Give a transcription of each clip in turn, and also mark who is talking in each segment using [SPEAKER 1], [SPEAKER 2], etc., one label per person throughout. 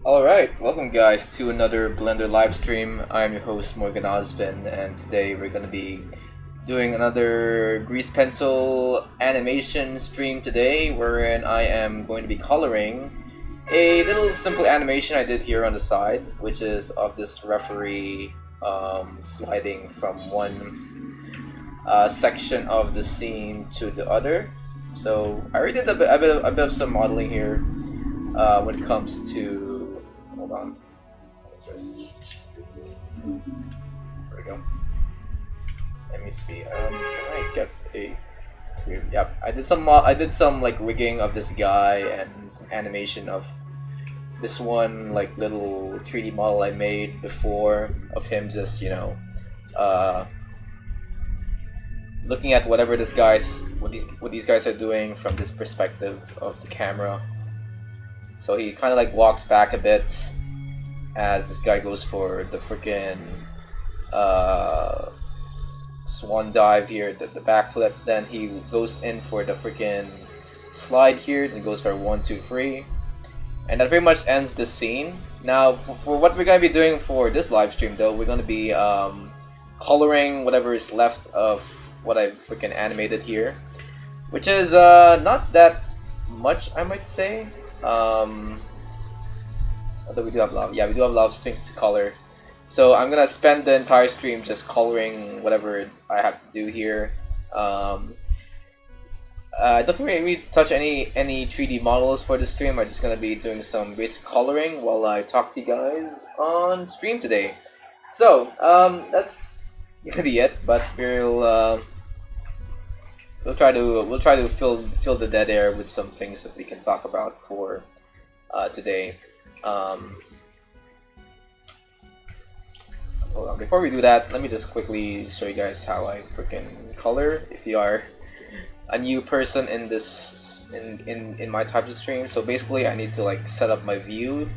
[SPEAKER 1] Alright, welcome guys to another Blender live stream. I'm your host Morgan Ozpin, and today we're going to be doing another grease pencil animation stream today, wherein I am going to be coloring a little simple animation I did here on the side, which is of this referee sliding from one section of the scene to the other. So I already did a bit of some modeling here when it comes to. Hold on. There we go. Let me see. Can I get a clear? Yep. I did some like rigging of this guy and some animation of this one like little 3D model I made before of him just looking at whatever this guy's what these guys are doing from this perspective of the camera. So he kind of like walks back a bit as this guy goes for the freaking swan dive here, the backflip. Then he goes in for the freaking slide here, then goes for 1, 2, 3. And that pretty much ends the scene. Now, for what we're going to be doing for this live stream though, we're going to be coloring whatever is left of what I've freaking animated here. Which is not that much, I might say. Although we do have a lot of things to color. So I'm gonna spend the entire stream just coloring whatever I have to do here. I don't think we need to touch any 3D models for the stream. I'm just gonna be doing some basic coloring while I talk to you guys on stream today. So that's gonna be it. But we'll try to fill the dead air with some things that we can talk about for today. Hold on. Before we do that, let me just quickly show you guys how I freaking color. If you are a new person in this in my type of stream, so basically I need to like set up my view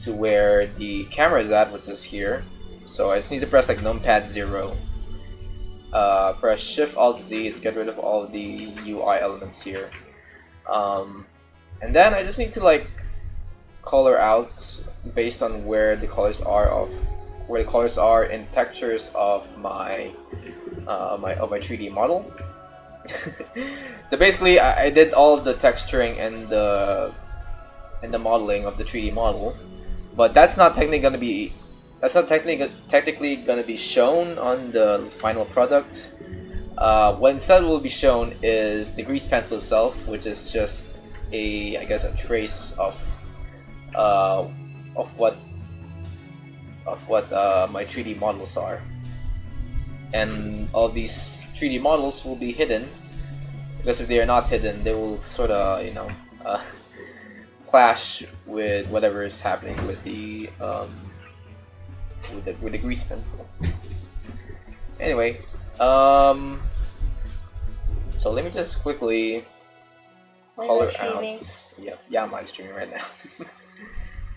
[SPEAKER 1] to where the camera is at, which is here. So I just need to press like numpad 0. Press Shift Alt Z to get rid of all of the UI elements here, and then I just need to like color out based on where the colors are in textures of my my 3D model. So basically, I did all of the texturing and the modeling of the 3D model, but that's not technically gonna be. That's not technically going to be shown on the final product. What instead will be shown is the grease pencil itself, which is just a trace of what my 3D models are, and all these 3D models will be hidden, because if they are not hidden, they will sort of clash with whatever is happening with the with the grease pencil. Anyway, so let me just quickly color out. Yeah, I'm live streaming right now.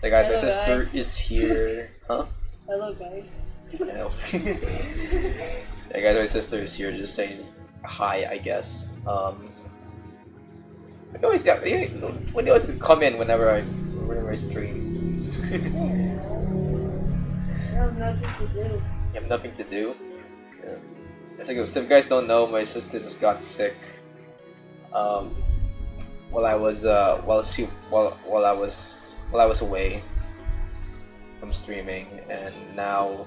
[SPEAKER 1] Hey guys, my sister is here. Huh?
[SPEAKER 2] Hello guys.
[SPEAKER 1] I know. Hey guys, my sister is here just saying hi, I guess. When you always come in whenever I stream.
[SPEAKER 2] I have nothing to do.
[SPEAKER 1] You have nothing to do? Yeah. So if you guys don't know, my sister just got sick. While I was away from streaming, and now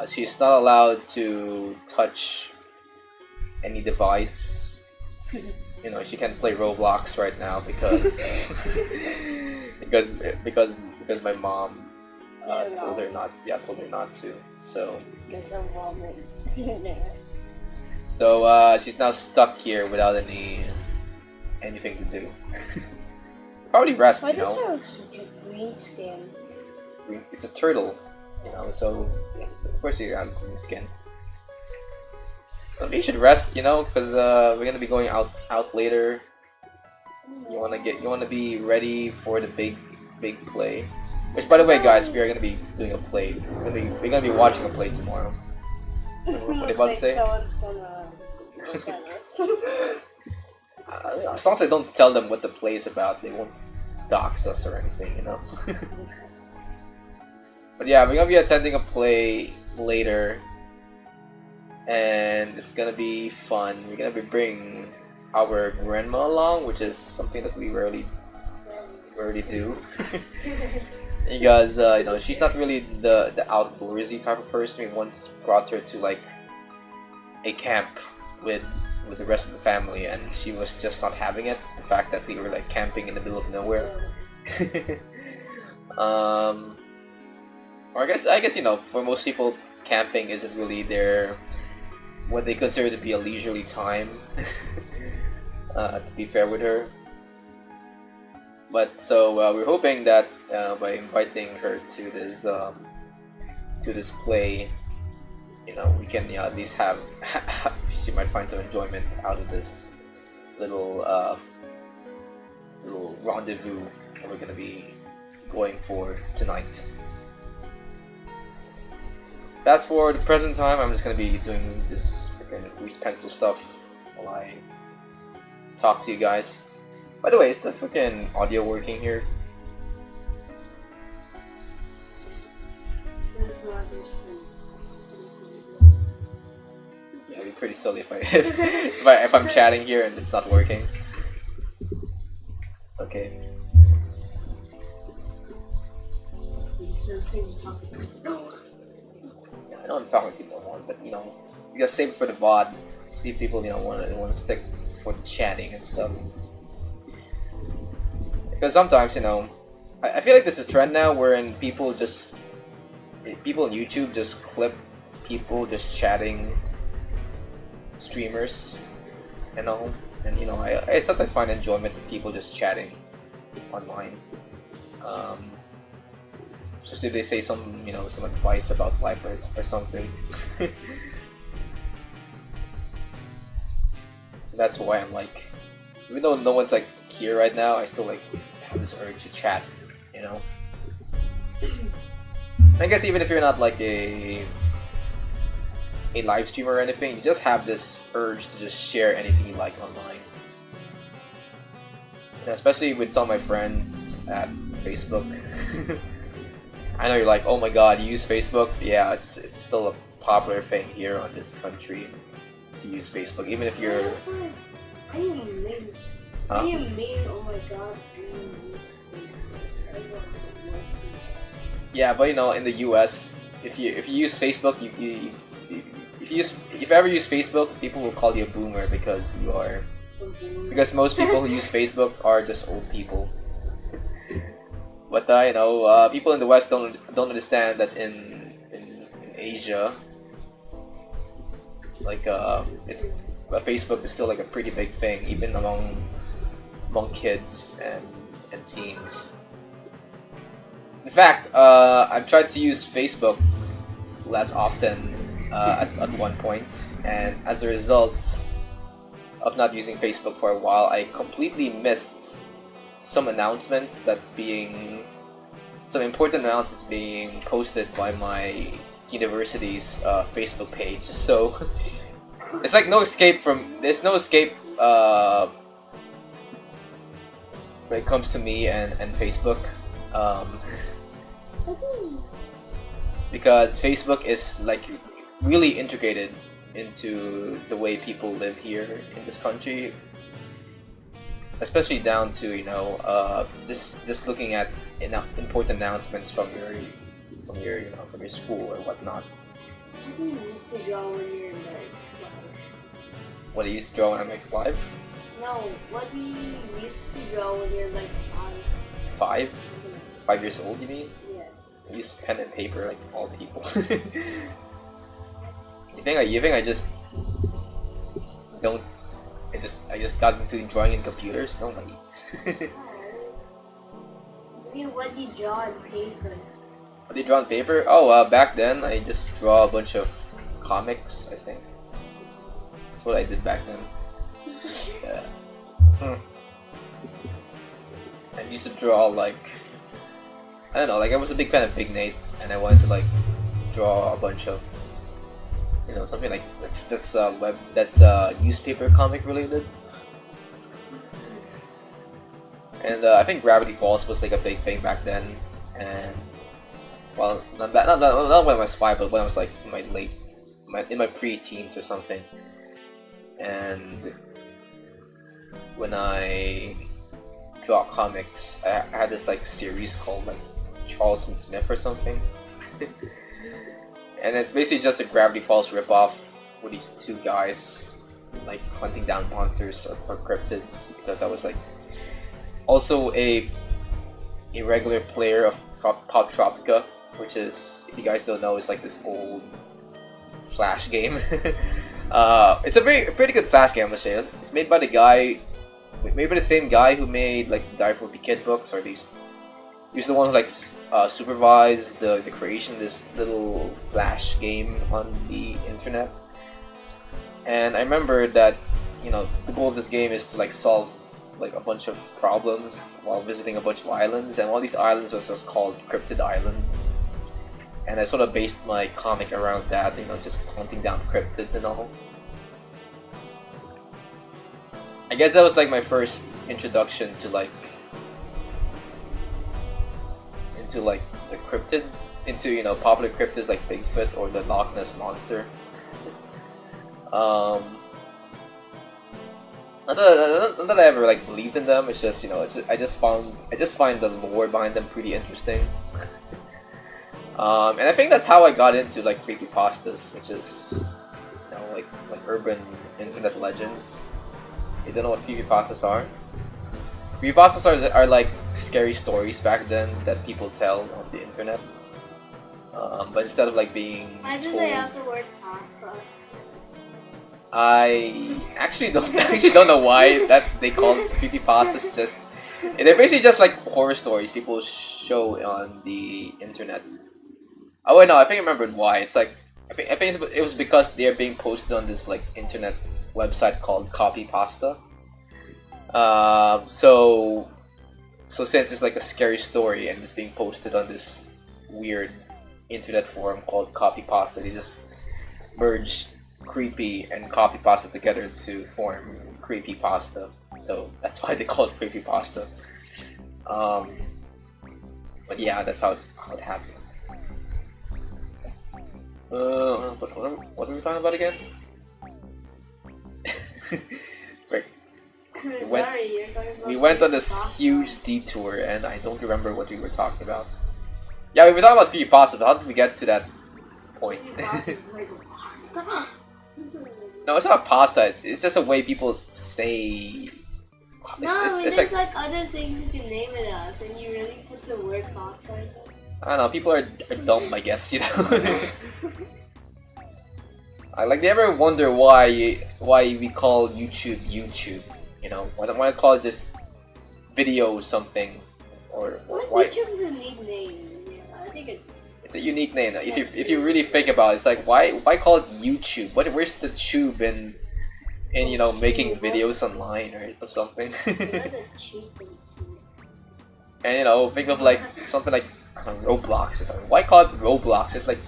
[SPEAKER 1] she's not allowed to touch any device. She can't play Roblox right now because because my mom told her not to. So
[SPEAKER 2] Get some vomit.
[SPEAKER 1] so she's now stuck here without anything to do. Probably rest.
[SPEAKER 2] Why does it have such a green skin?
[SPEAKER 1] It's a turtle, so of course you have green skin. So you should rest, because we're gonna be going out later. You wanna be ready for the big play. Which, by the way, guys, we are gonna be doing a play. We're gonna be watching a play tomorrow. What are you about to say?
[SPEAKER 2] Someone's gonna look at us.
[SPEAKER 1] As long as I don't tell them what the play is about, they won't dox us or anything, But yeah, we're gonna be attending a play later, and it's gonna be fun. We're gonna be bringing our grandma along, which is something that we rarely do. Because you know, she's not really the outdoorsy type of person. We once brought her to like a camp with the rest of the family, and she was just not having it. The fact that we were like camping in the middle of nowhere. Or I guess you know, for most people, camping isn't really their what they consider to be a leisurely time. To be fair with her. But so we're hoping that by inviting her to this play, you know, we can at least have she might find some enjoyment out of this little rendezvous that we're gonna be going for tonight. As for the present time, I'm just gonna be doing this freaking grease pencil stuff while I talk to you guys. By the way, is the freaking audio working here?
[SPEAKER 2] Since not understand.
[SPEAKER 1] Yeah, it'd be pretty silly if if I'm chatting here and it's not working. Okay.
[SPEAKER 2] So say you're talking to no one.
[SPEAKER 1] Yeah, I know I'm talking to no one, but you know, you gotta save it for the VOD. See if people, you know, want to stick for the chatting and stuff. Because sometimes, you know, I feel like this is a trend now wherein people on YouTube just clip people just chatting streamers and all. And you know, I sometimes find enjoyment in people just chatting online. Especially if they say some, you know, some advice about life or something. That's why I'm like, even though no one's like here right now, I still like have this urge to chat, you know. I guess even if you're not like a live streamer or anything, you just have this urge to just share anything you like online. And especially with some of my friends at Facebook. I know you're like, oh my god, you use Facebook? Yeah, it's still a popular thing here on this country to use Facebook, even if you're.
[SPEAKER 2] I am made.
[SPEAKER 1] Huh?
[SPEAKER 2] I am made. Oh my god, I use Facebook. I don't know what.
[SPEAKER 1] Yeah, but you know, in the U.S., if you use Facebook, if you ever use Facebook, people will call you a boomer because you are. Because most people who use Facebook are just old people. But you know, people in the West don't understand that in Asia, like Facebook is still like a pretty big thing, even among kids and teens. In fact, I've tried to use Facebook less often at one point, and as a result of not using Facebook for a while, I completely missed some important announcements being posted by my university's Facebook page. So it's like there's no escape when it comes to me and Facebook. Because Facebook is like really integrated into the way people live here in this country, especially down to, you know, just looking at important announcements from your school or whatnot.
[SPEAKER 2] What do you used to draw when you're like 5?
[SPEAKER 1] What I used to draw when I'm like 5?
[SPEAKER 2] No, what do you used to draw when you're like 5?
[SPEAKER 1] 5 years old, you mean?
[SPEAKER 2] Yeah.
[SPEAKER 1] I use pen and paper like all people. You think I just don't? I just got into drawing in computers. No, buddy.
[SPEAKER 2] What do you draw on paper?
[SPEAKER 1] What do you draw on paper? Oh, back then I just draw a bunch of comics. I think that's what I did back then. I used to draw like, I don't know, like I was a big fan of Big Nate, and I wanted to like draw a bunch of, you know, something like that's newspaper comic related. And I think Gravity Falls was like a big thing back then, and well, not when I was 5, but when I was like in my pre-teens or something. And when I draw comics, I had this like series called like Charles and Smith or something. And it's basically just a Gravity Falls ripoff with these two guys like hunting down monsters or cryptids, because I was like also a regular player of Pop Tropica, which is, if you guys don't know, is like this old Flash game. It's a pretty good Flash game, I must say. It's made by the same guy who made like Die for the Kid books, or at least he's the one who like supervised the creation of this little Flash game on the internet. And I remember that, you know, the goal of this game is to like solve like a bunch of problems while visiting a bunch of islands, and one of these islands was just called Cryptid Island. And I sort of based my comic around that, you know, just hunting down cryptids and all. I guess that was like my first introduction to like the cryptid, into, you know, popular cryptids like Bigfoot or the Loch Ness Monster. Not that I ever like believed in them. It's just, you know, I just find the lore behind them pretty interesting. And I think that's how I got into like creepypastas, which is, you know, like urban internet legends. You don't know what creepypastas are? Creepypastas are like scary stories back then that people tell on the internet. But instead of like being
[SPEAKER 2] Why do
[SPEAKER 1] told,
[SPEAKER 2] they have the word pasta?
[SPEAKER 1] I actually don't know why that they call creepypastas. Just they're basically just like horror stories people show on the internet. Oh wait, no, I think I remembered why. It's like I think it was because they're being posted on this like internet website called Copypasta. So since it's like a scary story and it's being posted on this weird internet forum called Copypasta, they just merged creepy and copypasta together to form creepypasta. So that's why they call it creepypasta. But yeah, that's how it happened. What were we talking about again? Frick. We went on this huge detour and I don't remember what we were talking about. Yeah, we were talking about creepypasta, but how did we get to that point? No, it's not pasta. It's just a way people say.
[SPEAKER 2] It's there's like other things you can name it as, and you really put the word pasta in it.
[SPEAKER 1] I don't know. People are dumb, I guess. You know. Like, they ever wonder why we call YouTube? You know, why don't I call it just video something, or why?
[SPEAKER 2] YouTube is a neat name. Yeah, I think it's
[SPEAKER 1] a unique name. If you really think about it, it's like why call it YouTube? Where's the tube in you know, making videos online or something? And you know, think of like something like Roblox or something. Why call it Roblox? It's like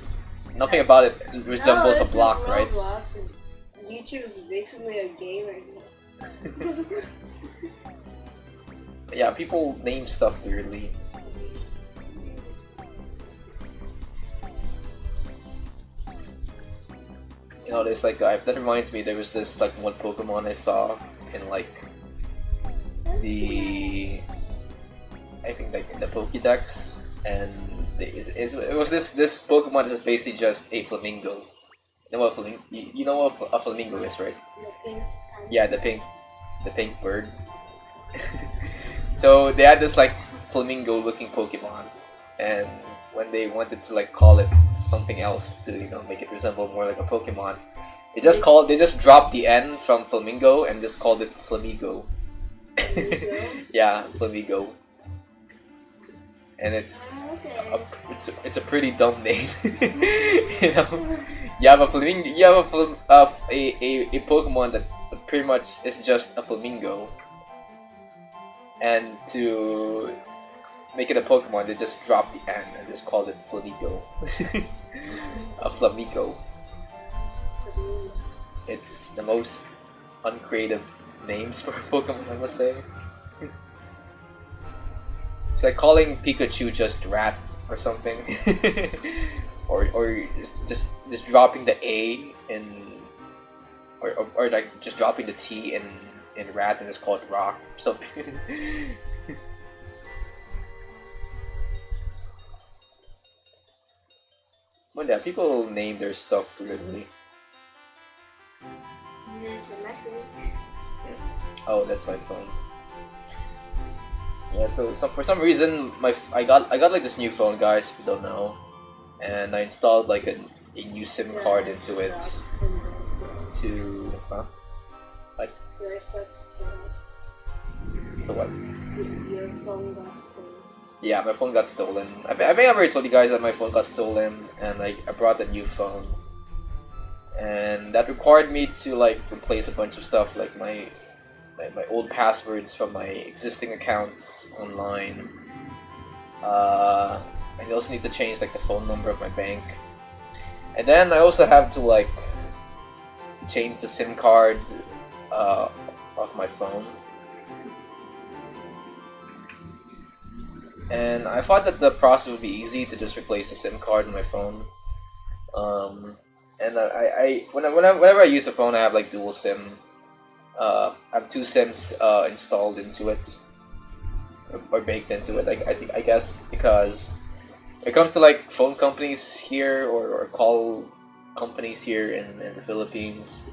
[SPEAKER 1] nothing about it resembles a block, right?
[SPEAKER 2] Roblox, and YouTube is basically a game right now.
[SPEAKER 1] Yeah, people name stuff weirdly. You know, there's like that reminds me. There was this like one Pokemon I saw in like I think like in the Pokédex, and it was this Pokemon is basically just a flamingo. You know what you know what a flamingo is, right? Yeah, the pink bird. So they had this like flamingo-looking Pokemon, and when they wanted to like call it something else to, you know, make it resemble more like a Pokemon, they just dropped the N from flamingo and just called it Flamigo. Yeah, Flamigo. And it's a pretty dumb name. You know, you have a flamingo, you have a Pokemon that pretty much is just a flamingo, and to make it a Pokemon, they just dropped the N and just called it Flamigo. A Flamigo. It's the most uncreative names for a Pokemon, I must say. It's like calling Pikachu just Rat or something, or just dropping the A in, or like just dropping the T in rat and it's called rock or something. Well, yeah, people name their stuff weirdly.
[SPEAKER 2] There's a message.
[SPEAKER 1] Oh, that's my phone. Yeah, so for some reason I got like this new phone, guys, if you don't know, and I installed like a new SIM card into it to like.
[SPEAKER 2] Your stuff's
[SPEAKER 1] So what?
[SPEAKER 2] Your phone got stolen.
[SPEAKER 1] Yeah, my phone got stolen. I think I've already told you guys that my phone got stolen, and I brought a new phone, and that required me to like replace a bunch of stuff, like my old passwords from my existing accounts online. And you also need to change like the phone number of my bank, and then I also have to like change the SIM card of my phone. And I thought that the process would be easy to just replace the SIM card on my phone. And whenever I use the phone, I have like dual SIM. I have two SIMs installed into it, or baked into it. I guess because when it comes to like phone companies here or call companies here in the Philippines,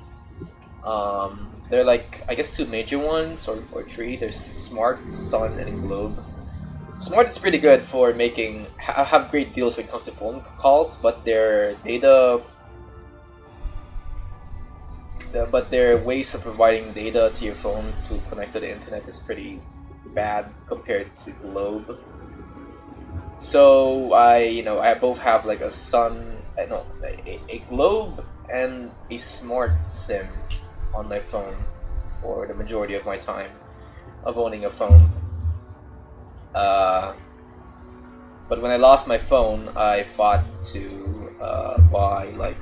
[SPEAKER 1] they're like, I guess, two major ones or three. There's Smart, Sun, and Globe. Smart is pretty good for making have great deals when it comes to phone calls, but their data, but their ways of providing data to your phone to connect to the internet is pretty bad compared to Globe. So I both have like a Globe and a Smart SIM on my phone for the majority of my time of owning a phone. But when I lost my phone, I thought to buy like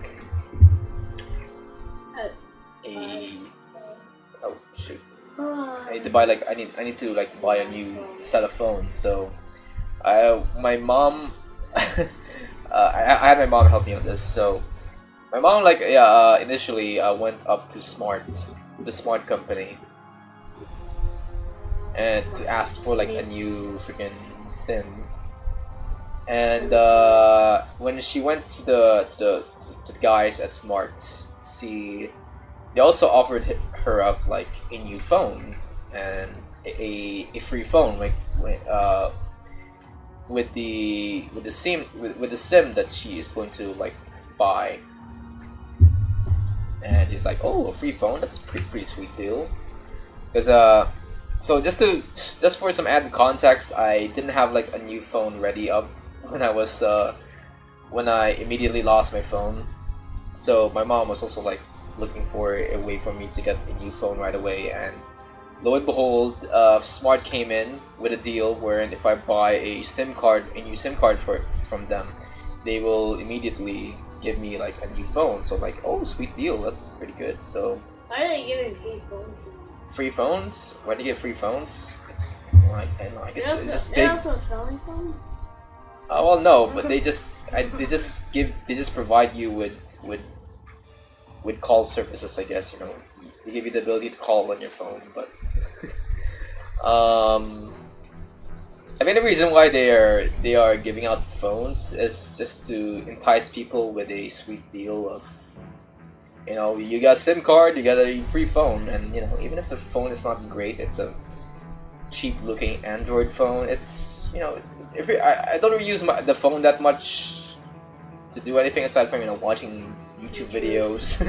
[SPEAKER 1] oh shoot! I need to buy like I need to like buy a new set of phones. So, my mom, I had my mom help me on this. So, my mom initially went up to the Smart company, and to ask for like a new freaking SIM. And when she went to the guys at Smart, they also offered her up like a new phone and a free phone, like with the SIM that she is going to like buy. And she's like, oh, a free phone, that's a pretty sweet deal. Because so just for some added context, I didn't have like a new phone ready up when I immediately lost my phone. So my mom was also like looking for a way for me to get a new phone right away, and lo and behold, Smart came in with a deal wherein if I buy a new SIM card from them, they will immediately give me like a new phone. So like, oh, sweet deal, that's pretty good. So
[SPEAKER 2] why are they giving free phones?
[SPEAKER 1] Free phones? Why do you get free phones? It's like, I don't know, I guess it's just big.
[SPEAKER 2] They're also selling phones?
[SPEAKER 1] Well, no, but they just provide you with call services, I guess. They give you the ability to call on your phone, but I mean, the reason why they are giving out phones is just to entice people with a sweet deal of, you got a SIM card, you got a free phone, and even if the phone is not great, it's a cheap looking Android phone. I don't really use the phone that much to do anything aside from watching YouTube videos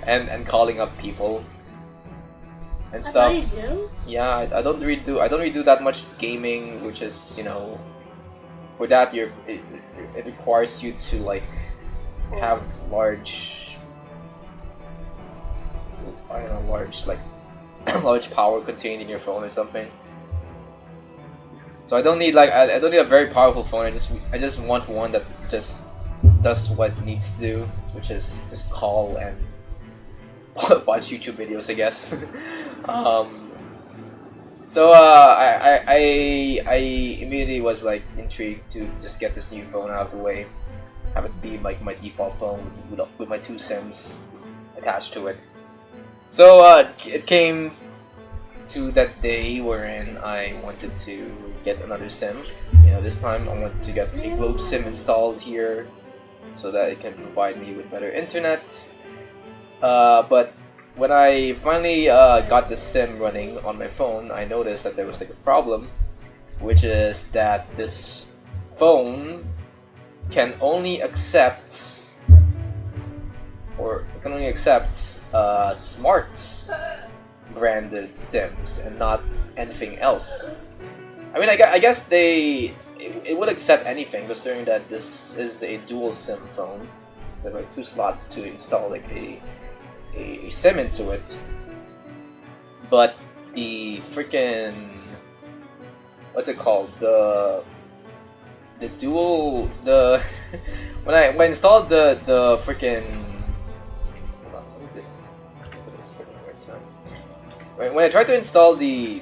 [SPEAKER 1] and calling up people and
[SPEAKER 2] That's
[SPEAKER 1] stuff.
[SPEAKER 2] all you do?
[SPEAKER 1] Yeah, I don't really do that much gaming, which is for that it requires you to like have large large power contained in your phone or something. So I don't need a very powerful phone. I just want one that just does what it needs to do, which is just call and watch YouTube videos, I guess. So I immediately was like intrigued to just get this new phone out of the way, have it be like my default phone with my two SIMs attached to it. So it came to that day wherein I wanted to get another SIM. You know, this time I wanted to get a Globe SIM installed here so that it can provide me with better internet. But when I finally got the SIM running on my phone, I noticed that there was like a problem, which is that this phone can only accept smart branded SIMs and not anything else. I mean, I guess it would accept anything, considering that this is a dual SIM phone. There are like two slots to install like a SIM into it. But the freaking, what's it called? The dual when I installed the freaking, hold on, let me just put this freaking words now. When I tried to install the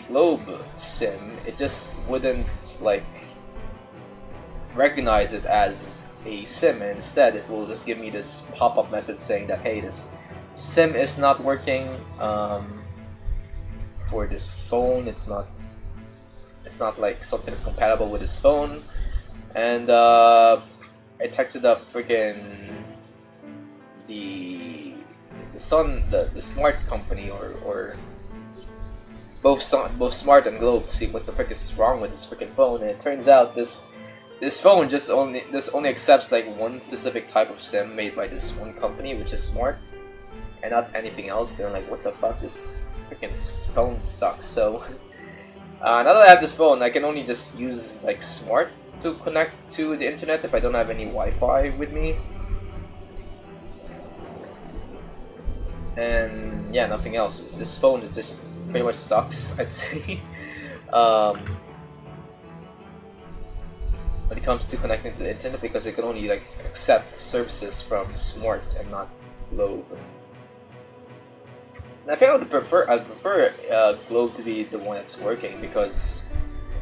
[SPEAKER 1] Globe SIM, it just wouldn't like recognize it as a SIM, and instead it will just give me this pop-up message saying that, hey, this SIM is not working for this phone. It's not like something that's compatible with this phone. And I texted up freaking the smart company or both Smart and Globe to see what the frick is wrong with this freaking phone. And it turns out this phone only accepts like one specific type of SIM made by this one company, which is Smart, and not anything else. And I'm like, what the fuck, this freaking phone sucks. So now that I have this phone, I can only just use like Smart to connect to the internet if I don't have any Wi-Fi with me. And yeah, nothing else. This phone is just pretty much sucks, I'd say. When it comes to connecting to the internet, because it can only like accept services from Smart and not Globe. And I think I'd prefer Globe to be the one that's working, because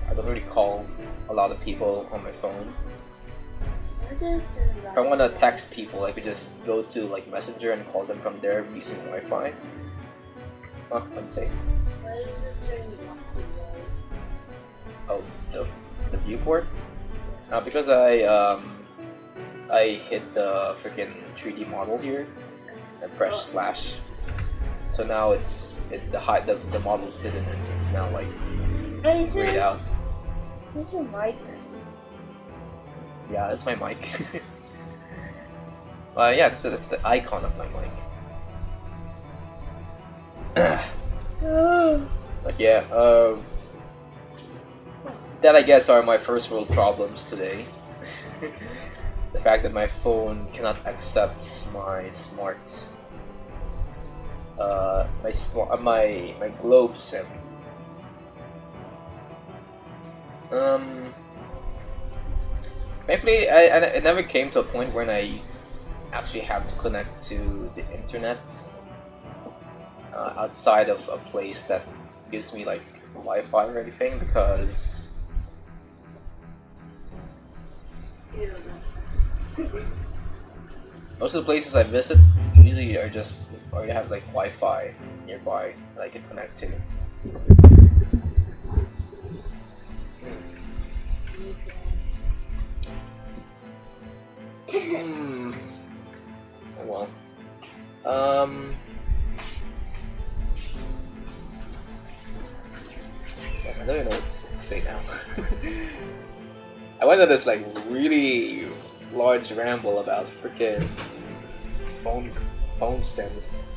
[SPEAKER 1] I don't really call a lot of people on my phone. If I want to text people, I could just go to like Messenger and call them from there using Wi-Fi. Huh, let's see.
[SPEAKER 2] Why is it turning off the light?
[SPEAKER 1] Oh, the viewport? Because I hit the freaking 3D model here and press slash. So now the model's hidden and it's now like grayed out.
[SPEAKER 2] Is this your mic?
[SPEAKER 1] Yeah, that's my mic. Yeah, that's the icon of my mic. But yeah, that I guess are my first world problems today. The fact that my phone cannot accept my my Globe SIM. Thankfully, it never came to a point when I actually have to connect to the internet outside of a place that gives me like Wi-Fi or anything, because most of the places I visit usually already have like Wi-Fi nearby that I can connect to. Oh well. I don't even know what to say now. I went on this like really large ramble about freaking phone SIMs,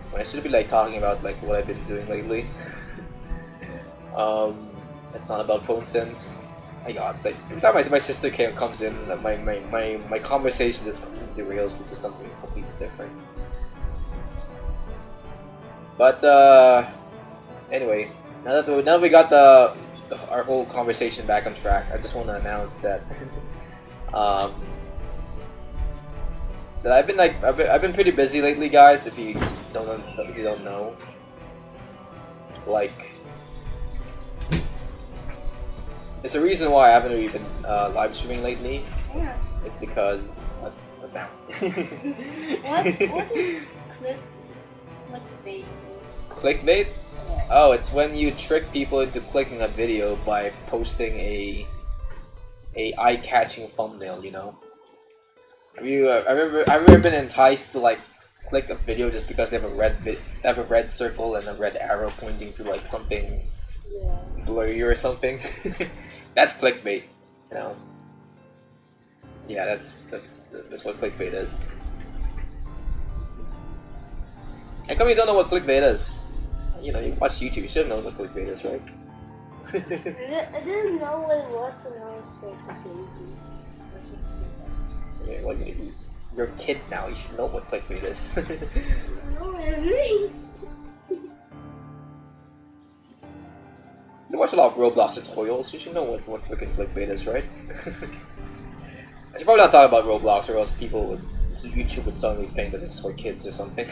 [SPEAKER 1] when I should be like talking about like what I've been doing lately. It's not about phone SIMs. My god, it's like every time my sister comes in, my conversation just completely derails into something completely different. But anyway, now that we got our whole conversation back on track, I just want to announce that that I've been pretty busy lately, guys. If you don't know, like, it's a reason why I haven't really been live streaming lately.
[SPEAKER 2] Yes.
[SPEAKER 1] It's because what now?
[SPEAKER 2] What is clickbait?
[SPEAKER 1] Clickbait?
[SPEAKER 2] Yeah.
[SPEAKER 1] Oh, it's when you trick people into clicking a video by posting a eye-catching thumbnail. You know. Have you? I've ever been enticed to like click a video just because they have a red circle and a red arrow pointing to like something
[SPEAKER 2] Yeah.
[SPEAKER 1] blurry or something. That's clickbait, you know. Yeah, that's what clickbait is. How come you don't know what clickbait is? You know, you watch YouTube, you should know what clickbait is, right?
[SPEAKER 2] I didn't know what it was when I was like a baby.
[SPEAKER 1] Okay, well, you're a kid now, you should know what clickbait is.
[SPEAKER 2] No, I mean.
[SPEAKER 1] You watch a lot of Roblox tutorials, you should know what freaking clickbait is, right? I should probably not talk about Roblox or else people would, YouTube would suddenly think that this is for kids or something.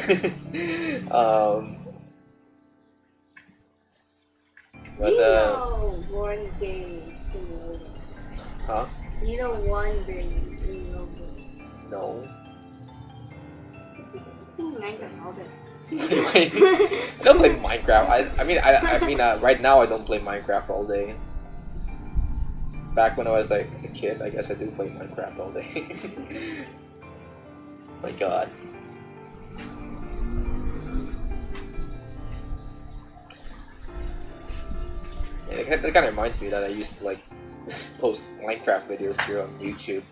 [SPEAKER 1] But,
[SPEAKER 2] You know one game in Roblox.
[SPEAKER 1] huh?
[SPEAKER 2] You know one game in Roblox.
[SPEAKER 1] No.
[SPEAKER 2] I think Minecraft all day.
[SPEAKER 1] I don't play Minecraft. I mean, right now I don't play Minecraft all day. Back when I was like a kid, I guess I do play Minecraft all day. My God. Yeah, that kind of reminds me that I used to like post Minecraft videos here on YouTube.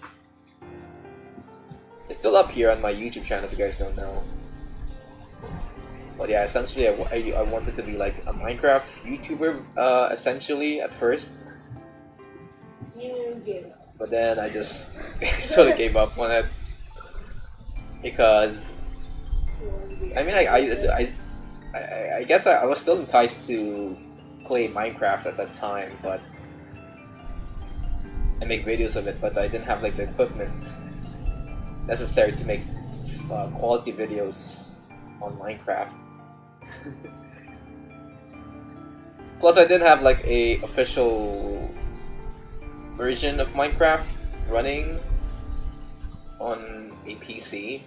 [SPEAKER 1] It's still up here on my YouTube channel if you guys don't know. But yeah, essentially I wanted to be like a Minecraft YouTuber, essentially at first.
[SPEAKER 2] You give up.
[SPEAKER 1] But then I just sort of gave up on it because I mean I guess I was still enticed to play Minecraft at that time, but I make videos of it, but I didn't have like the equipment necessary to make quality videos on Minecraft. Plus, I didn't have like a official version of Minecraft running on a PC,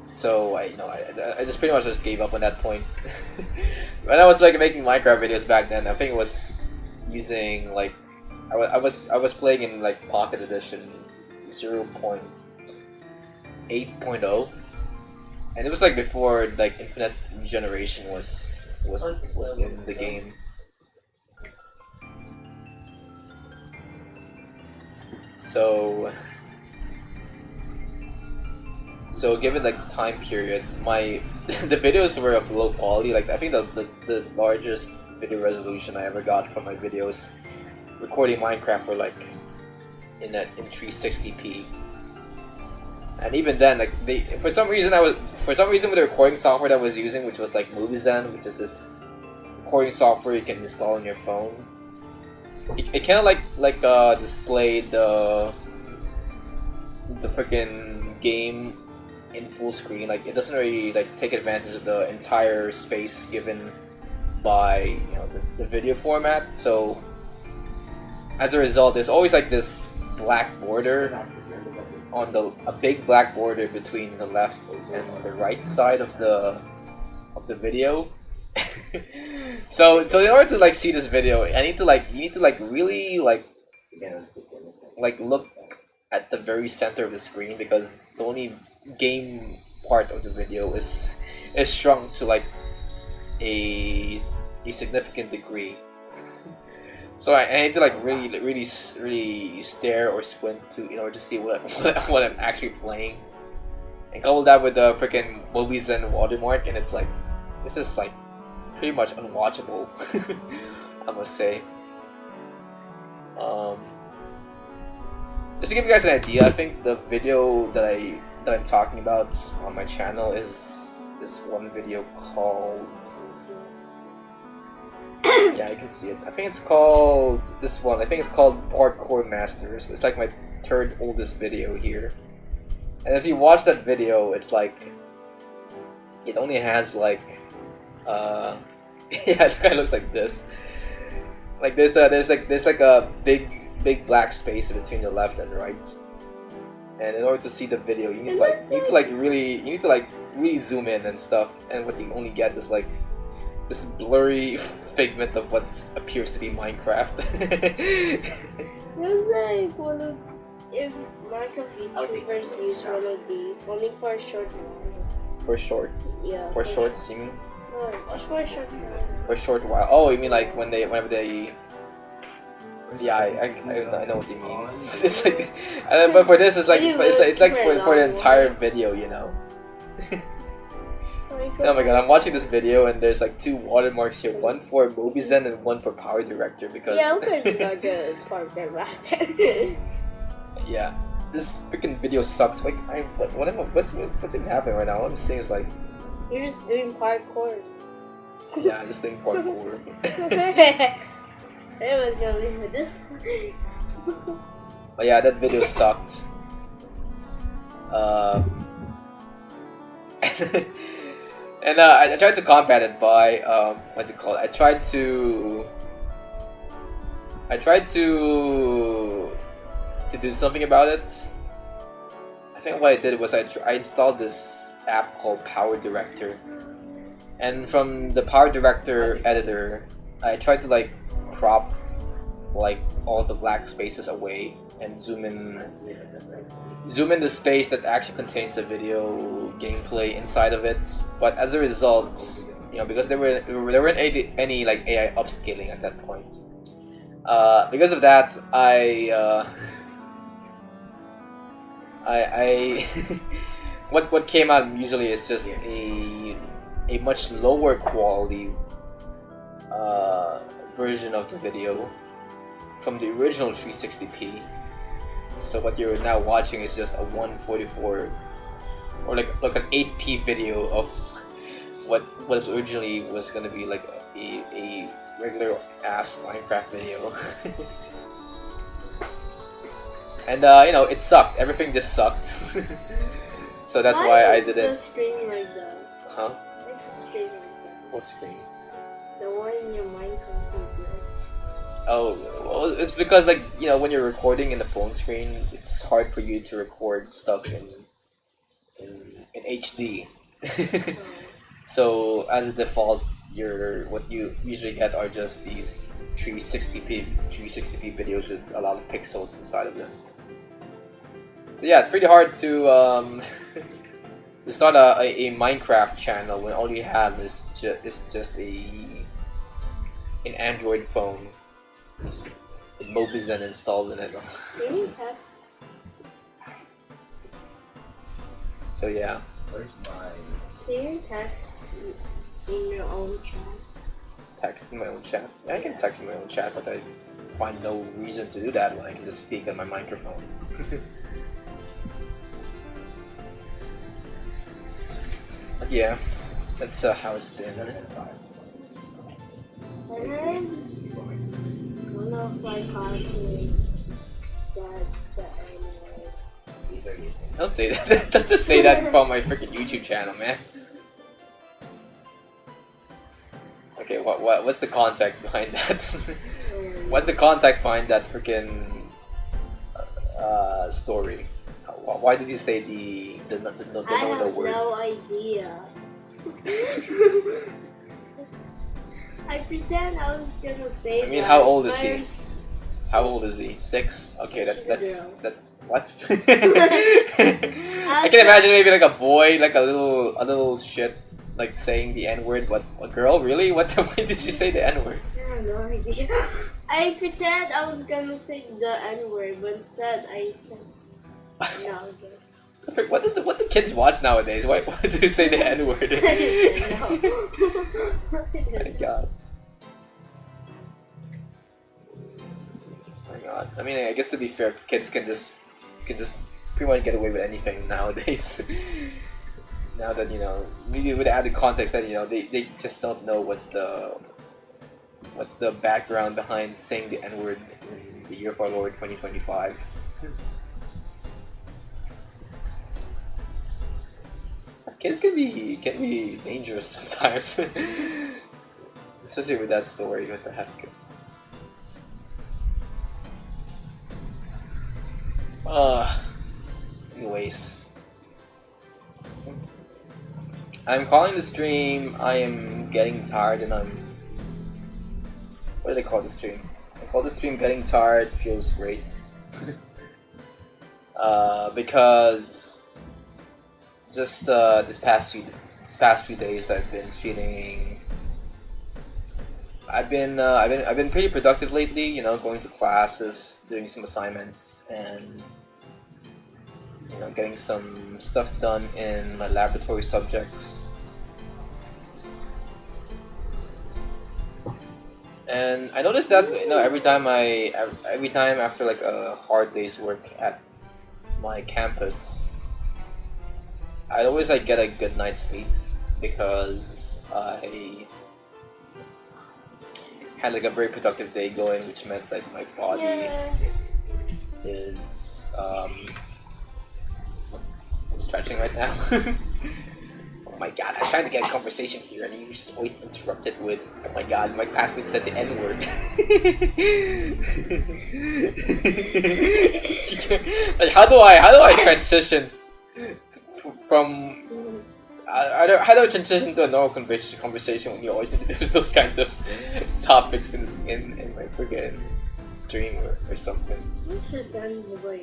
[SPEAKER 1] so I just pretty much just gave up on that point. When I was like making Minecraft videos back then, I think it was using like I was playing in like Pocket Edition 0.8.0. And it was like before like Infinite Generation was in the game. So given the time period, my the videos were of low quality. Like I think the largest video resolution I ever got from my videos recording Minecraft were like in 360p. And even then, like for some reason with the recording software that I was using, which was like Movizen, which is this recording software you can install on your phone. It kind of like displayed the freaking game in full screen. Like it doesn't really like take advantage of the entire space given by the video format. So as a result, there's always like this black border on a big black border between the left and the right side of the video. So in order to like see this video, you need to really look at the very center of the screen, because the only game part of the video is shrunk to like a significant degree. So I need to like really stare or squint in order to see what I'm actually playing, and couple that with the freaking Movizen watermark, and it's like this is like pretty much unwatchable. I must say. Just to give you guys an idea, I think the video that I'm talking about on my channel is this one video called. Yeah, you can see it. I think it's called this one. I think it's called Parkour Masters. It's like my third oldest video here. And if you watch that video, it's like it only has like Yeah, it kind of looks like this. Like there's like a big black space between the left and right. And in order to see the video, you need to really zoom in and stuff. And what you only get is like this blurry figment of what appears to be Minecraft.
[SPEAKER 2] Looks like one of if Minecraft YouTubers use one of these only for a short while.
[SPEAKER 1] For short.
[SPEAKER 2] Yeah.
[SPEAKER 1] For shorts, you mean?
[SPEAKER 2] No, just for a short while.
[SPEAKER 1] For a short while. Oh, you mean like whenever they. Yeah, I know what you mean. It's like, but for this, it's like for the entire video, you know. Oh my god, I'm watching this video and there's like 2 watermarks here, one for Mobizen and one for Power Director because.
[SPEAKER 2] Yeah, I'm gonna go Power Director.
[SPEAKER 1] Yeah, this freaking video sucks. Like, what's even happening right now? What I'm saying is like.
[SPEAKER 2] You're just doing parkour.
[SPEAKER 1] Yeah, just doing parkour.
[SPEAKER 2] I was gonna leave with this.
[SPEAKER 1] But yeah, that video sucked. And I tried to combat it by what's it called? I tried to do something about it. I think what I did was I installed this app called Power Director, and from the Power Director editor, I tried to like crop like all the black spaces away and zoom in the space that actually contains the video gameplay inside of it. But as a result, you know, because there weren't any like AI upscaling at that point, because of that, I what came out usually is just a much lower quality version of the video from the original 360p. So what you're now watching is just a 144 or like an 8p video of what originally was gonna be like a regular ass Minecraft video. And you know, it sucked. Everything just sucked. So that's why I did it.
[SPEAKER 2] The screen like that?
[SPEAKER 1] Huh?
[SPEAKER 2] What's the screen like that?
[SPEAKER 1] What screen?
[SPEAKER 2] The one in your Minecraft video.
[SPEAKER 1] Oh, well, it's because like, you know, when you're recording in the phone screen, it's hard for you to record stuff in HD. So as a default, what you usually get are just these 360p videos with a lot of pixels inside of them. So yeah, it's pretty hard to start a Minecraft channel when all you have is just an Android phone with Mobizen installed in it. So yeah.
[SPEAKER 2] Can you text in your own chat?
[SPEAKER 1] Text in my own chat? Yeah, I can text in my own chat, but I find no reason to do that when I can just speak on my microphone. But yeah, that's how it's been.
[SPEAKER 2] I heard one of my classmates said that anyway.
[SPEAKER 1] Don't say that. Don't just say that from my freaking YouTube channel, man. Okay, what's the context behind that? What's the context behind that freaking story? Why did you say the no word?
[SPEAKER 2] I have no idea. I pretend I was gonna say.
[SPEAKER 1] I mean, how old is he? How old is he? 6? Okay, that's what? I can imagine maybe like a boy, like a little shit, like saying the N-word. What? A girl? Really? Why did she say the N-word?
[SPEAKER 2] I have no idea. I pretend I was gonna say the N-word, but instead I said no.
[SPEAKER 1] What do kids watch nowadays? Why do you say the N-word? My God. My God. I mean, I guess to be fair, kids can just pretty much get away with anything nowadays. Now that, you know, maybe with the added context that, you know, they just don't know what's the background behind saying the N-word in the year of our Lord 2025. Kids can be dangerous sometimes. Especially with that story, what the heck. Anyways. I'm calling the stream, I am getting tired and I'm... What do they call the stream? I call the stream getting tired, feels great. Because just this past few days I've been feeling... I've been pretty productive lately, you know, going to classes, doing some assignments, and you know, getting some stuff done in my laboratory subjects. And I noticed that, you know, every time after like a hard day's work at my campus, I'd always like get a good night's sleep because I had like a very productive day going, which meant that my body is stretching right now. Oh my god, I'm trying to get a conversation here and you just always interrupt it with, oh my god, my classmate said the N-word. Like, how do I transition from how do I transition to a normal conversation when you always introduce those kinds of topics in my freaking stream or something?
[SPEAKER 2] Just pretend the boy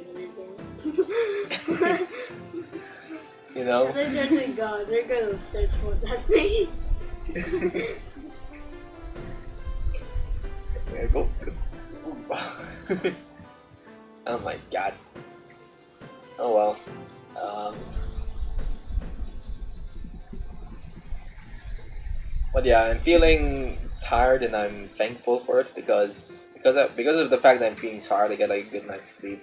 [SPEAKER 1] You know?
[SPEAKER 2] Because I swear to God, they're gonna search what that means.
[SPEAKER 1] There you go. Oh my god. Oh well. But yeah, I'm feeling tired and I'm thankful for it because of the fact that I'm feeling tired, I get like a good night's sleep.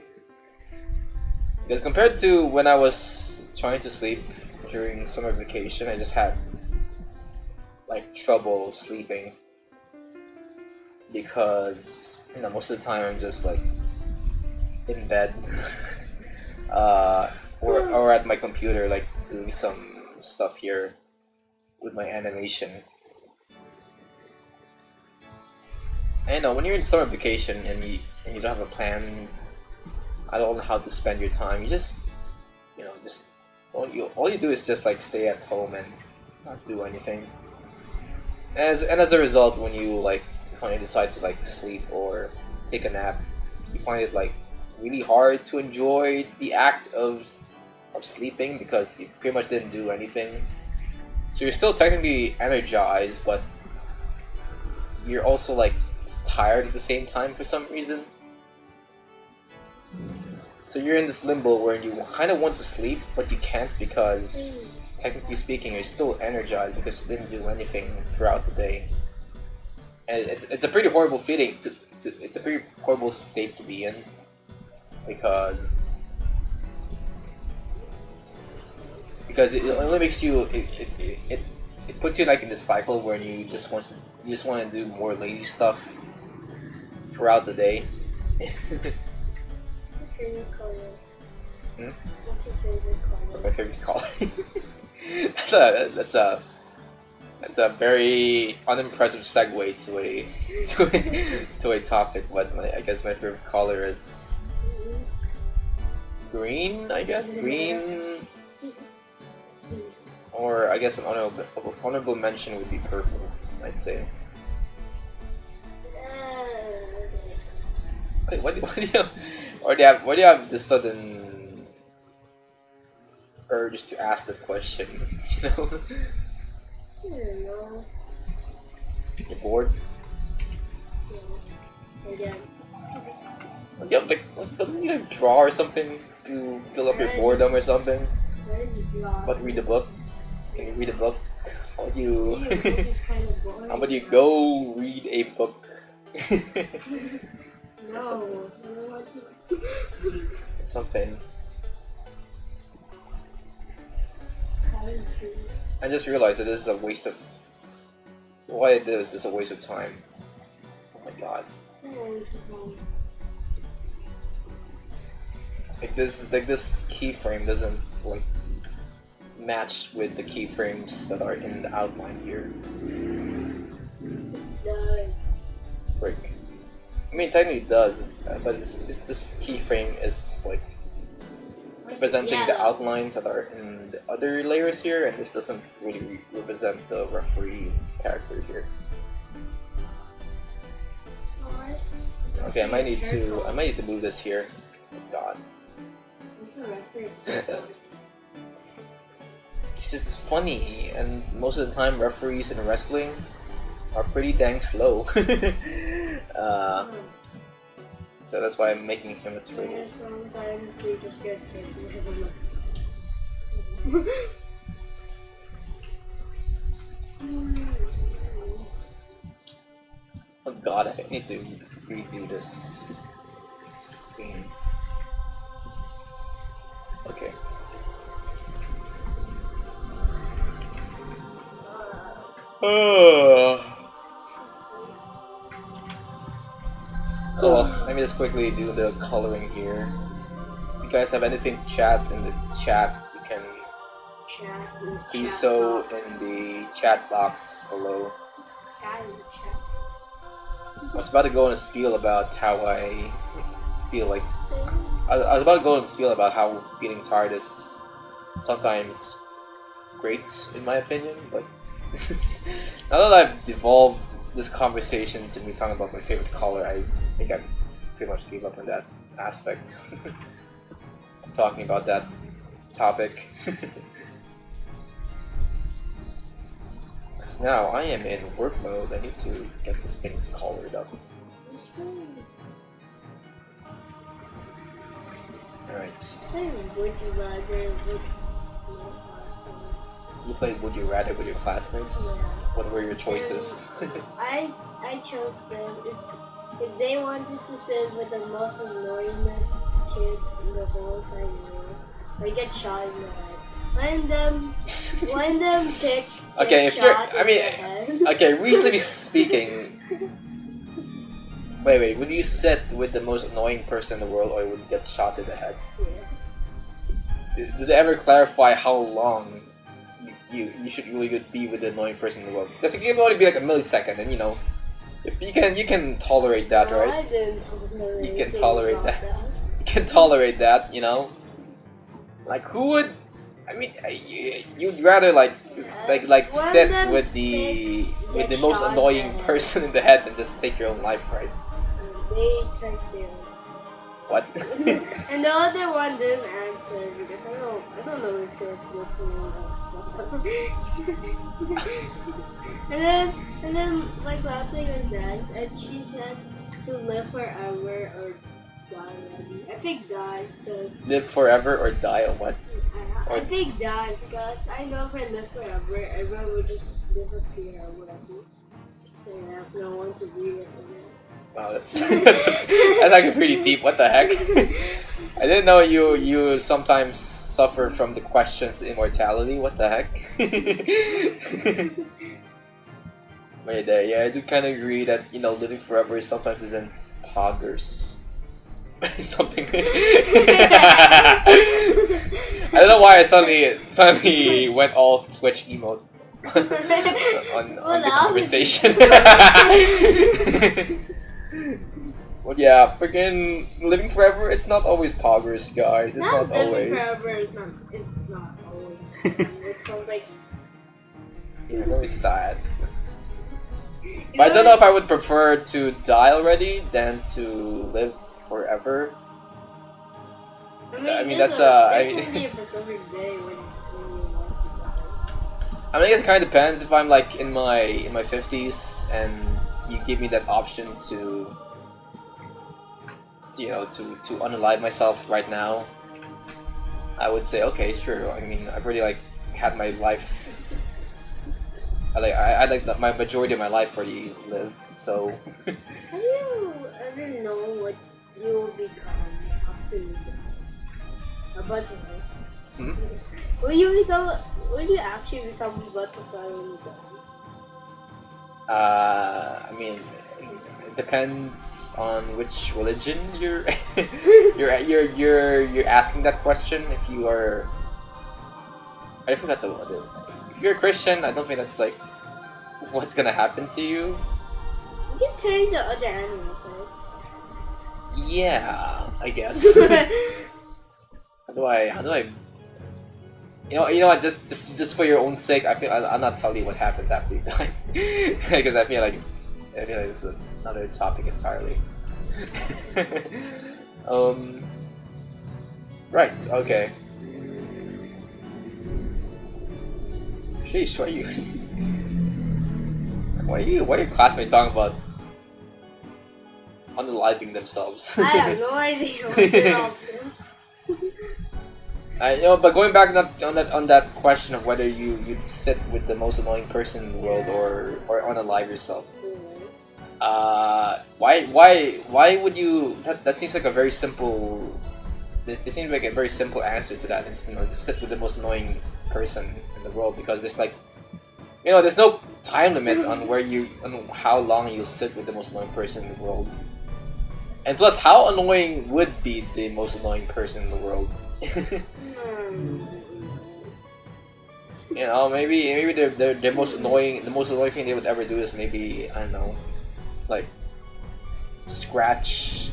[SPEAKER 1] Because compared to when I was trying to sleep during summer vacation, I just had like trouble sleeping because, you know, most of the time I'm just like in bed or at my computer, like doing some stuff here with my animation. And you know, when you're in summer vacation and you don't have a plan, I don't know how to spend your time. You just, you know, just all you do is just like stay at home and not do anything. And as a result, when you like finally decide to like sleep or take a nap, you find it like really hard to enjoy the act of sleeping because you pretty much didn't do anything. So you're still technically energized, but you're also like tired at the same time for some reason. So you're in this limbo where you kind of want to sleep, but you can't because, technically speaking, you're still energized because you didn't do anything throughout the day. And it's a pretty horrible feeling. It's a pretty horrible state to be in because it only makes you it puts you like in this cycle where you just want to do more lazy stuff throughout the day.
[SPEAKER 2] Favorite color?
[SPEAKER 1] Hmm?
[SPEAKER 2] What's your favorite color?
[SPEAKER 1] My favorite color. that's a very unimpressive segue to a topic. But I guess my favorite color is green. I guess green, or I guess an honorable mention would be purple. I'd say. Wait, what do you? Why do you have this sudden urge to ask that question? You know?
[SPEAKER 2] I don't know.
[SPEAKER 1] You're bored?
[SPEAKER 2] Yeah. Again.
[SPEAKER 1] You have like, don't you draw or something to fill up your boredom or something? But read a book? Can you read a book? How about you? How about you go read a book?
[SPEAKER 2] No.
[SPEAKER 1] Something. I just realized that this is a waste of... What it is a waste of time. Oh my god. Like this keyframe doesn't like match with the keyframes that are in the outline here. mean, technically it does, but this keyframe is like representing the outlines that are in the other layers here, and this doesn't really represent the referee character here. Okay, I might need to move this here. Oh God.
[SPEAKER 2] What's a referee?
[SPEAKER 1] It's just funny, and most of the time referees in wrestling are pretty dang slow. So that's why I'm making him a traitor. Oh God, I need to redo this scene. Okay. Well, let me just quickly do the coloring here. If you guys have anything to chat in the chat, you can do so in the chat box below. I was about to go on a spiel about how I feel like... I was about to go on a spiel about how feeling tired is sometimes great, in my opinion, but... now that I've devolved this conversation to me talking about my favorite color, I think I pretty much gave up on that aspect of talking about that topic. Because now I am in work mode, I need to get these things colored up. Alright. You played Would You Rather with your classmates?
[SPEAKER 2] Yeah.
[SPEAKER 1] What were your choices?
[SPEAKER 2] I chose them. If they wanted to sit with the most annoyingest kid in the whole entire world, I get shot in the head. One of them picked
[SPEAKER 1] okay, if you're, I mean,
[SPEAKER 2] the head.
[SPEAKER 1] okay, reasonably speaking, wait, would you sit with the most annoying person in the world, or would you get shot in the head?
[SPEAKER 2] Yeah.
[SPEAKER 1] Did they ever clarify how long you should really be with the annoying person in the world? Because it can only be like a millisecond, and you know, you can tolerate that,
[SPEAKER 2] No,
[SPEAKER 1] right?
[SPEAKER 2] I didn't tolerate.
[SPEAKER 1] You can tolerate that. You can tolerate that, you know. Like who would? I mean, you'd rather like sit with the most annoying person in the head than just take your own life, right?
[SPEAKER 2] They took their.
[SPEAKER 1] What?
[SPEAKER 2] And the other one didn't answer because I don't know if he was listening. and then my classmate was dance, and she said to live forever or die already. I picked die because
[SPEAKER 1] live forever or die or what?
[SPEAKER 2] I picked die because I know if I live forever, everyone would just disappear or whatever. And I have no one to be with again.
[SPEAKER 1] Wow, that's actually pretty deep. What the heck? I didn't know you sometimes suffer from the questions immortality. What the heck? Wait there, yeah, I do kind of agree that living forever sometimes isn't poggers. Something. I don't know why I suddenly went all Twitch emote on the conversation. Well, yeah, freaking living forever. It's not always poggers, guys. It's not always.
[SPEAKER 2] Living forever is not always. It's always.
[SPEAKER 1] Yeah, it's always sad. But I don't know if I would prefer to die already than to live forever. I mean that's
[SPEAKER 2] There can be a specific day when you want to die.
[SPEAKER 1] I mean, I guess it kind of depends. If I'm like in my 50s and you give me that option to unalive myself right now, I would say okay, sure. I mean, I've already like had my life. I like my majority of my life already lived. So.
[SPEAKER 2] Have you ever know what you will become after you die? A butterfly.
[SPEAKER 1] Hmm?
[SPEAKER 2] Will you actually become a butterfly when you die?
[SPEAKER 1] I mean, it depends on which religion you're you're asking that question. If you are, I forgot the word. If you're a Christian, I don't think that's like what's gonna happen to you.
[SPEAKER 2] You can turn into other animals, right?
[SPEAKER 1] Yeah, I guess. How do I? You know what? Just for your own sake, I'll not tell you what happens after you die, because I feel like it's another topic entirely. Right. Okay. Sheesh, why are your classmates talking about unaliving themselves?
[SPEAKER 2] I have no idea what they're up to.
[SPEAKER 1] You know, but going back on that question of whether you'd sit with the most annoying person in the world or unalive yourself. Why would you? That seems like a very simple. This seems like a very simple answer to that. It's, you know, just sit with the most annoying person in the world, because there's like, you know, there's no time limit on how long you'll sit with the most annoying person in the world. And plus, how annoying would be the most annoying person in the world? You know, maybe they're most annoying. The most annoying thing they would ever do is maybe, I don't know, like scratch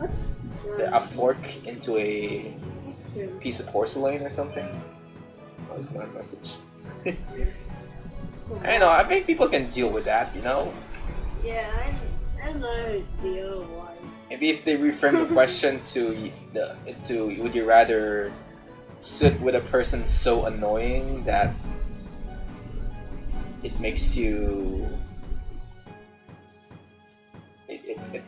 [SPEAKER 1] a fork into a piece of porcelain or something. Oh, it's not a message. I don't know. I think people can deal with that. You know.
[SPEAKER 2] Yeah, I know the other one.
[SPEAKER 1] Maybe if they reframe the question to would you rather sit with a person so annoying that it makes you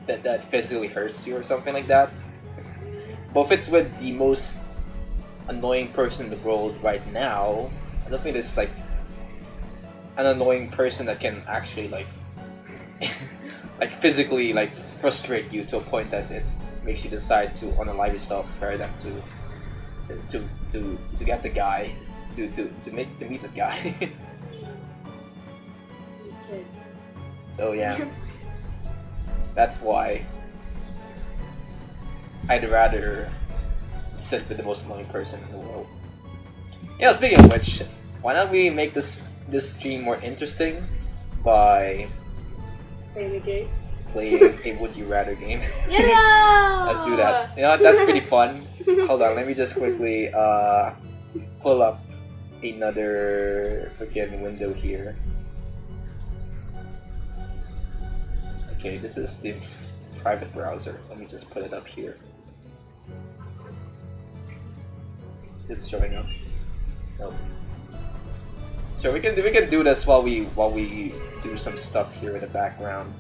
[SPEAKER 1] that physically hurts you or something like that. But if it's with the most annoying person in the world right now, I don't think there's like an annoying person that can actually like like physically like frustrate you to a point that it makes you decide to unalive yourself rather than to get the guy to meet the guy.
[SPEAKER 2] Okay.
[SPEAKER 1] So yeah, that's why I'd rather sit with the most annoying person in the world. You know, speaking of which, why not we make this stream more interesting by playing a Would You Rather game?
[SPEAKER 2] Yeah!
[SPEAKER 1] Let's do that. You know what? That's pretty fun. Hold on, let me just quickly pull up another freaking window here. Okay, this is the private browser. Let me just put it up here. It's showing up. Nope. So we can do this while we do some stuff here in the background.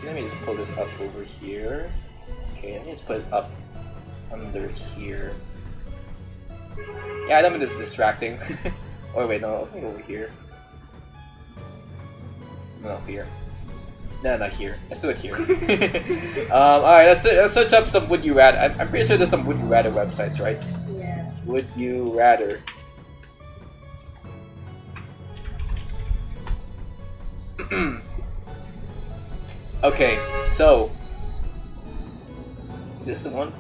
[SPEAKER 1] Let me just pull this up over here. Okay, let me just put it up under here. Yeah, I don't mean it's distracting. Oh wait, no, let me go over here. No, here. No, not here. Let's do it here. Alright, let's search up some Would You Rather. I'm pretty sure there's some Would You Rather websites, right?
[SPEAKER 2] Yeah.
[SPEAKER 1] Would you rather? Okay, so is this the one?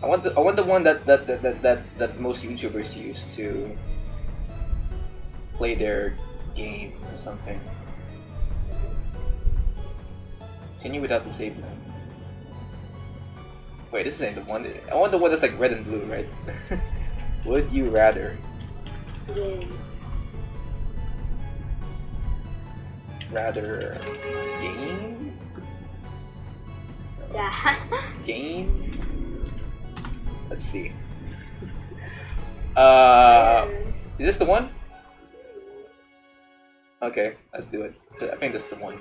[SPEAKER 1] I want the one that most YouTubers use to play their game or something. Continue without disabling. Wait, this ain't the one. I want the one that's like red and blue, right? Would you rather?
[SPEAKER 2] Game.
[SPEAKER 1] Rather game?
[SPEAKER 2] Yeah.
[SPEAKER 1] Game? Let's see. Is this the one? Okay, let's do it. I think this is the one.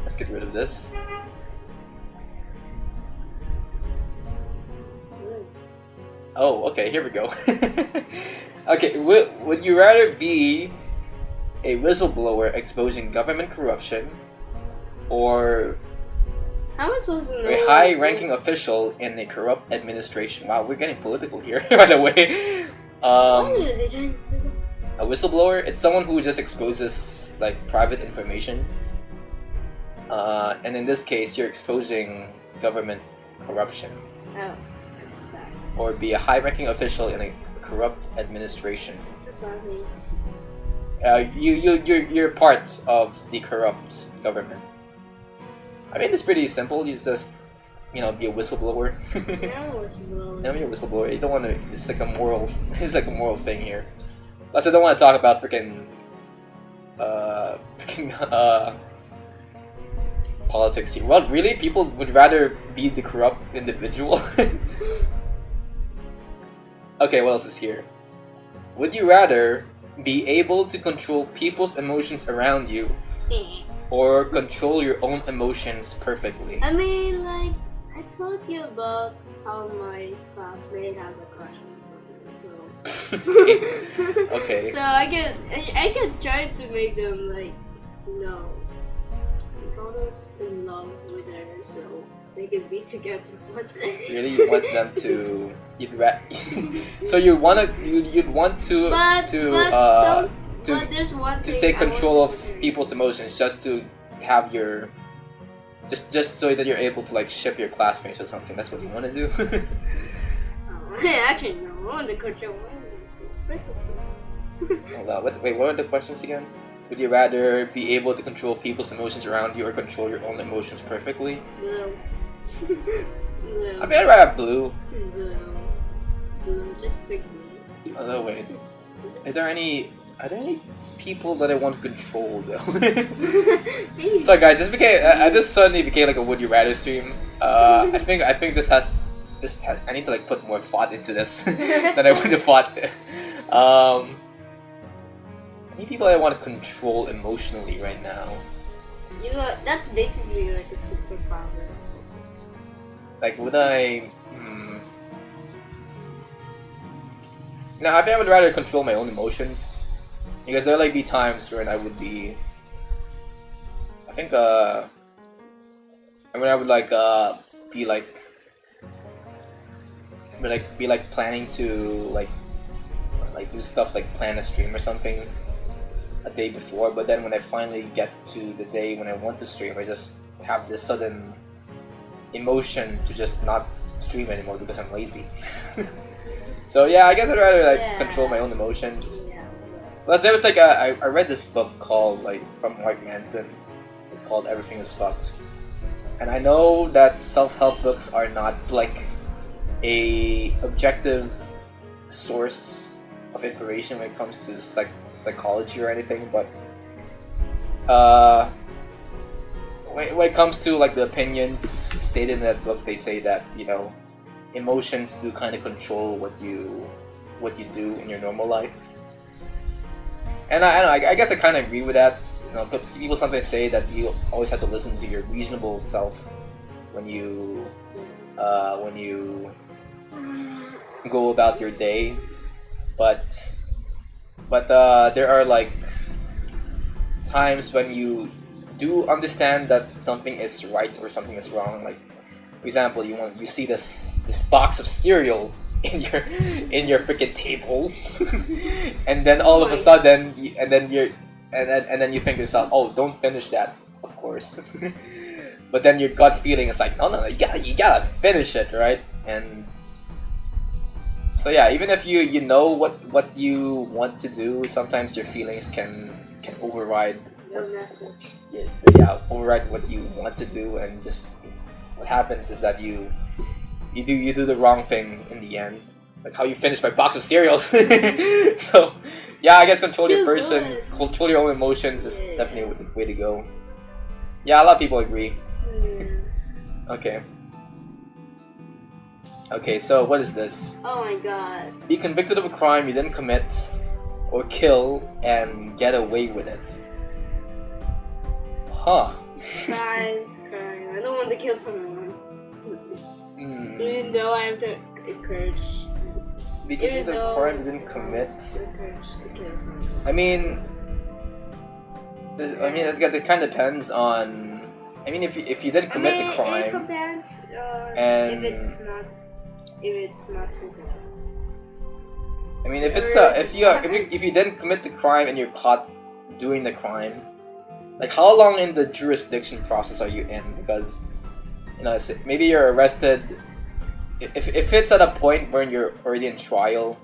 [SPEAKER 1] Let's get rid of this. Oh, okay, here we go. Okay, would you rather be a whistleblower exposing government corruption, or
[SPEAKER 2] How am I supposed to know?
[SPEAKER 1] a high-ranking official in a corrupt administration? Wow, we're getting political here, by the way.
[SPEAKER 2] What are they trying to do?
[SPEAKER 1] A whistleblower, it's someone who just exposes like private information. And in this case, you're exposing government corruption.
[SPEAKER 2] Oh, that's bad.
[SPEAKER 1] Or be a high-ranking official in a corrupt administration.
[SPEAKER 2] That's not me.
[SPEAKER 1] You're part of the corrupt government. I mean, it's pretty simple. You just, be a whistleblower.
[SPEAKER 2] Yeah, whistleblower.
[SPEAKER 1] Be a whistleblower. You don't want to. It's like a moral. It's like a moral thing here. Plus, I don't want to talk about politics here. Well, really, people would rather be the corrupt individual. Okay, what else is here? Would you rather be able to control people's emotions around you, or control your own emotions perfectly?
[SPEAKER 2] I mean, like, I told you about how my classmate has a crush on someone, so.
[SPEAKER 1] Okay.
[SPEAKER 2] So I can try to make them like, us in love with her, so they can be together. But
[SPEAKER 1] really, you want them to? So you'd want to
[SPEAKER 2] there's one thing
[SPEAKER 1] take control of people's emotions, just to have your just so that you're able to like ship your classmates or something. That's what you want to do.
[SPEAKER 2] Actually, no. I want to control my emotions.
[SPEAKER 1] Hold on. Wait, what are the questions again? Would you rather be able to control people's emotions around you, or control your own emotions perfectly?
[SPEAKER 2] No. No.
[SPEAKER 1] I mean, I'd rather have blue.
[SPEAKER 2] Blue, just pick me.
[SPEAKER 1] Oh no, wait. Are there any people that I want to control though? Sorry guys, this suddenly became like a would you rather stream. I think I need to like put more thought into this than I would have thought. Any people I want to control emotionally right now?
[SPEAKER 2] That's basically like a superpower.
[SPEAKER 1] Like, would I? No, I think I would rather control my own emotions, because there'll like be times when I would be. I think when I would like be like planning to like do stuff like plan a stream or something a day before, but then when I finally get to the day when I want to stream, I just have this sudden emotion to just not stream anymore because I'm lazy. So yeah, I guess I'd rather like control my own emotions.
[SPEAKER 2] Yeah.
[SPEAKER 1] Plus, there was like I read this book called like from Mark Manson. It's called Everything Is Fucked, and I know that self-help books are not like a objective source of information when it comes to psychology or anything, but when it comes to like the opinions stated in that book, they say that emotions do kind of control what you do in your normal life. And I guess I kind of agree with that. People sometimes say that you always have to listen to your reasonable self when you go about your day, but there are like times when you do understand that something is right or something is wrong. Like, for example, you see this box of cereal in your freaking table, and then all of a sudden, and then you think to yourself, oh, don't finish that, of course. But then your gut feeling is like, no, you gotta finish it, right? And so yeah, even if you know what you want to do, sometimes your feelings can override override what you want to do, and just what happens is that you do the wrong thing in the end, like how you finish my box of cereals. So yeah, I guess control your control your own emotions is definitely the way to go. Yeah, a lot of people agree. Okay, so what is this?
[SPEAKER 2] Oh my god.
[SPEAKER 1] Be convicted of a crime you didn't commit, or kill and get away with it. Huh.
[SPEAKER 2] Crime. I don't want to kill someone. Even though I have the courage.
[SPEAKER 1] Be convicted of a crime you didn't commit.
[SPEAKER 2] The courage to kill someone.
[SPEAKER 1] I mean, it kind of depends on. I mean, if you didn't commit the crime,
[SPEAKER 2] it depends.
[SPEAKER 1] And
[SPEAKER 2] if it's not too bad.
[SPEAKER 1] I mean, if you didn't commit the crime and you're caught doing the crime, like how long in the jurisdiction process are you in? Because maybe you're arrested. If it's at a point where you're already in trial,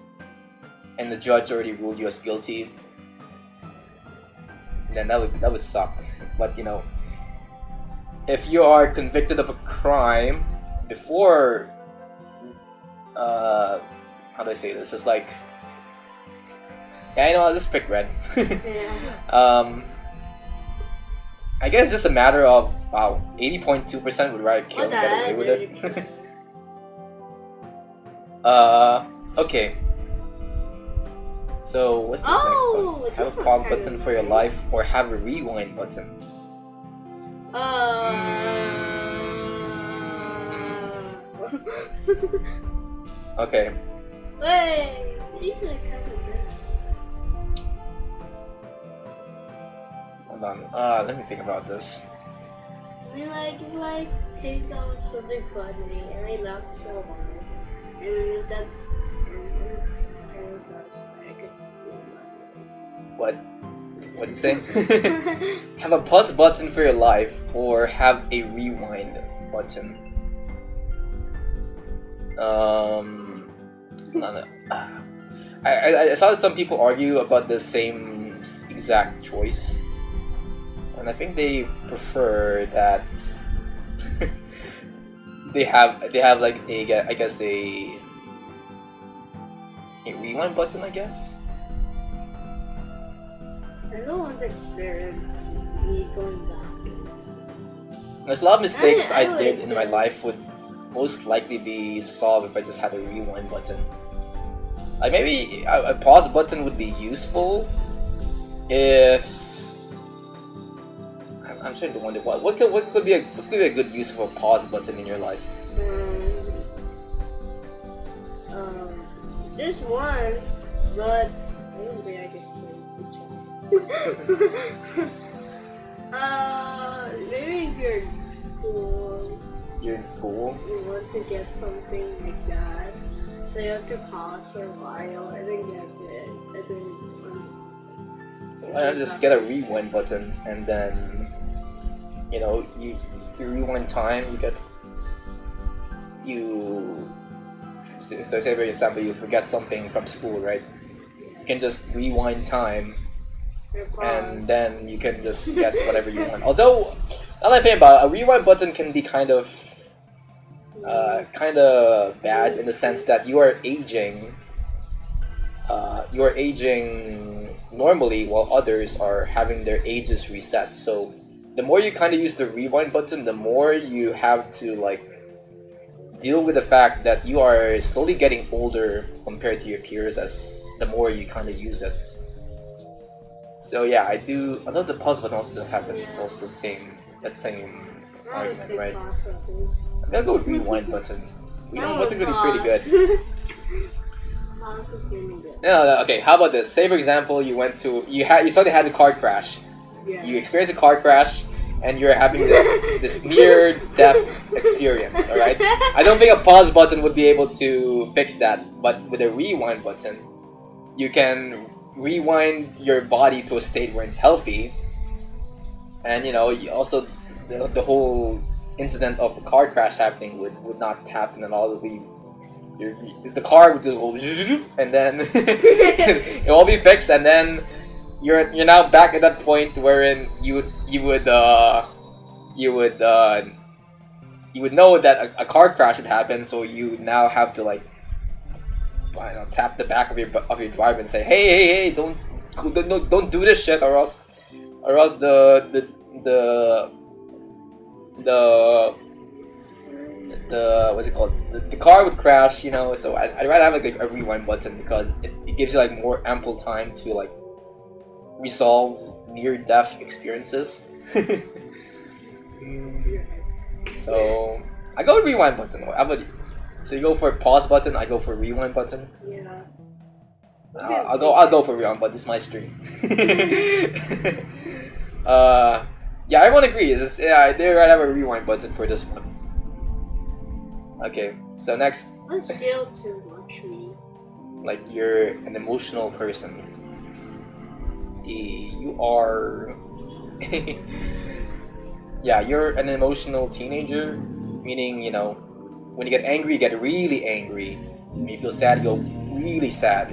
[SPEAKER 1] and the judge already ruled you as guilty, then that would suck. But you know, if you are convicted of a crime before, how do I say this? It's like, yeah, you know, I'll just pick red.
[SPEAKER 2] Yeah.
[SPEAKER 1] I guess it's just a matter of, wow, 80.2% would rather kill and get away with it. Okay. So, what's this next question? Have a pause button for your life or have a rewind button? Okay.
[SPEAKER 2] Wait, these are kind of good.
[SPEAKER 1] Hold on. Let me think about this.
[SPEAKER 2] I mean, like, if I take out something funny and I laugh so hard, and then if that, and it's kind of sucks, I could
[SPEAKER 1] What? What do you say? Have a pause button for your life or have a rewind button? No. I saw some people argue about the same exact choice, and I think they prefer that they have like I guess a rewind button, I guess.
[SPEAKER 2] I don't want to experience me going backwards.
[SPEAKER 1] There's a lot of mistakes
[SPEAKER 2] I
[SPEAKER 1] I did
[SPEAKER 2] like
[SPEAKER 1] in my
[SPEAKER 2] this.
[SPEAKER 1] life would most likely be solved if I just had a rewind button. Like maybe a pause button would be useful if I'm trying to wonder what could be a good use of a pause button in your life.
[SPEAKER 2] There's one, but I don't think I can say which one. Maybe if you're in school.
[SPEAKER 1] You're in school.
[SPEAKER 2] You want to get something like that, so you have to pause for a while and then get it, and then
[SPEAKER 1] I just get a rewind button, and then you know you rewind time. So say for example you forget something from school, right? You can just rewind time, and then you can just get whatever you want. Although, now that I think about it, a rewind button can be kind of bad in the sense that you are aging. You are aging normally while others are having their ages reset. So the more you kind of use the rewind button, the more you have to like deal with the fact that you are slowly getting older compared to your peers as the more you kind of use it. So yeah, I do. I know the pause button also does have that. It's also same argument, right? I'm gonna go with rewind button. Rewind button could be pretty good.
[SPEAKER 2] Pause is really good.
[SPEAKER 1] No, okay. How about this? Say for example, you suddenly had a car crash.
[SPEAKER 2] Yeah.
[SPEAKER 1] You experienced a car crash, and you're having this near death experience. All right. I don't think a pause button would be able to fix that, but with a rewind button, you can rewind your body to a state where it's healthy, and you also the whole incident of a car crash happening would not happen, and all the car would go and then it will be fixed, and then you're now back at that point wherein you would know that a car crash had happened, so you now have to like tap the back of your driver and say, hey, don't do this shit, or else the what's it called? The car would crash, So I'd rather have like a rewind button because it gives you like more ample time to like resolve near-death experiences. So I go with rewind button. How about you? So you go for a pause button, I go for a rewind button.
[SPEAKER 2] Yeah.
[SPEAKER 1] I'll go for rewind, but this is my stream. Yeah, everyone agrees. I'd rather have a rewind button for this one. Okay, so next.
[SPEAKER 2] Let's feel too much, me.
[SPEAKER 1] Like you're an emotional person. You are. Yeah, you're an emotional teenager, meaning when you get angry, you get really angry. When you feel sad, you go really sad.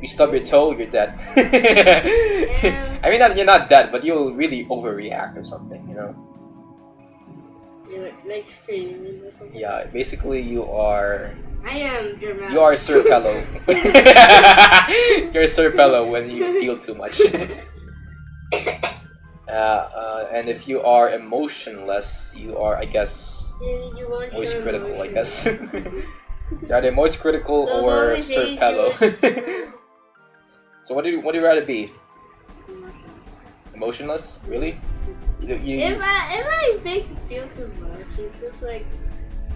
[SPEAKER 1] You stub your toe, you're dead.
[SPEAKER 2] Yeah.
[SPEAKER 1] I mean, you're not dead, but you'll really overreact or something, you know?
[SPEAKER 2] You're like screaming or something.
[SPEAKER 1] Yeah, basically you are...
[SPEAKER 2] I am dramatic.
[SPEAKER 1] You are Sir Pello. You're Sir Pello when you feel too much. And if you are emotionless, you are, I guess,
[SPEAKER 2] You want
[SPEAKER 1] moist
[SPEAKER 2] your
[SPEAKER 1] critical, I
[SPEAKER 2] emotions.
[SPEAKER 1] guess. It's either moist critical
[SPEAKER 2] So the
[SPEAKER 1] or
[SPEAKER 2] only
[SPEAKER 1] Sir
[SPEAKER 2] thing
[SPEAKER 1] Pello.
[SPEAKER 2] is
[SPEAKER 1] So what do you rather be?
[SPEAKER 2] emotions.
[SPEAKER 1] Emotionless? Really?
[SPEAKER 2] If I make it feel too much, it feels like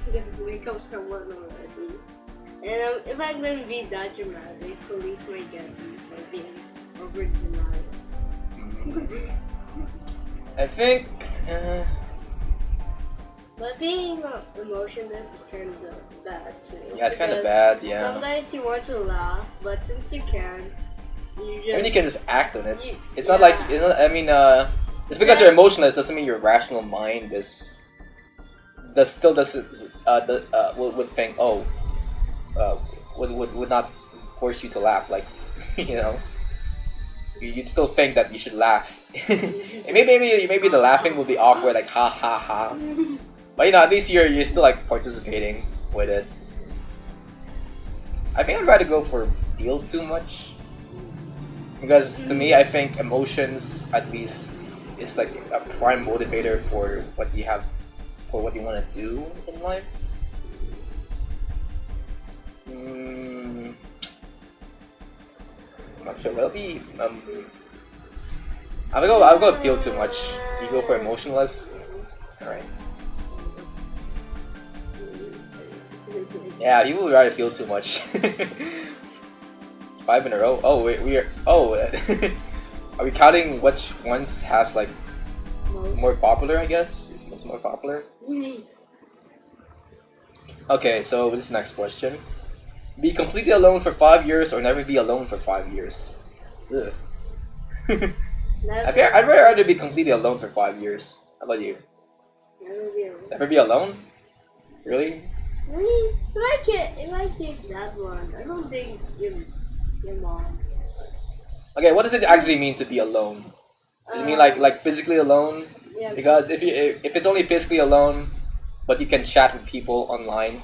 [SPEAKER 2] I'm gonna wake up someone already. And if I'm gonna be that dramatic, police might get me for being over dramatic.
[SPEAKER 1] I think...
[SPEAKER 2] But being emotionless is kind of bad too.
[SPEAKER 1] Yeah, it's kind of
[SPEAKER 2] because
[SPEAKER 1] bad, yeah.
[SPEAKER 2] Sometimes you want to laugh, but since you can, you just...
[SPEAKER 1] I mean, you can just act on it. It's
[SPEAKER 2] yeah.
[SPEAKER 1] not like... It's not, I mean, just because you're emotionless doesn't mean your rational mind is... Still doesn't... would think, oh... would not force you to laugh, like, you know? You'd still think that you should laugh. maybe the laughing will be awkward, like ha ha ha. But you know, at least you're still like participating with it. I think I'd rather go for feel too much, because to me, I think emotions at least is like a prime motivator for what you have, for what you want to do in life. I'm not sure. It'll be I'll go feel too much. You go for emotionless. All right. Yeah, people would rather feel too much. 5 in a row. Oh wait, we are. Oh, are we counting which ones has like more popular? I guess is most more popular. Okay, so this next question: be completely alone for 5 years, or never be alone for 5 years. Ugh. I'd rather be completely alone for 5 years. How about you? Never be alone? Really?
[SPEAKER 2] If I pick that one, I don't think your mom.
[SPEAKER 1] Okay, what does it actually mean to be alone? Does it mean like physically alone?
[SPEAKER 2] Yeah.
[SPEAKER 1] Because if it's only physically alone, but you can chat with people online,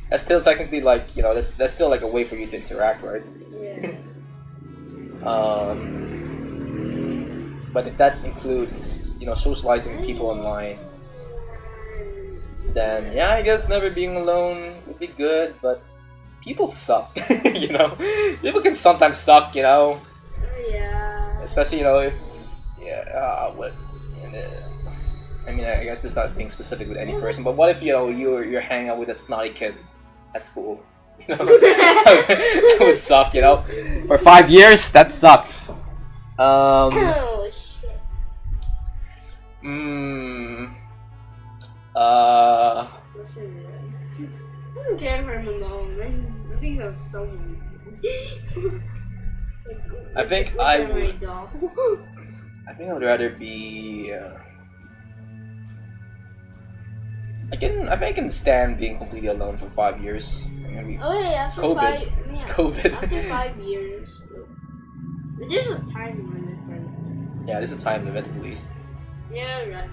[SPEAKER 1] that's still technically like, you know, that's still like a way for you to interact, right?
[SPEAKER 2] Yeah.
[SPEAKER 1] But if that includes, you know, socializing with people online, then yeah, I guess never being alone would be good. But people suck, you know. People can sometimes suck, you know.
[SPEAKER 2] Yeah.
[SPEAKER 1] Especially, you know, if I mean, I guess this is not being specific with any person, but what if, you know, you're hanging out with a snotty kid at school? You know, that would suck, you know. For 5 years, that sucks.
[SPEAKER 2] Oh shit. I don't care if I'm alone. At least I'm someone.
[SPEAKER 1] I think
[SPEAKER 2] my
[SPEAKER 1] I would rather be. I think I can stand being completely alone for 5 years. Maybe.
[SPEAKER 2] Oh yeah,
[SPEAKER 1] It's
[SPEAKER 2] after
[SPEAKER 1] COVID. It's COVID.
[SPEAKER 2] After 5 years. But there's a time limit for that.
[SPEAKER 1] Yeah, there's a time limit at least.
[SPEAKER 2] Yeah, right.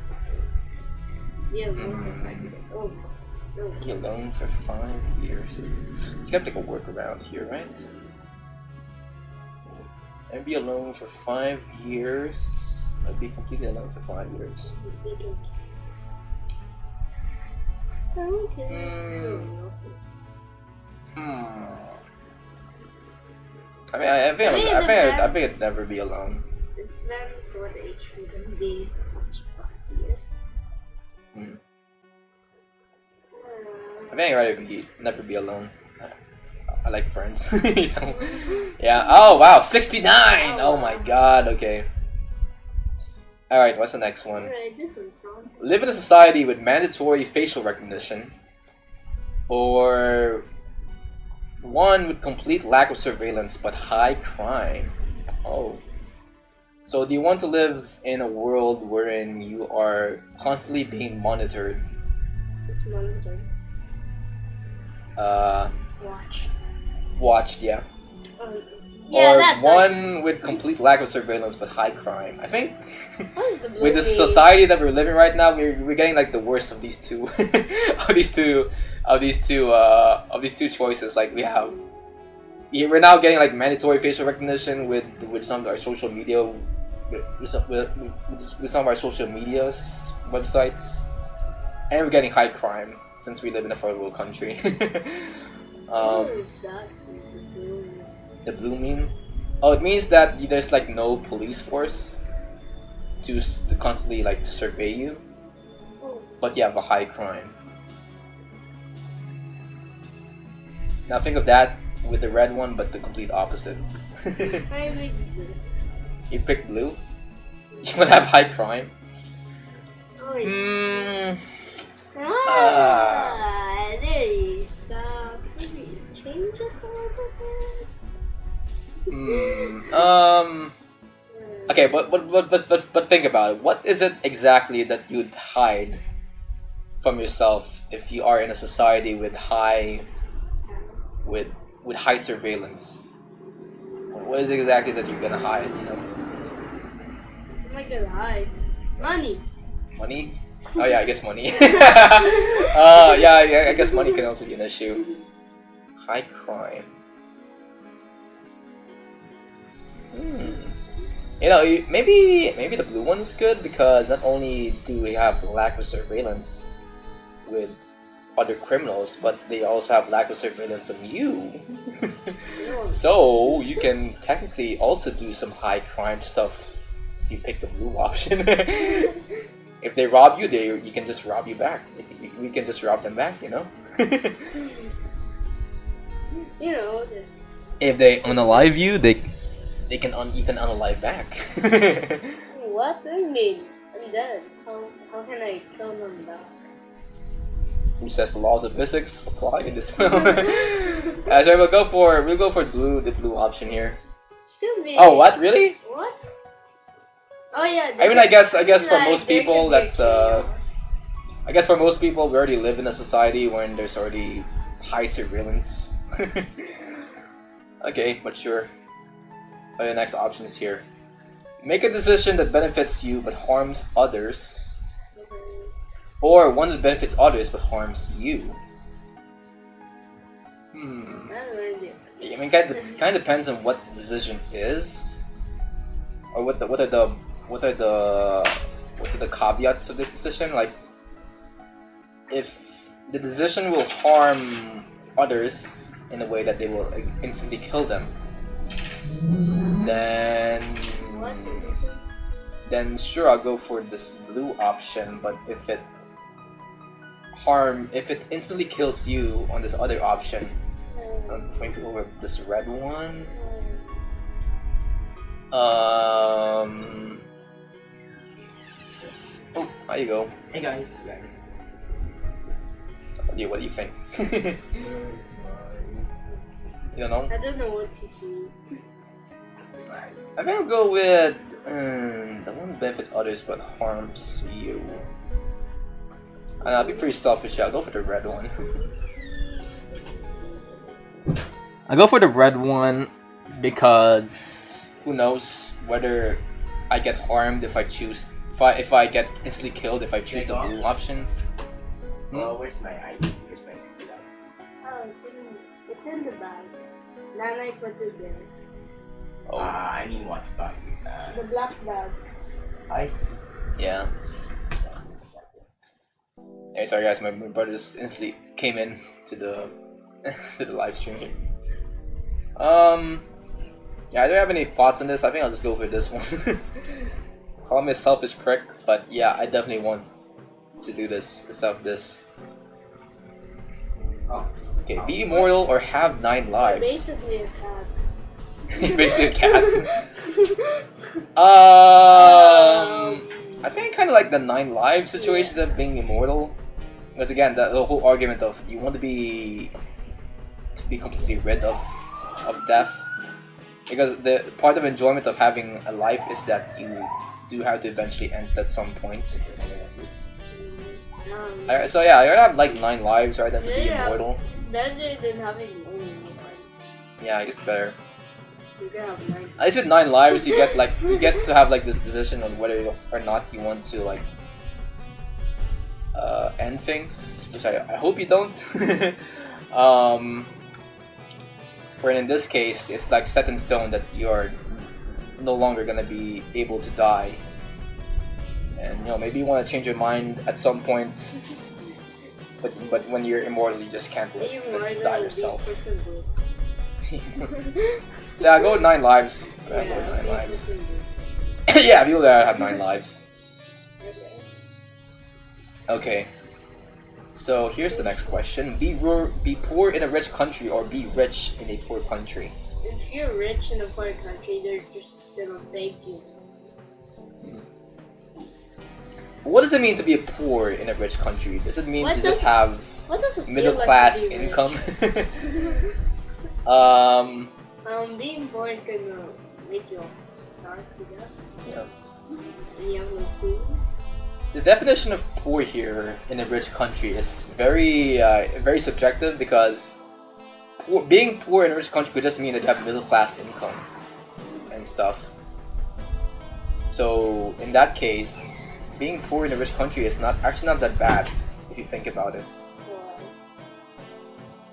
[SPEAKER 2] Yeah, alone for 5 years. Oh.
[SPEAKER 1] Be alone for 5 years. It's got like a workaround here, right? I'd be alone for 5 years. I'd be completely alone for 5 years.
[SPEAKER 2] Okay.
[SPEAKER 1] I mean, I think I'd never be alone.
[SPEAKER 2] It depends what age we're gonna be after 5 years.
[SPEAKER 1] I think I'd rather never be alone. I like friends. So, yeah. Oh wow, 69. Oh my god. Okay. All right. What's the next one?
[SPEAKER 2] Alright, this one sounds.
[SPEAKER 1] Live in a society with mandatory facial recognition, or one with complete lack of surveillance but high crime. Oh. So do you want to live in a world wherein you are constantly being monitored?
[SPEAKER 2] It's monitored.
[SPEAKER 1] Watched, yeah.
[SPEAKER 2] Yeah,
[SPEAKER 1] or
[SPEAKER 2] that's
[SPEAKER 1] one with complete lack of surveillance but high crime. I think
[SPEAKER 2] What is the blue
[SPEAKER 1] with the
[SPEAKER 2] mean?
[SPEAKER 1] society that we're living right now, we're getting like the worst of these two, of these two choices. Like we're now getting like mandatory facial recognition with some of our social media, with some of our social medias websites, and we're getting high crime since we live in a third world country.
[SPEAKER 2] What is that?
[SPEAKER 1] The blue mean? Oh, it means that there's like no police force to constantly like survey you,
[SPEAKER 2] Oh.
[SPEAKER 1] but you have a high crime. Now think of that with the red one, but the complete opposite.
[SPEAKER 2] I read this.
[SPEAKER 1] You pick blue. You wanna have high crime.
[SPEAKER 2] Oh, wait. There is maybe it changes a little bit.
[SPEAKER 1] Okay, but think about it. What is it exactly that you'd hide from yourself if you are in a society with high surveillance? What is it exactly that you're gonna hide? You know?
[SPEAKER 2] What am I gonna hide? Money.
[SPEAKER 1] Money? Oh yeah, I guess money. Yeah, I guess money can also be an issue. High crime. You know, maybe the blue one's good because not only do we have lack of surveillance with other criminals, but they also have lack of surveillance on you. So you can technically also do some high crime stuff if you pick the blue option. If they rob you, you can just rob you back. We can just rob them back, you know.
[SPEAKER 2] You know, there's
[SPEAKER 1] If they unalive you, you can unalive back.
[SPEAKER 2] what do you mean? I'm dead. How can I kill them back?
[SPEAKER 1] Who says the laws of physics apply in this film? So we'll go for the blue option here.
[SPEAKER 2] Still be.
[SPEAKER 1] Oh, what? Really?
[SPEAKER 2] What? Oh yeah.
[SPEAKER 1] I mean, I guess for
[SPEAKER 2] like,
[SPEAKER 1] most
[SPEAKER 2] there
[SPEAKER 1] people,
[SPEAKER 2] could be a
[SPEAKER 1] that's
[SPEAKER 2] chaos.
[SPEAKER 1] I guess for most people, we already live in a society when there's already high surveillance. Okay, but sure. Oh, the next option is here. Make a decision that benefits you but harms others, or one that benefits others but harms you.
[SPEAKER 2] Not really.
[SPEAKER 1] I mean, kind of depends on what the decision is, or what are the caveats of this decision. Like, if the decision will harm others in a way that they will instantly kill them,
[SPEAKER 2] What is it?
[SPEAKER 1] then sure, I'll go for this blue option. But if it instantly kills you on this other option, I'm going to go with this red one. Oh, how you go?
[SPEAKER 3] Hey guys.
[SPEAKER 1] What do you think? You don't know?
[SPEAKER 2] I don't know what he's mean.
[SPEAKER 1] I'm gonna go with the one that benefits others but harms you. And I'll be pretty selfish. I'll go for the red one. I'll go for the red one because who knows whether I get harmed if I get instantly killed if I choose the blue option.
[SPEAKER 3] Where's my ID? Where's my skill?
[SPEAKER 2] Oh, it's in the bag. Nanay put it there.
[SPEAKER 1] Oh,
[SPEAKER 3] I mean what bag?
[SPEAKER 2] The black bag.
[SPEAKER 3] I see.
[SPEAKER 1] yeah. Hey, sorry guys, my brother just instantly came in to the to the live stream here. Yeah, I don't have any thoughts on this. I think I'll just go for this one. Call me a selfish prick, but yeah, I definitely want to do this instead of this.
[SPEAKER 3] Oh.
[SPEAKER 1] Okay, be immortal or have 9 lives.
[SPEAKER 2] Basically a cat.
[SPEAKER 1] Basically a cat. I think I kind of like the 9 lives situation of being immortal, because again, the whole argument of you want to be completely rid of death, because the part of enjoyment of having a life is that you do have to eventually end at some point. So yeah, I rather have like 9 lives rather than to be immortal.
[SPEAKER 2] It's better than having only one.
[SPEAKER 1] Yeah, it's better.
[SPEAKER 2] You can have 9.
[SPEAKER 1] At least with 9 lives, you get to have like this decision on whether or not you want to like end things, which I hope you don't. Where in this case, it's like set in stone that you're no longer gonna be able to die, and you know maybe you want to change your mind at some point, but when you're immortal, you just can't just die yourself. So I go with 9 lives. I go with 9 lives. Yeah, people that have 9 lives. Okay. So here's the next question: be poor in a rich country or be rich in a poor country.
[SPEAKER 2] If you're rich in a poor country, they're just gonna beg you.
[SPEAKER 1] What does it mean to be poor in a rich country? Does it mean to just have
[SPEAKER 2] what does it
[SPEAKER 1] middle
[SPEAKER 2] feel
[SPEAKER 1] class
[SPEAKER 2] like to be
[SPEAKER 1] income?
[SPEAKER 2] Being poor is gonna make you starve to death.
[SPEAKER 1] Yeah.
[SPEAKER 2] And you have no food.
[SPEAKER 1] The definition of poor here in a rich country is very subjective, because being poor in a rich country could just mean that you have middle class income and stuff. So in that case, being poor in a rich country is actually not that bad if you think about it.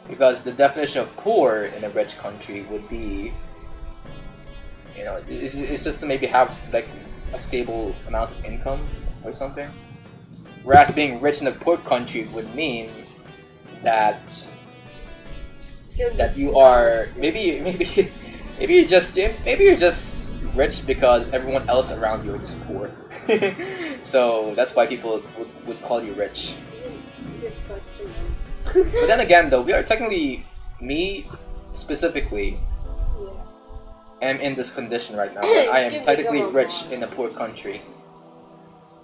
[SPEAKER 1] Because the definition of poor in a rich country would be, you know, it's just to maybe have like a stable amount of income or something. Whereas being rich in a poor country would mean that you are maybe you're just rich because everyone else around you are just poor. So that's why people would call you rich. But then again, though, we are technically, me specifically, am in this condition right now. I am technically rich in a poor country,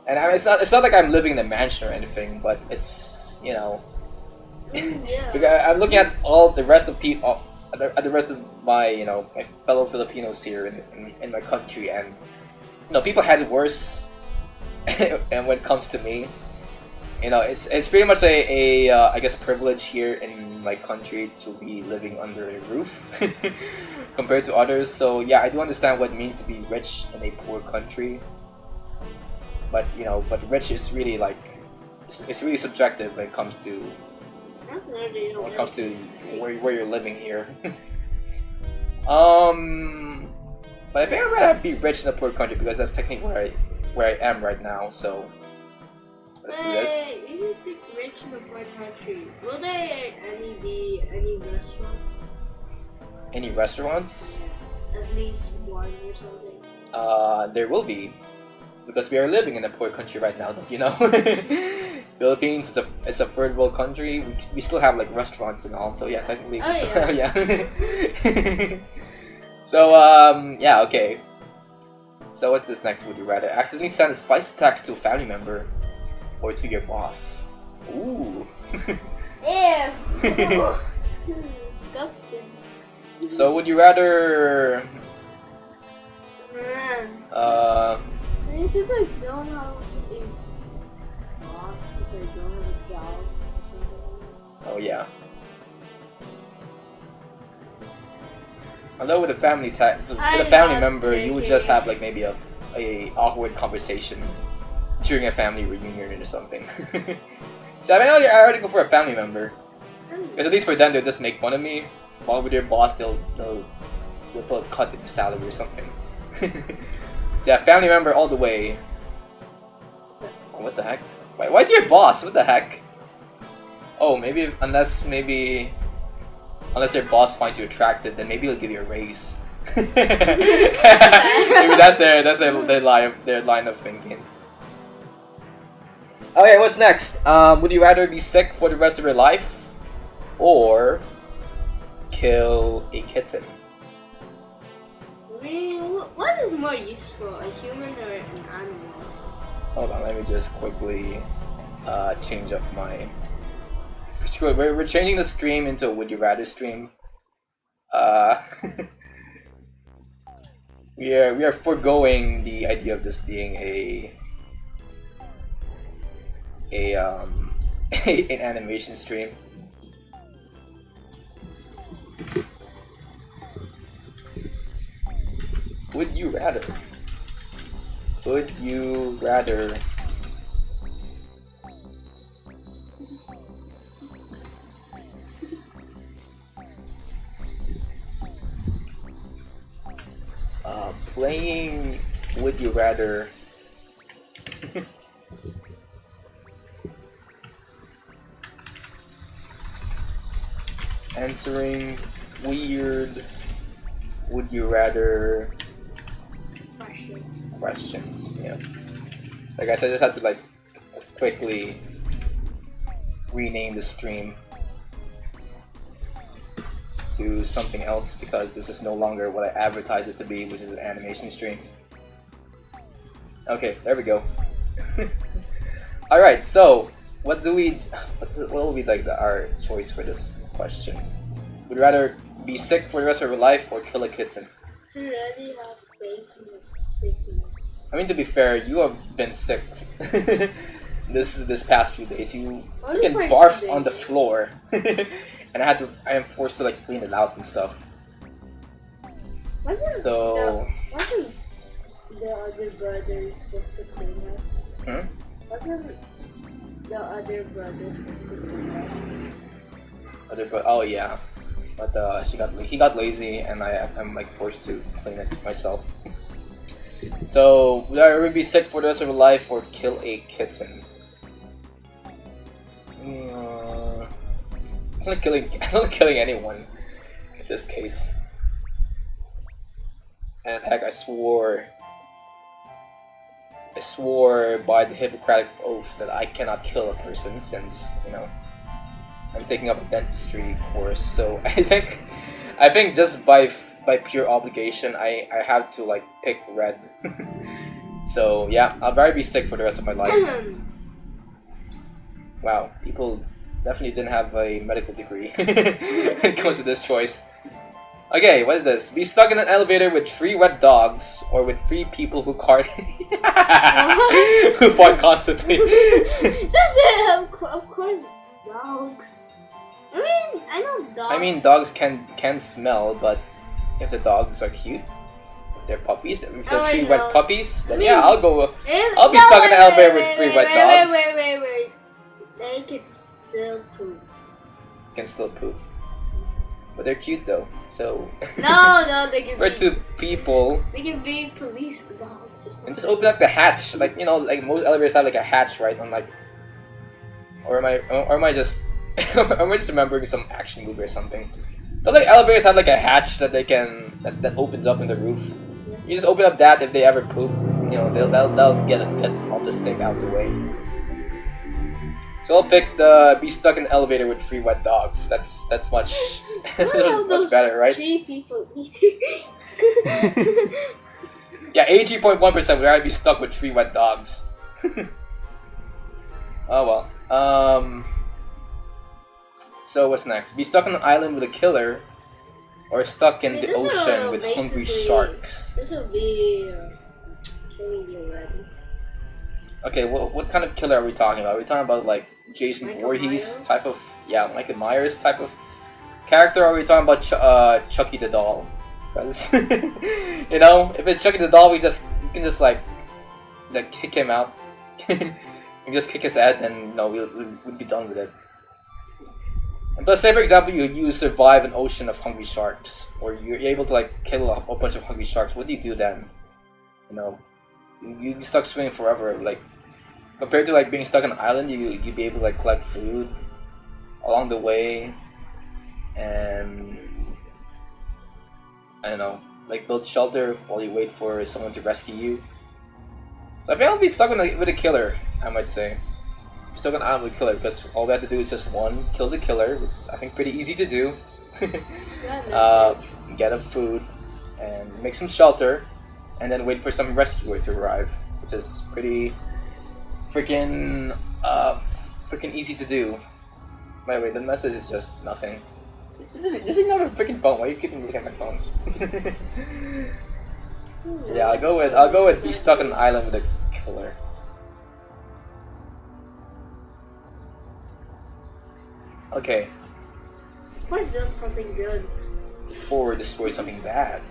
[SPEAKER 1] and it's not like I'm living in a mansion or anything, but it's, you know, because I'm looking at all the rest of people, the rest of my, you know, my fellow Filipinos here in my country, and you know, people had it worse. And when it comes to me, you know, it's pretty much I guess a privilege here in my country to be living under a roof compared to others. So yeah, I do understand what it means to be rich in a poor country. But you know, rich is really like it's really subjective when it comes to where you're living here. But I think I'd rather be rich in a poor country because that's technically where I am right now. So. Let's do this.
[SPEAKER 2] If you pick rich in a poor country, will there be any restaurants?
[SPEAKER 1] Any restaurants?
[SPEAKER 2] At least one or something.
[SPEAKER 1] There will be, because we are living in a poor country right now. Don't you know? Philippines is a third world country. We still have like restaurants and all. So yeah, technically we still have, yeah. So yeah, okay. So what's this next? Would you rather accidentally send a spicy text to a family member or to your boss? Ooh.
[SPEAKER 2] Ew. Disgusting.
[SPEAKER 1] So would you rather?
[SPEAKER 2] Is it like don't have a boss, or don't have a job or something?
[SPEAKER 1] Oh yeah. Although with a family member, you would just have like maybe a awkward conversation during a family reunion or something. So I mean, I already go for a family member, because at least for them they'll just make fun of me. While with your boss, they'll put a cut in your salary or something. So yeah, family member all the way. Oh, what the heck? Why to your boss? What the heck? Oh, unless your boss finds you attractive, then maybe he'll give you a raise. Maybe that's their line of thinking. Okay, what's next? Would you rather be sick for the rest of your life, or kill a kitten?
[SPEAKER 2] I mean, what is more useful, a human or an animal?
[SPEAKER 1] Hold on, let me just quickly change up my. Screw it, we're changing the stream into a Would You Rather stream. We are foregoing the idea of this being an animation stream. Would you rather? Would you rather? Playing Would You Rather answering weird Would You Rather questions. Yeah. Like I said, I just had to like quickly rename the stream to something else because this is no longer what I advertised it to be, which is an animation stream. Okay, there we go. Alright, so what will be like our choice for this question? Would you rather be sick for the rest of your life or kill a kitten?
[SPEAKER 2] I already have faced sickness.
[SPEAKER 1] I mean, to be fair, you have been sick this past few days. You freaking barfed on the floor. And I am forced to like clean it out and stuff.
[SPEAKER 2] Wasn't the other brother supposed to clean up? Wasn't the other brother supposed to clean up?
[SPEAKER 1] Oh yeah, but he got lazy, and I'm like forced to clean it myself. So would I rather be sick for the rest of your life or kill a kitten? I'm not killing anyone in this case. And heck, I swore by the Hippocratic Oath that I cannot kill a person since, you know, I'm taking up a dentistry course. So I think just by pure obligation, I have to like pick red. So yeah, I'll probably be sick for the rest of my life. Wow, people definitely didn't have a medical degree when it comes to this choice. Okay, what is this? Be stuck in an elevator with 3 wet dogs or with 3 people who fart constantly.
[SPEAKER 2] Of course, dogs. I know dogs.
[SPEAKER 1] I mean, dogs can smell, but if the dogs are cute, if they're puppies, if they're 3 wet puppies, then yeah, I'll be stuck in an elevator with 3 wet dogs.
[SPEAKER 2] Wait. They can still poop.
[SPEAKER 1] Can still poop. But they're cute though, so...
[SPEAKER 2] No, they can
[SPEAKER 1] for
[SPEAKER 2] be...
[SPEAKER 1] 2 people...
[SPEAKER 2] They can be police dogs or something.
[SPEAKER 1] And just open up the hatch, like, you know, like most elevators have like a hatch, right? On like... Or am I just... am I just remembering some action movie or something? But like elevators have like a hatch that they can... that opens up in the roof. You just open up that if they ever poop, you know, they'll get all the stink out the way. So I'll pick the be stuck in an elevator with 3 wet dogs. That's much much better, right?
[SPEAKER 2] 3 people eating.
[SPEAKER 1] Yeah, 83.1% would rather be stuck with 3 wet dogs. Oh well. So what's next? Be stuck on an island with a killer, or stuck in the ocean with hungry sharks.
[SPEAKER 2] This will be killing you already.
[SPEAKER 1] Okay, what kind of killer are we talking about? Are we talking about like Jason
[SPEAKER 2] Michael
[SPEAKER 1] Voorhees
[SPEAKER 2] Myers?
[SPEAKER 1] type of, yeah, Michael Myers type of character, or are we talking about Chucky the doll? Because you know, if it's Chucky the doll, you can just like kick him out. You just kick his head, and no, we'll be done with it. And plus, say for example, you survive an ocean of hungry sharks, or you're able to like kill a bunch of hungry sharks. What do you do then? You know, you stuck swimming forever. Like compared to like being stuck on an island, you'd be able to like collect food along the way, and I don't know, like build shelter while you wait for someone to rescue you. So I think I'll be stuck with a killer, I might say. Stuck on an island with a killer, because all we have to do is just kill the killer, which is I think pretty easy to do. Get up food and make some shelter, and then wait for some rescuer to arrive, which is pretty freaking easy to do. By the way, the message is just nothing. Just ignore the freaking phone. Why are you keeping looking at my phone? So yeah, I'll go with be stuck on an island with a killer. Okay.
[SPEAKER 2] Of course, build something good.
[SPEAKER 1] Or destroy something bad.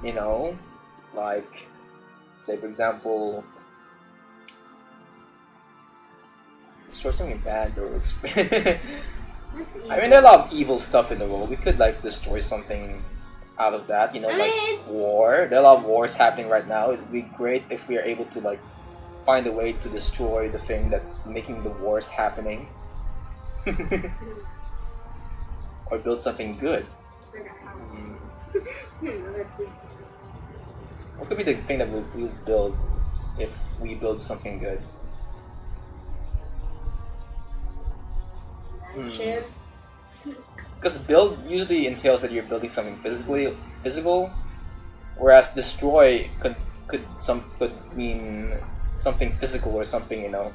[SPEAKER 1] you know, like, say for example, destroy something bad or I mean, there are a lot of evil stuff in the world. We could like destroy something out of that, you know, like war. There are a lot of wars happening right now. It would be great if we are able to like find a way to destroy the thing that's making the wars happening. Or build something good. What could be the thing that we'll build if we build something good? Because build usually entails that you're building something physical, whereas destroy could mean something physical or something, you know,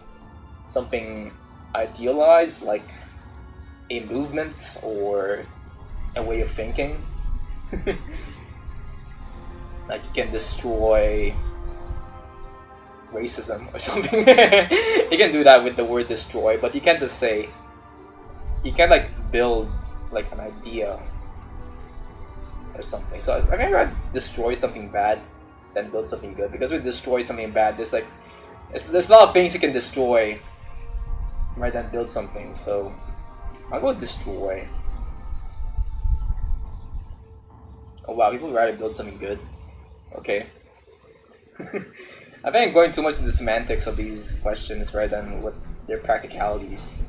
[SPEAKER 1] something idealized, like a movement or a way of thinking. Like you can destroy racism or something. You can do that with the word destroy, but you can't just say, you can't like build like an idea or something. So I think I'd destroy something bad than build something good, because with destroy something bad, there's like there's a lot of things you can destroy rather than build something. So I'll go with destroy. Oh wow, people would rather build something good. Okay. I think I'm going too much into the semantics of these questions rather than what their practicalities.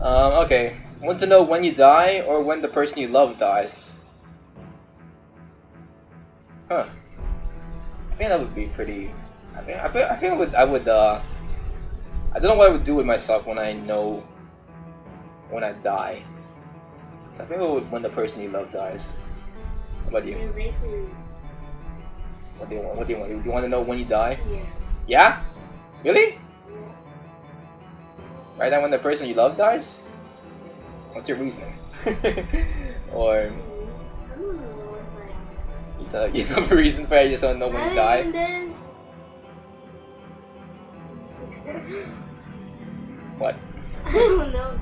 [SPEAKER 1] Okay. Want to know when you die or when the person you love dies? Huh. I think that would be pretty. I think I would. I don't know what I would do with myself when I know when I die. So I think I would when the person you love dies. How about you? What do you want? What do you want? Do you want to know when you die?
[SPEAKER 2] Yeah.
[SPEAKER 1] Yeah? Really? Right now, when the person you love dies? What's your reasoning? Or
[SPEAKER 2] I don't know if I
[SPEAKER 1] you have a reason for it, you just don't know when you die?
[SPEAKER 2] there's
[SPEAKER 1] What?
[SPEAKER 2] I don't know.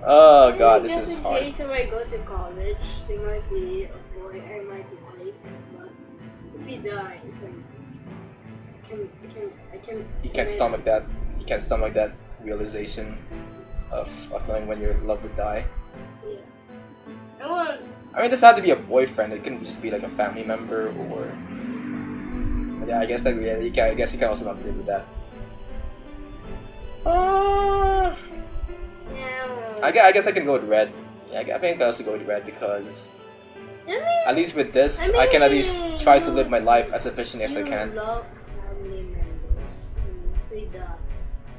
[SPEAKER 1] Oh god, this
[SPEAKER 2] just
[SPEAKER 1] is
[SPEAKER 2] in
[SPEAKER 1] hard.
[SPEAKER 2] case if I go to college, there might be a boy I might like, but if he dies, like I can.
[SPEAKER 1] You can't stomach that. You can't stomach that realization of knowing when your love would die.
[SPEAKER 2] Yeah. I want.
[SPEAKER 1] I mean, it doesn't have to be a boyfriend. It can just be like a family member or. But yeah, I guess that yeah, I guess you can also not live with that.
[SPEAKER 2] Yeah.
[SPEAKER 1] I guess I can go with red. Yeah, I think I also go with red because at least with this, I can at least try to live my life as efficiently as I can.
[SPEAKER 2] You love family members. And they die.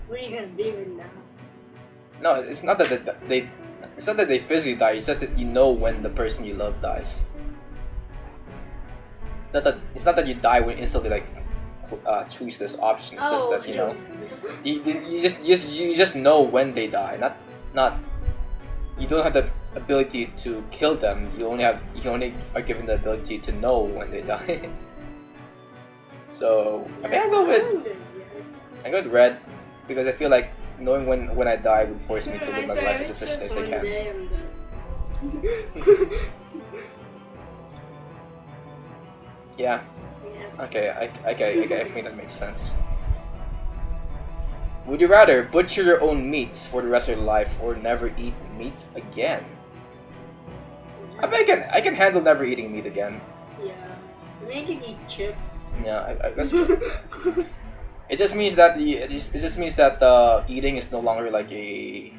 [SPEAKER 2] What are you gonna do with them?
[SPEAKER 1] No, it's not that it's not that they physically die. It's just that you know when the person you love dies. It's not that you die when instantly like choose this option. It's just that you know you just know when they die. Not you don't have the ability to kill them. You only are given the ability to know when they die. So I think I go with red because I feel like knowing when I die would force me to live my life as efficiently as I can. Yeah. Okay, I think that makes sense. Would you rather butcher your own meat for the rest of your life or never eat meat again? I think I can handle never eating meat again.
[SPEAKER 2] Yeah. I mean, you can eat chips.
[SPEAKER 1] Yeah, I guess. It just means that eating is no longer like a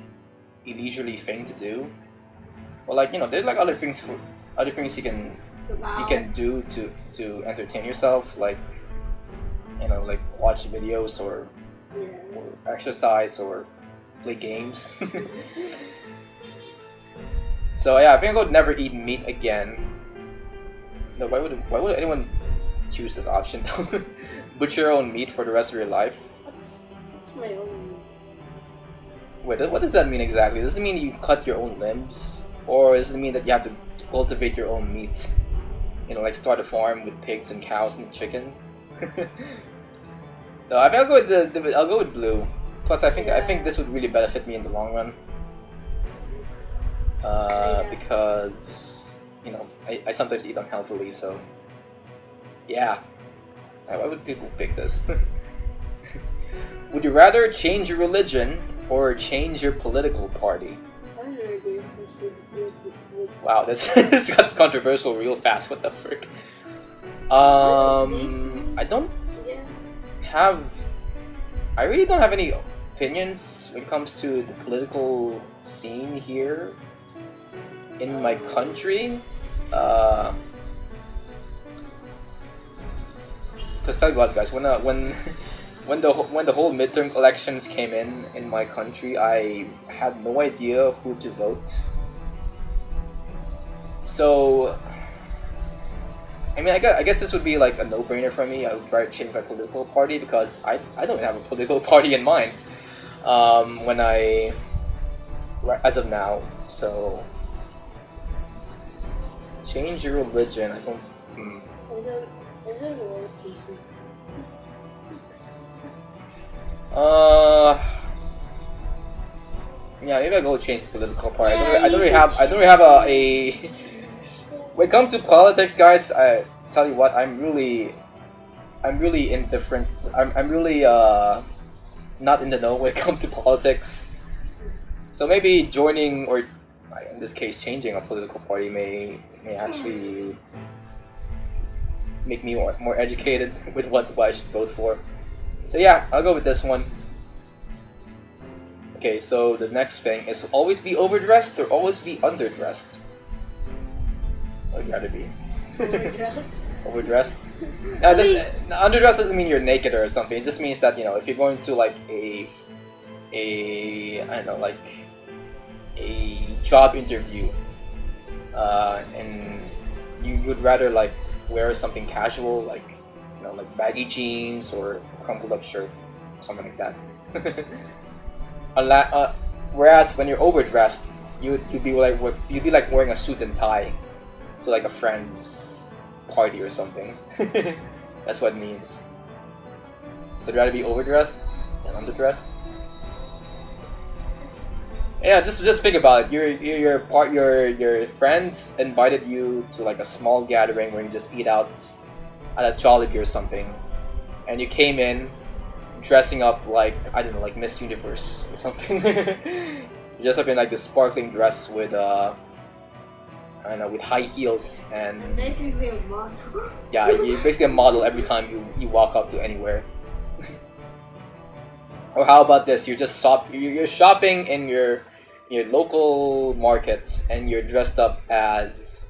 [SPEAKER 1] leisurely thing to do. Well, like you know, there's like other things you can do to entertain yourself, like you know, like watch videos or exercise or play games. So yeah, I think I would never eat meat again. No, why would anyone choose this option? Butcher your own meat for the rest of your life.
[SPEAKER 2] That's my own.
[SPEAKER 1] Wait, what does that mean exactly? Does it mean you cut your own limbs, or does it mean that you have to cultivate your own meat? You know, like start a farm with pigs and cows and chicken. So I think I'll go with blue. Plus, I think this would really benefit me in the long run. Because you know, I sometimes eat unhealthily, so yeah. Why would people pick this? Would you rather change your religion or change your political party?
[SPEAKER 2] I don't know if there's would
[SPEAKER 1] Wow, this got controversial real fast. What the frick? I don't
[SPEAKER 2] yeah.
[SPEAKER 1] I really don't have any opinions when it comes to the political scene here in my country. Cause tell you what, guys, when the whole midterm elections came in my country, I had no idea who to vote. So, I mean, I guess this would be like a no-brainer for me. I would try to change my political party because I don't have a political party in mind. As of now, so change your religion. I don't.
[SPEAKER 2] I don't know what to say.
[SPEAKER 1] Yeah, maybe I go change political party. I don't really have a. When it comes to politics, guys, I tell you what, I'm really indifferent. I'm really not in the know when it comes to politics. So maybe joining, or in this case, changing a political party may actually make me more educated with what I should vote for. So yeah, I'll go with this one. Okay, so the next thing is always be overdressed or always be underdressed. What would you rather be?
[SPEAKER 2] Overdressed.
[SPEAKER 1] Overdressed? Now, underdressed doesn't mean you're naked or something. It just means that, you know, if you're going to like a I don't know, like a job interview, and you would rather like wear something casual, like, you know, like baggy jeans or crumpled up shirt, something like that. Whereas when you're overdressed, you'd be like wearing a suit and tie to like a friend's party or something. That's what it means. So you'd rather be overdressed than underdressed? Yeah, just think about it. Your friends invited you to like a small gathering where you just eat out at a Jollibee or something, and you came in dressing up like, I don't know, like Miss Universe or something. You dress up in like this sparkling dress with I don't know, with high heels and
[SPEAKER 2] Basically a model.
[SPEAKER 1] yeah, you're basically a model every time you walk up to anywhere. Or how about this? You're shopping in your local markets and you're dressed up as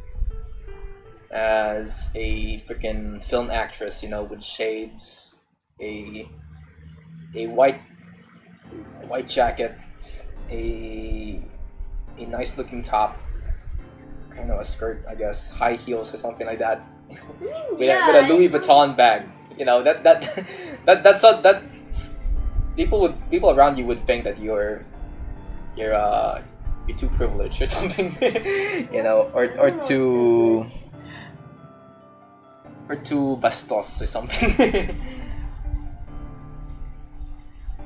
[SPEAKER 1] a freaking film actress, you know, with shades, a white jacket, a nice looking top, I don't know, a skirt, I guess, high heels or something like that, with a Louis Vuitton bag. You know, that's people around you would think that you're too privileged or something. You know, or too bastos or something.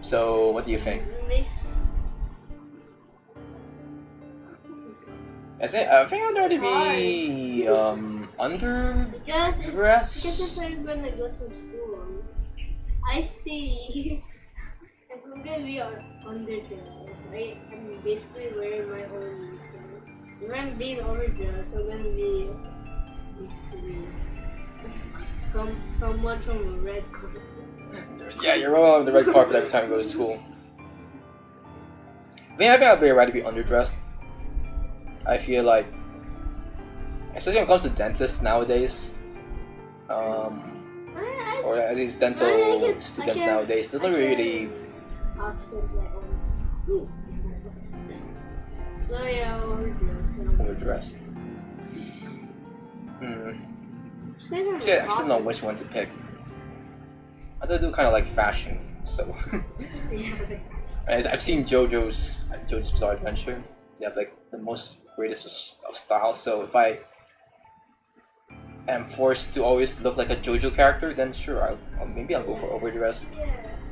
[SPEAKER 1] So what do you think? I think I'd rather be underdressed.
[SPEAKER 2] Because if I'm gonna go to school, I see if I'm gonna be underdressed, I'm basically wearing my own uniform. If I'm being overdressed, I'm gonna be basically someone from a red carpet.
[SPEAKER 1] Yeah, you're rolling on the red carpet every time you go to school. I think I'd rather be underdressed. I feel like, especially when it comes to dentists nowadays, or at least dental students nowadays, they don't really
[SPEAKER 2] offset my own. So yeah,
[SPEAKER 1] overdressed. See, I actually don't know which one to pick. I do kind of like fashion, so. I've seen JoJo's Bizarre Adventure. They have like the most greatest of style. So if I am forced to always look like a JoJo character, then sure, maybe I'll go for overdressed.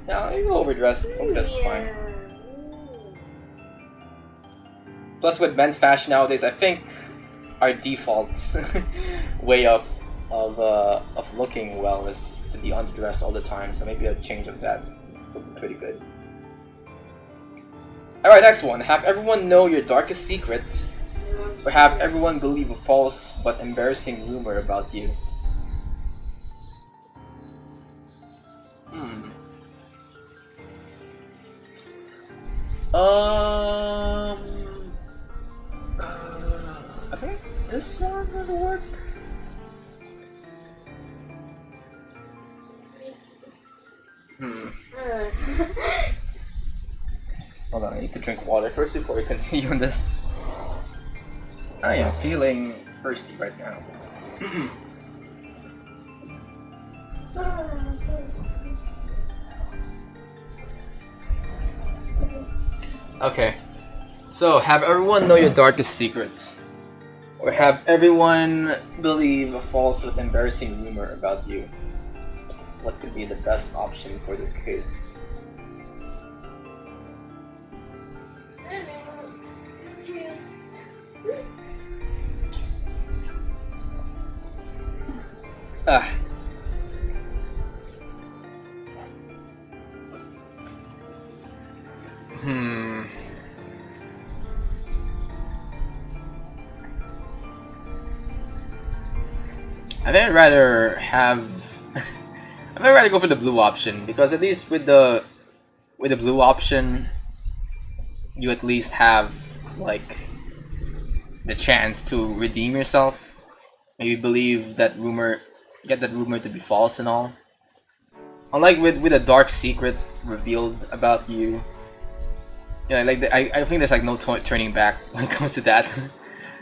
[SPEAKER 1] Yeah, I'll go overdressed. Overdressed is fine. Plus, with men's fashion nowadays, I think our default way of looking well is to be underdressed all the time. So maybe a change of that would be pretty good. All right, next one. Have everyone know your darkest secret, or have everyone believe a false but embarrassing rumor about you. I think this one would work. Hold on, I need to drink water first before we continue on this. I am feeling thirsty right now. Okay, so have everyone know your darkest secrets, or have everyone believe a false but embarrassing rumor about you. What could be the best option for this case? I think I'd rather have. I'd rather go for the blue option, because at least with the blue option, you at least have like the chance to redeem yourself. Maybe believe that rumor, get that rumor to be false and all. Unlike with a dark secret revealed about you, yeah, like I think there's like no turning back when it comes to that.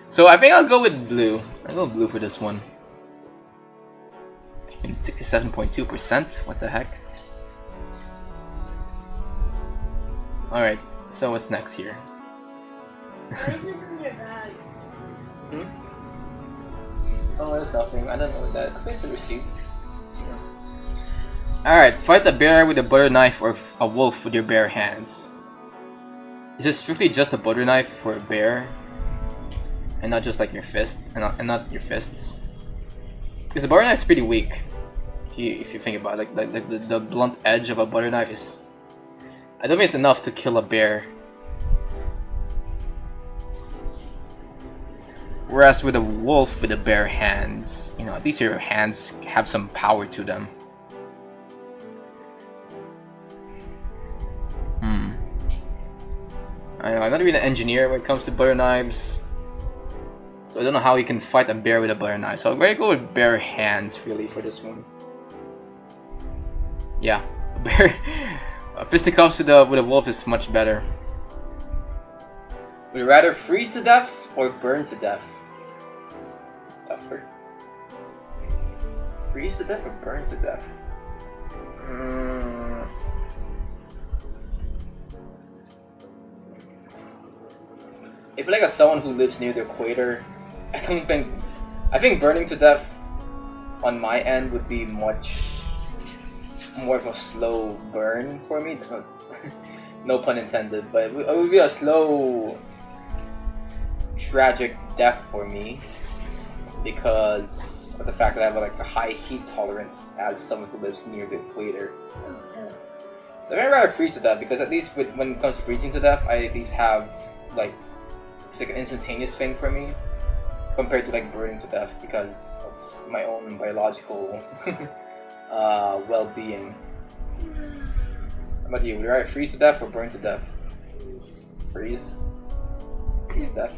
[SPEAKER 1] So I think I'll go with blue. I'll go blue for this one. In 67.2%. What the heck? Alright, so what's next here?
[SPEAKER 2] Why is this in your bag?
[SPEAKER 1] Oh, there's nothing. I don't know that. I think it's a receipt. Alright, fight a bear with a butter knife or a wolf with your bare hands. Is it strictly just a butter knife for a bear? And not just like your fist? And not your fists? Because the butter knife is pretty weak, if you think about it. Like the blunt edge of a butter knife is, I don't think it's enough to kill a bear. Whereas with a wolf with the bare hands, you know, at least your hands have some power to them. I'm not even an engineer when it comes to butter knives. So I don't know how you can fight a bear with a butter knife. So I'm gonna go with bare hands really for this one. Yeah, fisticuffs with a wolf is much better. Would you rather freeze to death or burn to death? Freeze to death or burn to death? If you're like someone who lives near the equator, I think burning to death on my end would be much more of a slow burn for me. No pun intended, but it would be a slow, tragic death for me because of the fact that I have like a high heat tolerance as someone who lives near the equator. So I'd rather freeze to death, because at least when it comes to freezing to death, I at least have like, it's like an instantaneous thing for me compared to like burning to death because of my own biological well-being. How about you? Would you rather freeze to death or burn to death? Freeze? Freeze to death.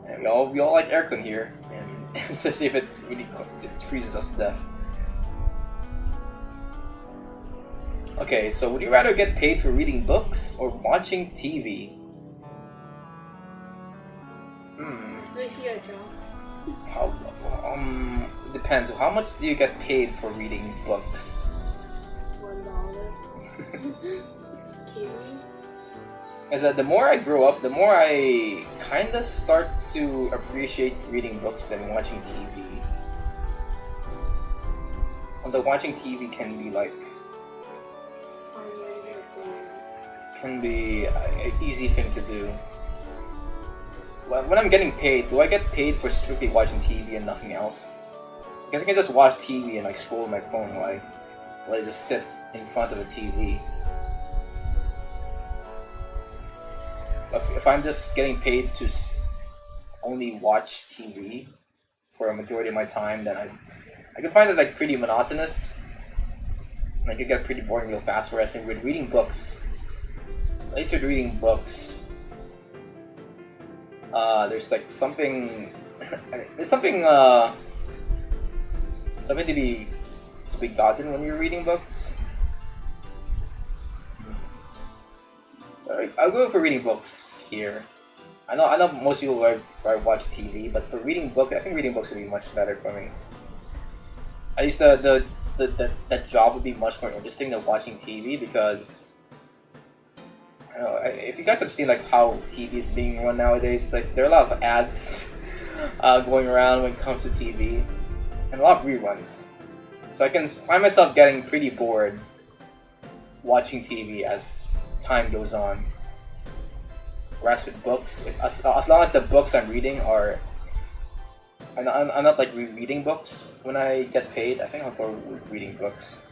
[SPEAKER 1] And we all like aircon here, and especially if it really freezes us to death. Okay, so would you rather get paid for reading books or watching TV?
[SPEAKER 2] So I see your job.
[SPEAKER 1] It depends. How much do you get paid for reading books?
[SPEAKER 2] $1.
[SPEAKER 1] Because the more I grow up, the more I kind of start to appreciate reading books than watching TV. Although watching TV can be like, can be an easy thing to do. when I'm getting paid, do I get paid for strictly watching TV and nothing else? Because I can just watch TV and like scroll my phone while I just sit in front of a TV. If I'm just getting paid to only watch TV for a majority of my time, then I can find it like pretty monotonous. And I could get pretty boring real fast. Whereas with reading books, at least with reading books, there's like something, there's something to be gotten when you're reading books. So I'll go for reading books here. I know most people watch TV, but for reading book, I think reading books would be much better for me. At least that job would be much more interesting than watching TV, because I don't know if you guys have seen like how TV is being run nowadays. Like there are a lot of ads going around when it comes to TV, and a lot of reruns. So I can find myself getting pretty bored watching TV as time goes on. Whereas with books, as long as the books I'm reading are, I'm not like rereading books when I get paid, I think I'll go with reading books.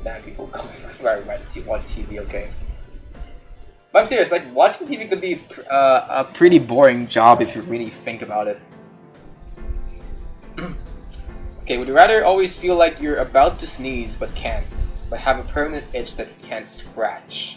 [SPEAKER 1] Damn, people go very much to watch TV, okay. But I'm serious, like watching TV could be a pretty boring job if you really think about it. Okay, would you rather always feel like you're about to sneeze but can't, but have a permanent itch that you can't scratch?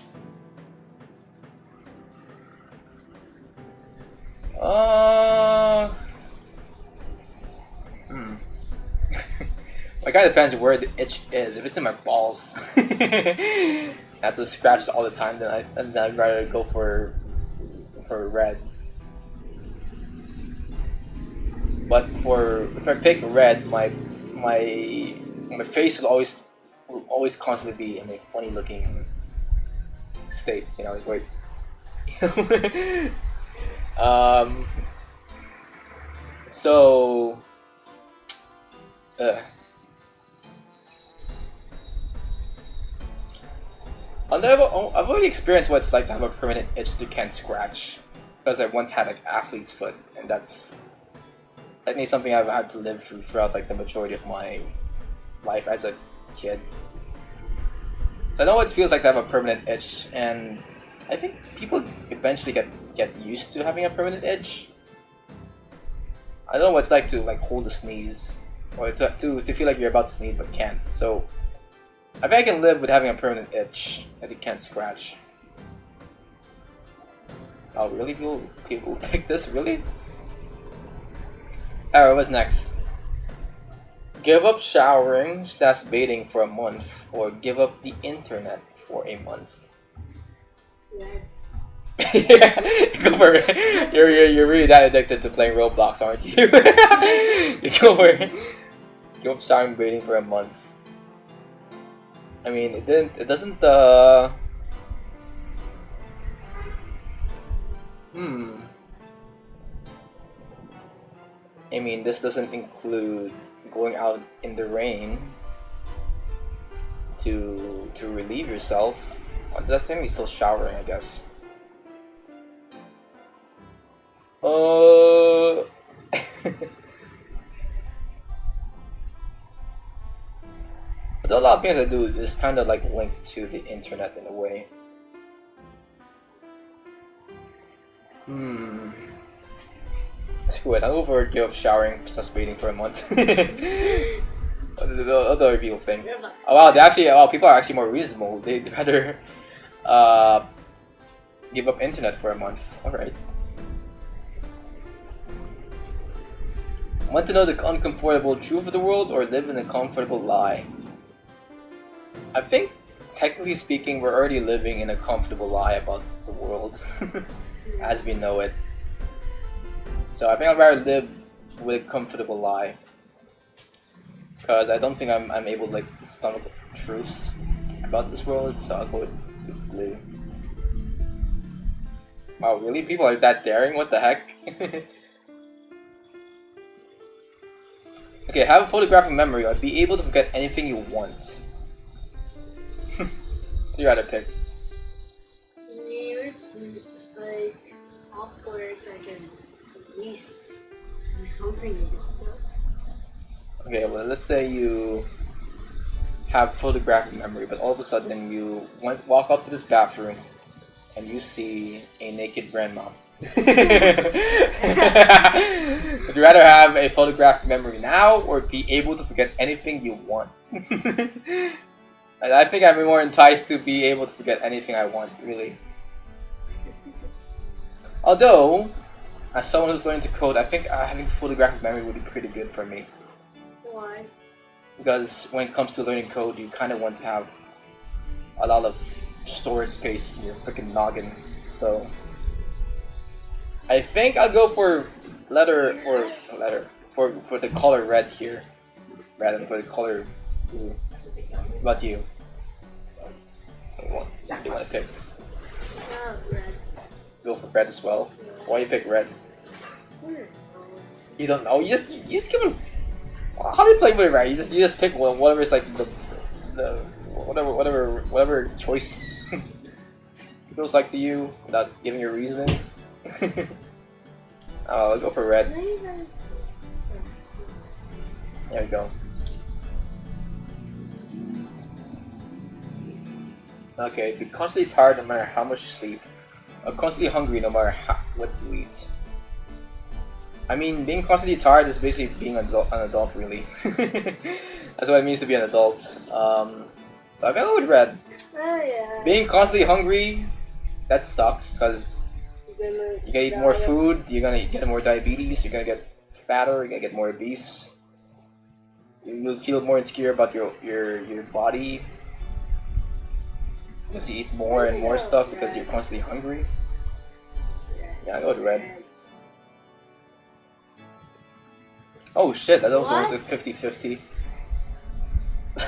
[SPEAKER 1] It kind of depends where the itch is. If it's in my balls, I have to scratch all the time. Then I'd rather go for red. But if I pick red, my face will always constantly be in a funny looking state. You know, wait. So. I've already experienced what it's like to have a permanent itch that you can't scratch, because I once had like athlete's foot, and that's technically something I've had to live through throughout like the majority of my life as a kid. So I know what it feels like to have a permanent itch, and I think people eventually get used to having a permanent itch. I don't know what it's like to like hold a sneeze, or to feel like you're about to sneeze but can't. So I think I can live with having a permanent itch that you can't scratch. Oh really? People pick this? Really? Alright, what's next? Give up showering / bathing for a month, or give up the internet for a month.
[SPEAKER 2] Red.
[SPEAKER 1] Yeah, go for it. You're really that addicted to playing Roblox, aren't you? You go for it. Give up showering bathing for a month. I mean, it doesn't I mean, this doesn't include going out in the rain to relieve yourself. That's technically still showering, I guess. But a lot of things I do is kind of like linked to the internet in a way. Screw it, I'll go for give up showering / bathing for a month. What do other people think? Oh wow, people are actually more reasonable. They'd rather give up internet for a month. Alright. Want to know the uncomfortable truth of the world, or live in a comfortable lie? I think, technically speaking, we're already living in a comfortable lie about the world as we know it. So I think I'd rather live with a comfortable lie, because I don't think I'm able to like stomach the truths about this world. So I'll go with blue. Wow, really? People are that daring? What the heck? Okay, have a photographic memory, or be able to forget anything you want. What do you rather pick?
[SPEAKER 2] like awkward, I can at least do something about that.
[SPEAKER 1] Okay, well, let's say you have photographic memory, but all of a sudden you walk up to this bathroom and you see a naked grandma. Would you rather have a photographic memory now or be able to forget anything you want? I think I'm more enticed to be able to forget anything I want, really. Although, as someone who's learning to code, I think having photographic memory would be pretty good for me.
[SPEAKER 2] Why?
[SPEAKER 1] Because when it comes to learning code, you kind of want to have a lot of storage space in your freaking noggin. So, I think I'll go for for the color red here, rather than for the color blue. What about you? What do you want to pick?
[SPEAKER 2] Red.
[SPEAKER 1] Go for red as well. Why you pick red? You don't know. You just give them. How do you play with red? You just pick one, whatever is like the whatever choice feels like to you without giving your reasoning. I'll go for red. There we go. Okay, be constantly tired no matter how much you sleep. Or constantly hungry no matter what you eat. I mean, being constantly tired is basically being an adult, really. That's what it means to be an adult. So I'm gonna go with red.
[SPEAKER 2] Oh yeah.
[SPEAKER 1] Being constantly hungry, that sucks, because you gotta eat more food, you're gonna get more diabetes, you're gonna get fatter, you're gonna get more obese. You'll feel more insecure about your body. Because you eat more and more stuff because you're constantly hungry. Yeah, I go with red. Oh shit, that was almost a 50-50.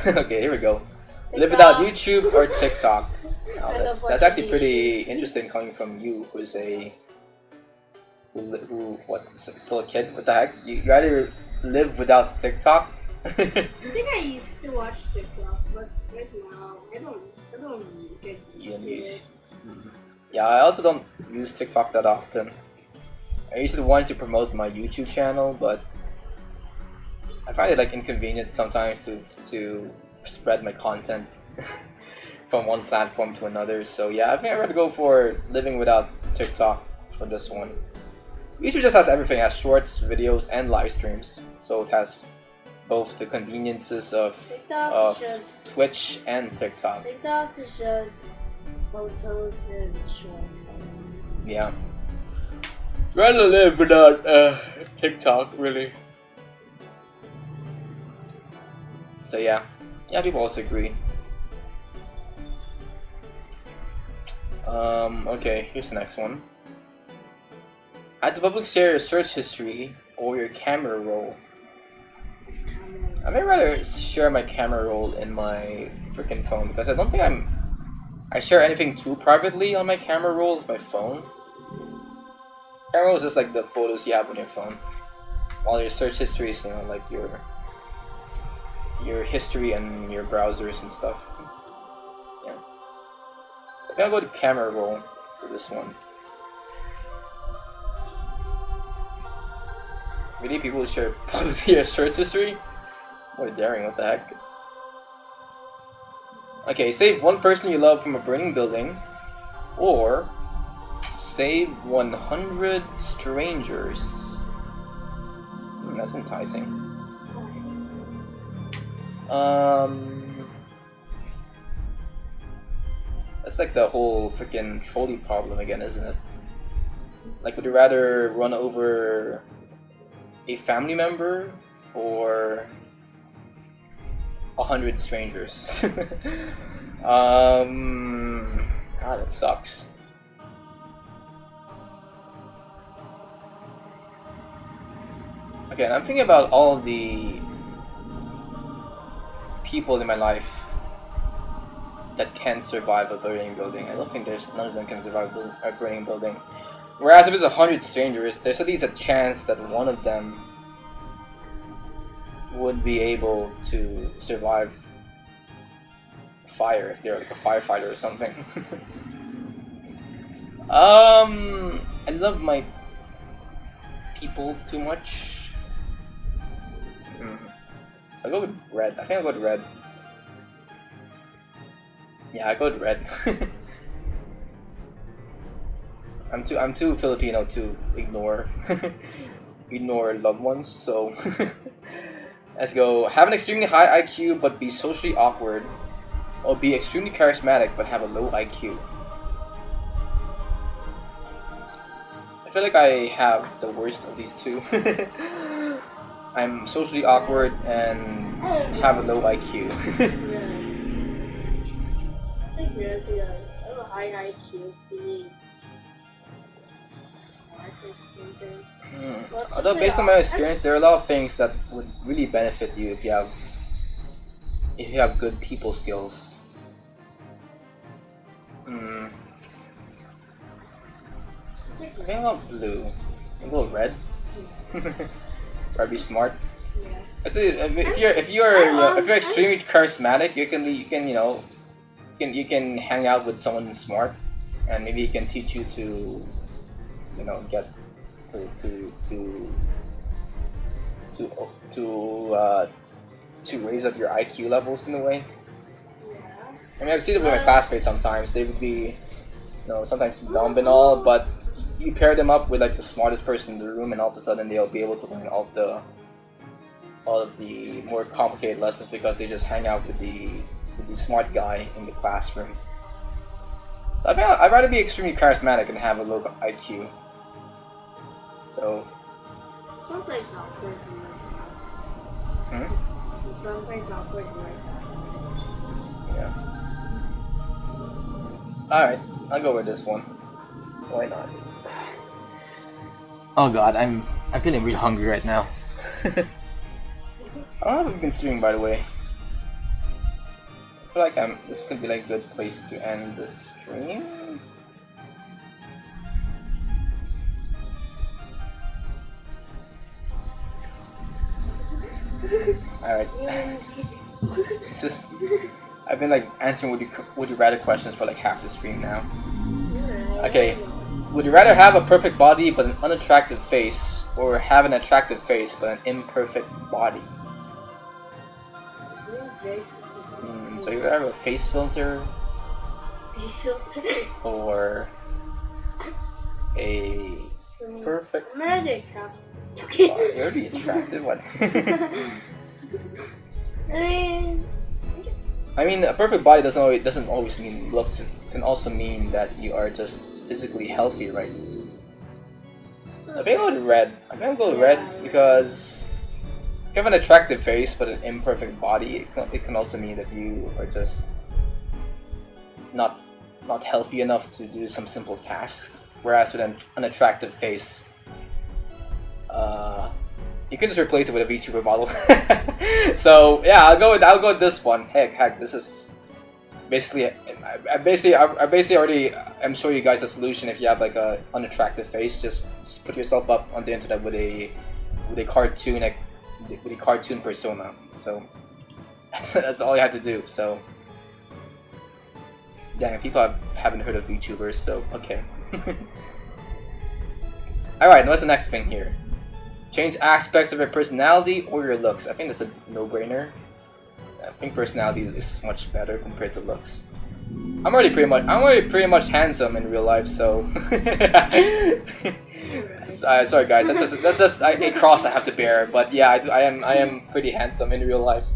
[SPEAKER 1] Okay, here we go. Live without YouTube or TikTok. Oh, that's actually pretty interesting coming from you, who's still a kid. What the heck? You rather live without TikTok?
[SPEAKER 2] I think I used to watch TikTok, but right now I don't get used to it.
[SPEAKER 1] Yeah, I also don't use TikTok that often. I used to want to promote my YouTube channel, but I find it like inconvenient sometimes to spread my content from one platform to another. So yeah, I think I'd rather go for living without TikTok for this one. YouTube just has everything. It has shorts, videos, and live streams. So it has both the conveniences of Twitch and TikTok.
[SPEAKER 2] TikTok is just photos and shorts.
[SPEAKER 1] Yeah. Rather live without TikTok, really. So yeah, people also agree. Okay, here's the next one. Had the public share your search history or your camera roll. I may rather share my camera roll in my freaking phone because I don't think I share anything too privately on my camera roll with my phone. Camera roll is just like the photos you have on your phone, while your search history is, you know, like your history and your browsers and stuff. Yeah. I'm gonna go to camera roll for this one. Really, people share your search history? What daring, what the heck? Okay, save one person you love from a burning building, or save 100 strangers. That's enticing. That's like the whole freaking trolley problem again, isn't it? Like, would you rather run over a family member or 100 strangers? God, that sucks. Okay, I'm thinking about all the people in my life that can survive a burning building. I don't think none of them can survive a burning building. Whereas if it's 100 strangers, there's at least a chance that one of them would be able to survive fire if they're like a firefighter or something. I love my people too much. So I go with red. I think I'll go with red. Yeah, I go with red. I'm too Filipino to ignore ignore loved ones. So let's go. Have an extremely high IQ but be socially awkward, or be extremely charismatic but have a low IQ. I feel like I have the worst of these two. I'm socially awkward and have a low IQ.
[SPEAKER 2] I think red because I have a high IQ being smart or something.
[SPEAKER 1] Although based on my experience, there are a lot of things that would really benefit you if you have good people skills. I think I'll go blue. I'll go red. Or be smart.
[SPEAKER 2] Yeah.
[SPEAKER 1] If you're extremely charismatic, you can hang out with someone smart, and maybe he can teach you to get to raise up your IQ levels in a way.
[SPEAKER 2] Yeah.
[SPEAKER 1] I mean, I've seen it with my classmates sometimes. They would be, sometimes dumb and all, but you pair them up with like the smartest person in the room, and all of a sudden they'll be able to learn all of the more complicated lessons because they just hang out with the smart guy in the classroom. So I'd rather be extremely charismatic and have a low IQ. So.
[SPEAKER 2] Sometimes awkward in my class. Sometimes awkward in my class.
[SPEAKER 1] Yeah. Alright, I'll go with this one. Why not? Oh god, I'm feeling really hungry right now. I don't know if we've been streaming, by the way. I feel like this could be like a good place to end the stream. Alright. I've been like answering would you rather questions for like half the stream now. Okay. Would you rather have a perfect body but an unattractive face, or have an attractive face but an imperfect body? So you have a face filter, or a perfect.
[SPEAKER 2] I'm already attractive.
[SPEAKER 1] Oh, you're already attractive. What? I mean, a perfect body doesn't always mean looks. It can also mean that you are just physically healthy, right? I think I'll go with red. I think I'll go with red because if you have an attractive face but an imperfect body, it can also mean that you are just not healthy enough to do some simple tasks. Whereas with an unattractive face, you can just replace it with a VTuber model. So yeah, I'll go with this one. Heck, this is basically. I basically already am showing you guys a solution. If you have like a unattractive face, just put yourself up on the internet with a cartoon persona. So that's all you had to do. So dang, people haven't heard of VTubers. So okay. All right, what's the next thing here? Change aspects of your personality or your looks. I think that's a no-brainer. I think personality is much better compared to looks. I'm already pretty much handsome in real life, so. Sorry guys, that's just a cross I have to bear. But yeah, I am pretty handsome in real life.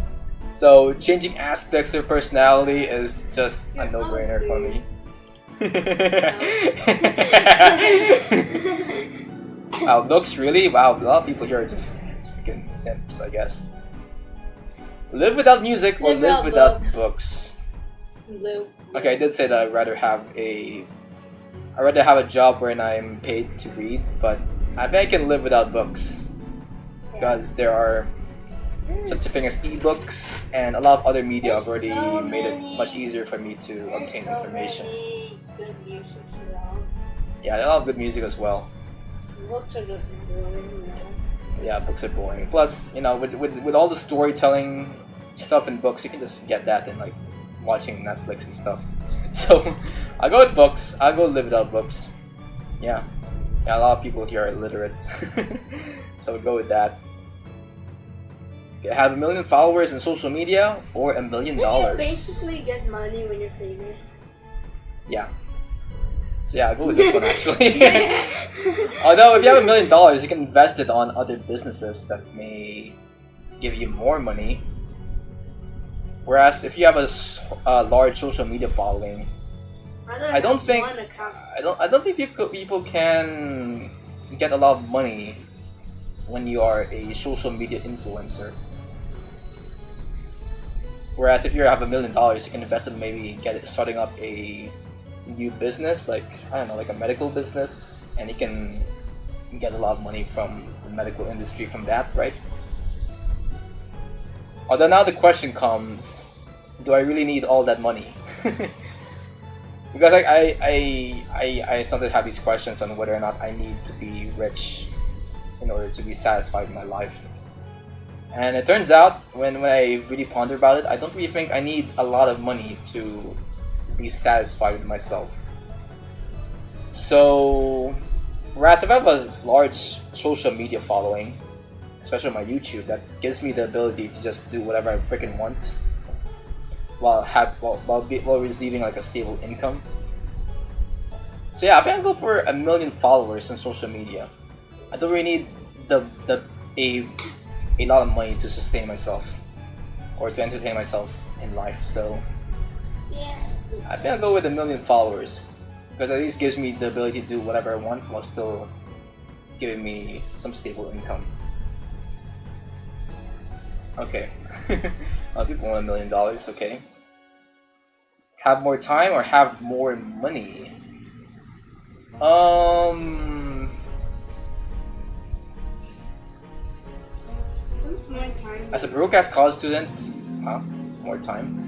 [SPEAKER 1] So changing aspects of personality is just a no-brainer for me. Wow, looks really? Wow, a lot of people here are just freaking simps, I guess. Live without music or live without books? Okay, I did say that I'd rather have a job where I'm paid to read, but I think I can live without books because there are such a thing as ebooks and a lot of other media have already made it much easier for me to obtain information. Yeah, a lot of good music as well.
[SPEAKER 2] Books are just boring now.
[SPEAKER 1] Yeah, books are boring. Plus, with all the storytelling stuff in books, you can just get that in like watching Netflix and stuff. So, I'll go with books. I'll go live without books. Yeah, a lot of people here are illiterate, so we'll go with that. Have 1 million followers in social media or $1 million.
[SPEAKER 2] You basically get money when you're famous.
[SPEAKER 1] Yeah. So yeah, I'll go with this one actually. Although if you have $1 million, you can invest it on other businesses that may give you more money. Whereas if you have a large social media following, I don't think people can get a lot of money when you are a social media influencer. Whereas if you have $1 million, you can invest in maybe starting up a new business, like I don't know, like a medical business, and you can get a lot of money from the medical industry from that, right? Although now the question comes, do I really need all that money? Because I sometimes have these questions on whether or not I need to be rich in order to be satisfied in my life. And it turns out, when I really ponder about it, I don't really think I need a lot of money to be satisfied with myself. So, whereas if I have a large social media following, especially on my YouTube, that gives me the ability to just do whatever I freaking want while receiving like a stable income. So yeah, I think I'll go for 1 million followers on social media. I don't really need a lot of money to sustain myself or to entertain myself in life. So
[SPEAKER 2] Yeah.
[SPEAKER 1] I think I'll go with 1 million followers, because at least gives me the ability to do whatever I want while still giving me some stable income. Okay. People want $1 million, okay. Have more time or have more money?
[SPEAKER 2] What's more time?
[SPEAKER 1] As a broke-ass college student, more time?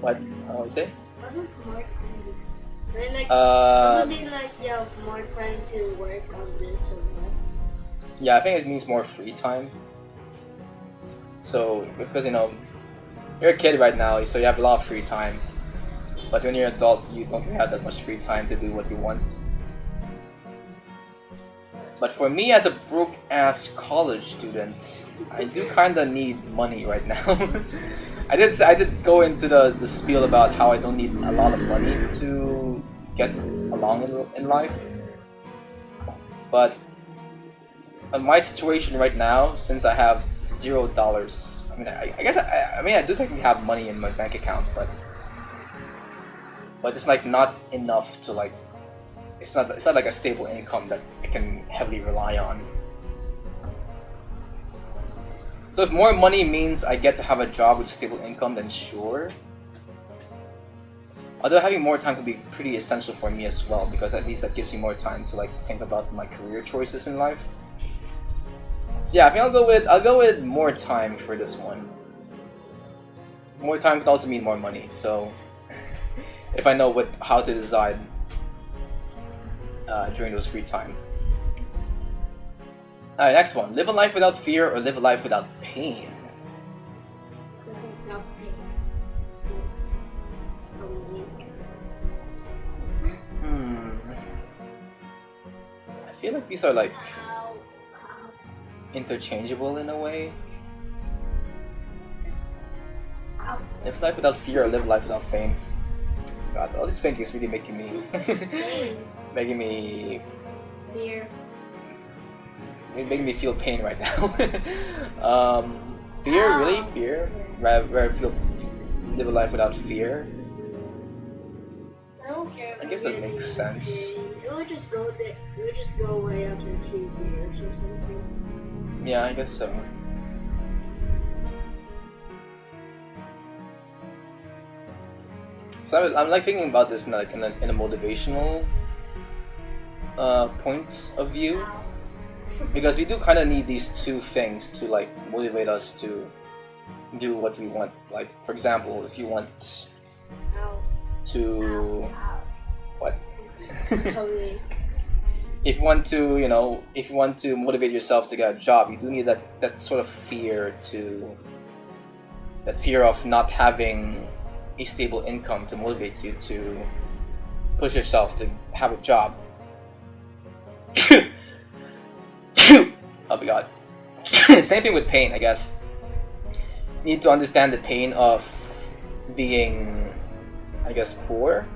[SPEAKER 1] What? What was it?
[SPEAKER 2] What is more time? Right, like,
[SPEAKER 1] Uh,
[SPEAKER 2] does it mean like you have more time to work on this or what?
[SPEAKER 1] Yeah, I think it means more free time. So, because you're a kid right now, so you have a lot of free time. But when you're an adult, you don't really have that much free time to do what you want. But for me, as a broke-ass college student, I do kind of need money right now. I did go into the spiel about how I don't need a lot of money to get along in life. But in my situation right now, since I have $0, I mean, I guess I do technically have money in my bank account, but it's like not enough to like. It's not like a stable income that I can heavily rely on. So if more money means I get to have a job with stable income, then sure. Although having more time could be pretty essential for me as well, because at least that gives me more time to like think about my career choices in life. So yeah, I think I'll go with more time for this one. More time could also mean more money, so if I know how to decide during those free time. Alright, next one. Live a life without fear or live a life without pain?
[SPEAKER 2] Something without pain. It's nice.
[SPEAKER 1] I feel like these are like interchangeable in a way. Live life without fear or live life without fame? God, all this thinking is really making me making me feel pain right now. Fear, really? Fear? Where I feel live a life without fear?
[SPEAKER 2] I don't care.
[SPEAKER 1] I guess that makes sense.
[SPEAKER 2] It would just go there. It would just go away after a few years or something.
[SPEAKER 1] Yeah, I guess so. So I'm like thinking about this in a motivational point of view, because we do kind of need these two things to like motivate us to do what we want. Like, for example, if you want to what?
[SPEAKER 2] Totally.
[SPEAKER 1] If you want to motivate yourself to get a job, you do need that sort of fear of not having a stable income to motivate you to push yourself to have a job. Oh my god. Same thing with pain, I guess. You need to understand the pain of being, I guess, poor,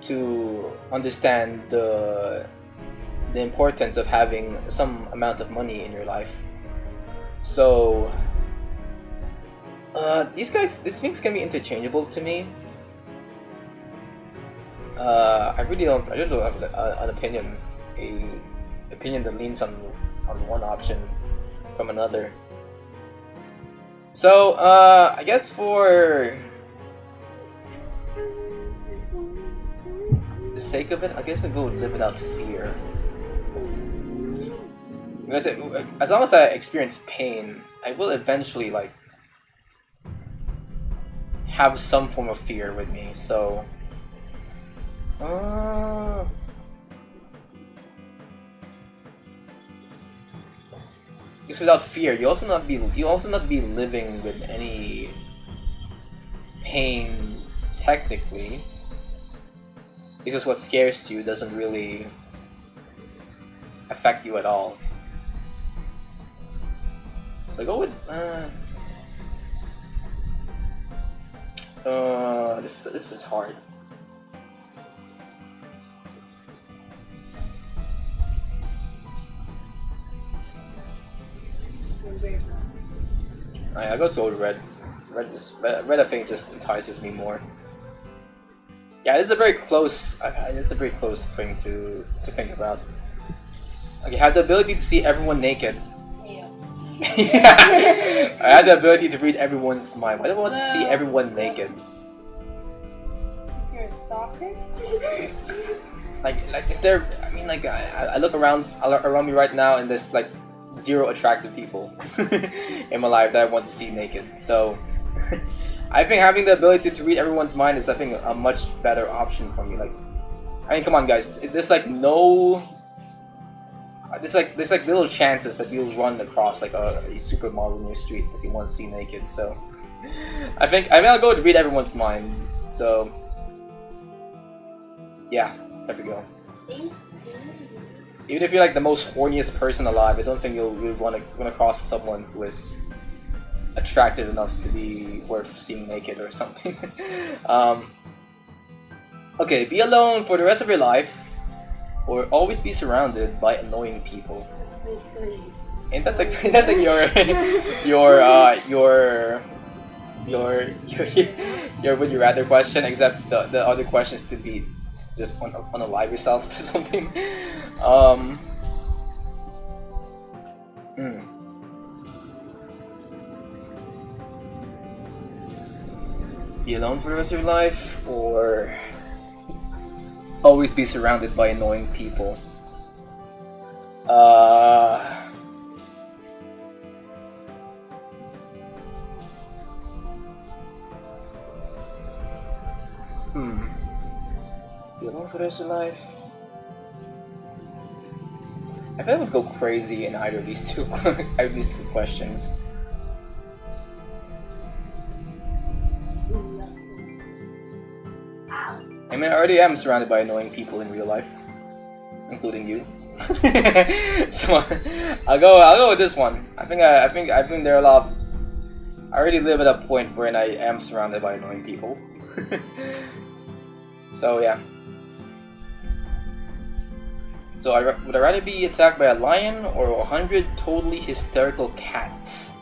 [SPEAKER 1] to understand the importance of having some amount of money in your life. So these things can be interchangeable to me. I really don't have an opinion that leans on one option from another. So I guess for the sake of it, I guess I'll go live without fear. Because as long as I experience pain, I will eventually like have some form of fear with me. So because without fear, you also not be living with any pain technically, because what scares you doesn't really affect you at all. So go with this is hard. I go so red. Red I think just entices me more. Yeah, it's a very close. It's a very close thing to think about. Okay, have the ability to see everyone naked. Yeah. I had the ability to read everyone's mind. Why do I want to see everyone naked?
[SPEAKER 2] You're a stalker?
[SPEAKER 1] like is there? I mean, like I look around me right now, and there's like 0 attractive people in my life that I want to see naked. So I think having the ability to read everyone's mind is, I think, a much better option for me. Like, I mean, come on, guys. There's like no. There's like little chances that you'll run across like a supermodel in your street that you want to see naked. So I mean I'll go to read everyone's mind. So yeah, there we go. Even if you're like the most horniest person alive, I don't think you'll really want to run across someone who is attractive enough to be worth seeing naked or something. Okay, be alone for the rest of your life, or always be surrounded by annoying people.
[SPEAKER 2] That's basically.
[SPEAKER 1] Ain't that like your would you rather question? Except the other question is to just unalive yourself or something. Be alone for the rest of your life, or always be surrounded by annoying people. Be alone for the rest of your life. I think I would go crazy in either of these two questions. I mean, I already am surrounded by annoying people in real life, including you. So I'll go with this one. I think there are a lot of. I already live at a point where I am surrounded by annoying people. So yeah. So would I rather be attacked by a lion or 100 totally hysterical cats?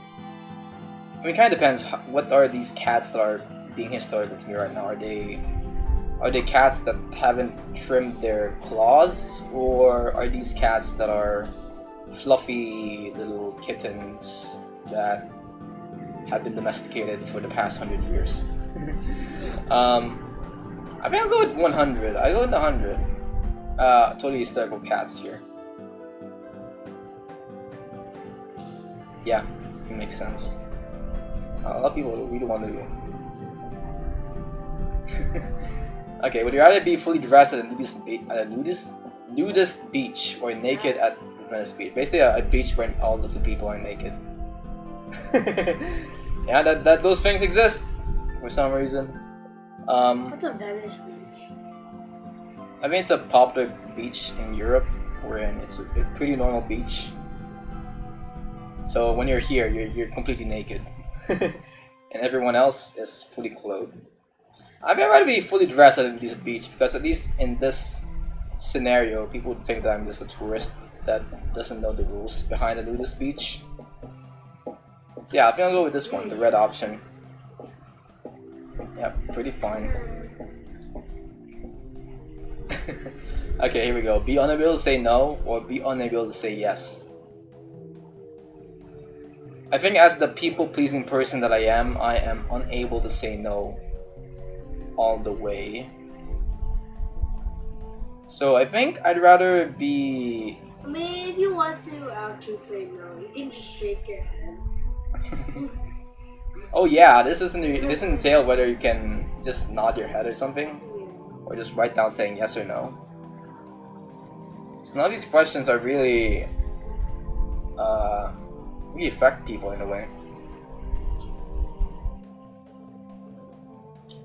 [SPEAKER 1] I mean, it kind of depends. What are these cats that are being hysterical to me right now? Are they cats that haven't trimmed their claws, or are these cats that are fluffy little kittens that have been domesticated for the past 100 years? I mean, I'll go with 100. I'll go with 100. Totally hysterical cats here. Yeah, it makes sense. A lot of people really want to. Okay, would you rather be fully dressed at a nudist beach, or naked at Venice Beach? Basically, a beach where all of the people are naked. Yeah, that those things exist for some reason.
[SPEAKER 2] What's a Venice Beach?
[SPEAKER 1] I mean, it's a popular beach in Europe, wherein it's a pretty normal beach. So when you're here, you're completely naked, and everyone else is fully clothed. I mean, I'd rather be fully dressed at this beach because at least in this scenario, people would think that I'm just a tourist that doesn't know the rules behind the nudist beach. So yeah, I think I'll go with this one, the red option. Yeah, pretty fine. Okay, here we go. Be unable to say no or be unable to say yes. I think as the people-pleasing person that I am unable to say no all the way. So I think I'd rather be...
[SPEAKER 2] I mean, if you want to actually say no, you can just shake your head.
[SPEAKER 1] Oh yeah, this doesn't entail whether you can just nod your head or something, or just write down saying yes or no. So none of these questions are really really affect people in a way.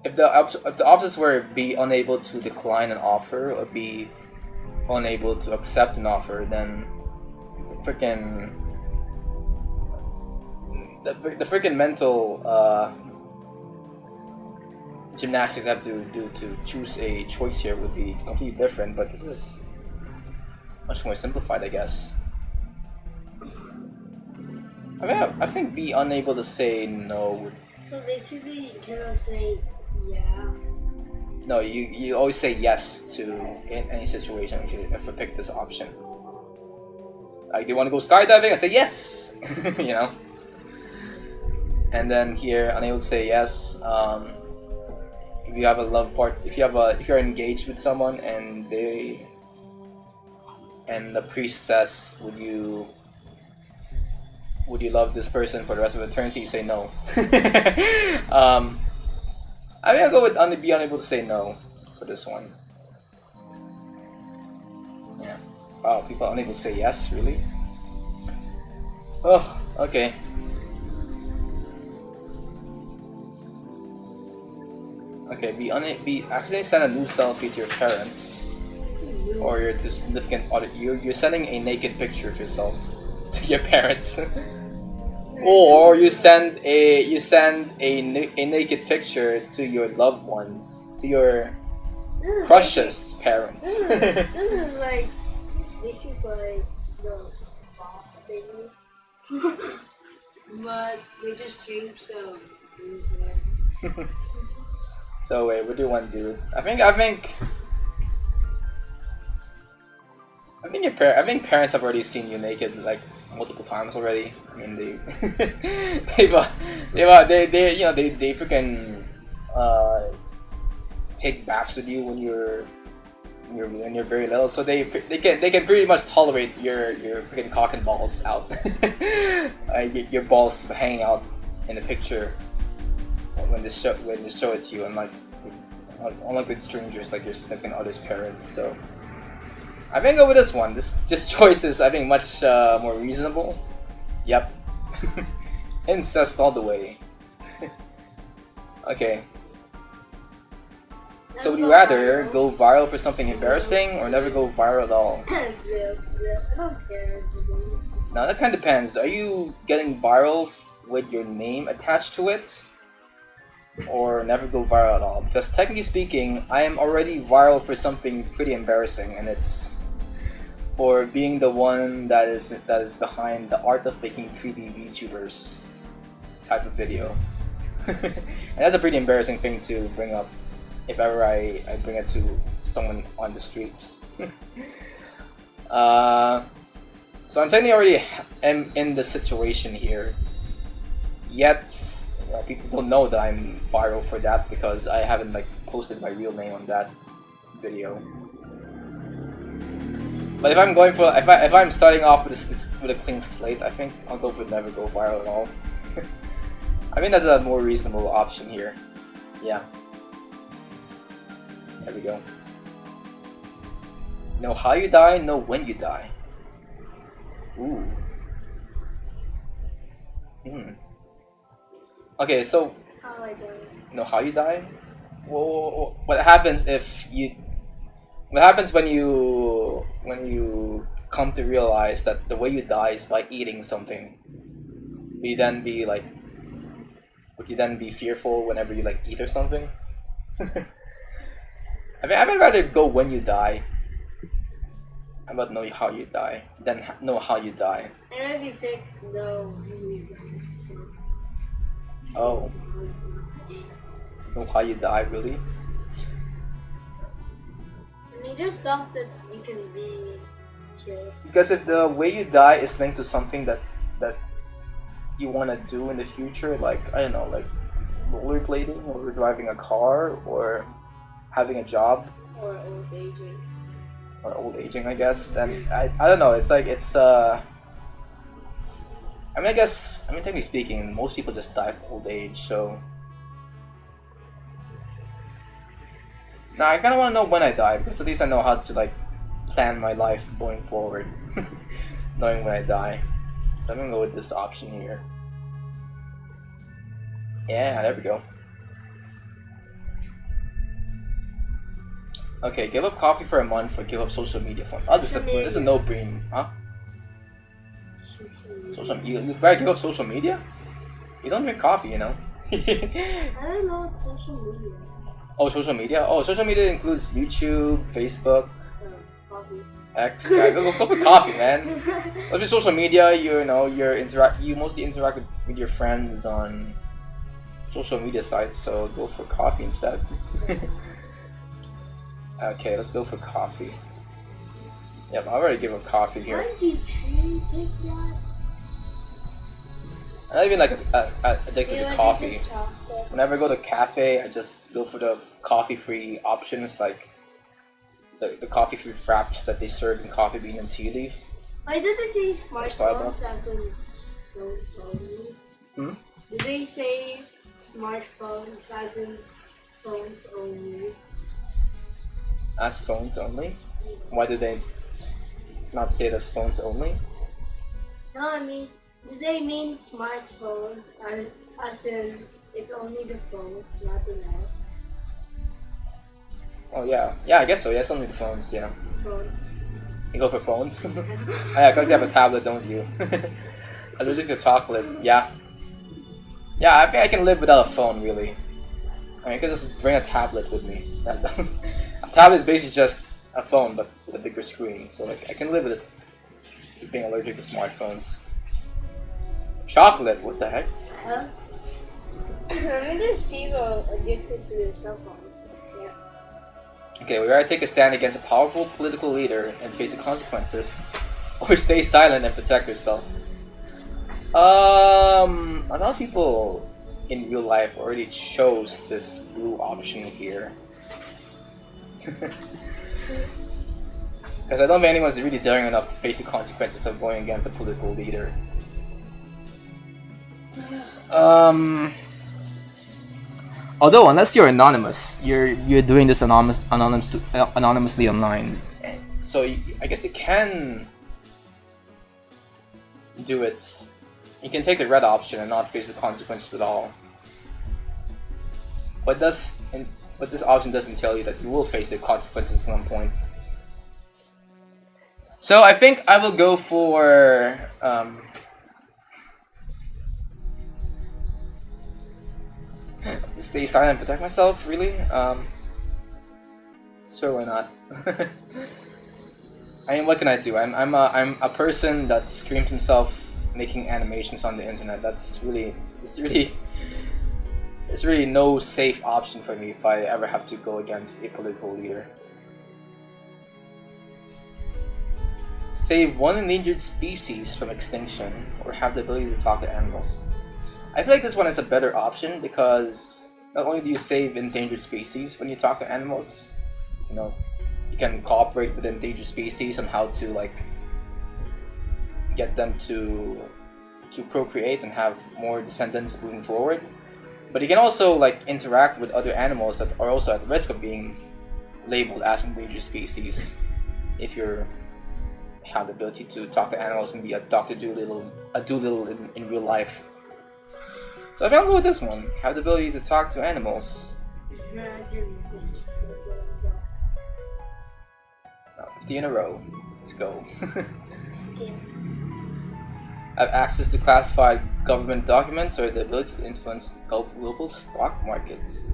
[SPEAKER 1] If the options were be unable to decline an offer or be unable to accept an offer, then freaking the freaking mental gymnastics I have to do to choose a choice here would be completely different. But this is much more simplified, I guess. I mean, I think be unable to say no would...
[SPEAKER 2] So basically, you cannot say yeah.
[SPEAKER 1] No, you always say yes to in any situation if you pick this option. Like, do you want to go skydiving? I say yes. You know. And then here, unable to say yes. If you have a love part, if you're engaged with someone and the priest says, would you love this person for the rest of eternity? You say no. I mean, I'll go with be unable to say no for this one. Yeah. Wow, people unable to say yes, really? Oh, okay. Okay, be accidentally send a nude selfie to your parents, or your to significant other. You're sending a naked picture of yourself to your parents. Or you send a naked picture to your loved ones, to your precious parents.
[SPEAKER 2] This is basically the boss thing, but they just changed the.
[SPEAKER 1] So wait, what do you want to do? I think parents have already seen you naked like multiple times already. I mean, they freaking take baths with you when you're very little, so they can pretty much tolerate your freaking cock and balls out. Your balls hanging out in the picture when they show it to you, unlike with strangers like your significant other's parents. So I think I'll go with this one. This choice is, I think, much more reasonable. Yep. Incest all the way. Okay. So would you rather go viral for something embarrassing or never go viral at all?
[SPEAKER 2] I don't care.
[SPEAKER 1] Now that kind of depends. Are you getting viral with your name attached to it? Or never go viral at all? Because technically speaking, I am already viral for something pretty embarrassing, and it's for being the one that is behind the art of making 3D VTubers type of video. And that's a pretty embarrassing thing to bring up if ever I bring it to someone on the streets. So I'm technically already am in the situation here, yet people don't know that I'm viral for that because I haven't posted my real name on that video. But if I'm going for if I'm starting off with a clean slate, I think I'll go for never go viral at all. I mean, that's a more reasonable option here. Yeah. There we go. Know how you die, know when you die. Ooh. Okay, so
[SPEAKER 2] How I die.
[SPEAKER 1] know how you die? Well, what happens if you What happens when you come to realize that the way you die is by eating something? Would you then be like, would you then be fearful whenever you like eat or something? I'd rather go when you die. How about know how you die, then know how you die?
[SPEAKER 2] I already picked no when you die, so.
[SPEAKER 1] Oh, know how you die, really?
[SPEAKER 2] I mean, just stuff that you can be killed.
[SPEAKER 1] Because if the way you die is linked to something that you want to do in the future, like I don't know, like rollerblading or driving a car or having a job
[SPEAKER 2] Or old aging.
[SPEAKER 1] or old aging, I guess. Then I don't know. It's like it's I mean, technically speaking, most people just die of old age. So now I kind of want to know when I die because at least I know how to like plan my life going forward, knowing when I die. So I'm gonna go with this option here. Yeah, there we go. Okay, give up coffee for a month or give up social media for a month. Oh, this is a no-brainer, huh? You better give up social media? You don't drink coffee, you know?
[SPEAKER 2] I don't know what social media.
[SPEAKER 1] Oh, social media? Oh, social media includes YouTube, Facebook,
[SPEAKER 2] Coffee.
[SPEAKER 1] X. Yeah, go for coffee, man. With your social media, you mostly interact with your friends on social media sites, so go for coffee instead. Okay, let's go for coffee. Yep, I already give up coffee here.
[SPEAKER 2] 23, pick that.
[SPEAKER 1] I'm not even like addicted to coffee.
[SPEAKER 2] Chocolate.
[SPEAKER 1] Whenever I go to a cafe, I just go for the coffee-free options, like the coffee-free fraps that they serve in coffee bean and tea leaf.
[SPEAKER 2] Why did they say smartphones
[SPEAKER 1] Starbucks.
[SPEAKER 2] as in phones only? Did they say smartphones as in phones only?
[SPEAKER 1] As phones only? Why did they not say it as phones only?
[SPEAKER 2] No, I mean, do they mean smartphones as in it's only the phones, nothing else?
[SPEAKER 1] Oh yeah, yeah, I guess so. Yeah, it's only the phones. Yeah,
[SPEAKER 2] It's phones.
[SPEAKER 1] you go for phones. Oh, yeah, because you have a tablet, don't you? Allergic to chocolate. Yeah, yeah. I think I can live without a phone, really. I mean, I could just bring a tablet with me. A tablet is basically just a phone, but with a bigger screen. So like, I can live with it. Being allergic to smartphones. Chocolate? What the heck?
[SPEAKER 2] Huh? I mean, there's people addicted to their cell phones. Yeah.
[SPEAKER 1] Okay, we gotta take a stand against a powerful political leader and face the consequences, or stay silent and protect yourself. A lot of people in real life already chose this blue option here. Because I don't think anyone's really daring enough to face the consequences of going against a political leader. Although, unless you're anonymous, you're doing this anonymously online, so I guess you can do it. You can take the red option and not face the consequences at all. But this option doesn't tell you that you will face the consequences at some point. So I think I will go for stay silent and protect myself, really? Sure, why not? I mean, what can I do? I'm a person that streams himself making animations on the internet. It's really no safe option for me if I ever have to go against a political leader. Save one endangered species from extinction, or have the ability to talk to animals. I feel like this one is a better option because not only do you save endangered species when you talk to animals, you can cooperate with endangered species on how to like get them to procreate and have more descendants moving forward. But you can also like interact with other animals that are also at risk of being labeled as endangered species if you have the ability to talk to animals and be a Dr. Doolittle in real life. So I think I'll go with this one. Have the ability to talk to animals. 50 in a row. Let's go.
[SPEAKER 2] Skip.
[SPEAKER 1] Have access to classified government documents or the ability to influence global stock markets.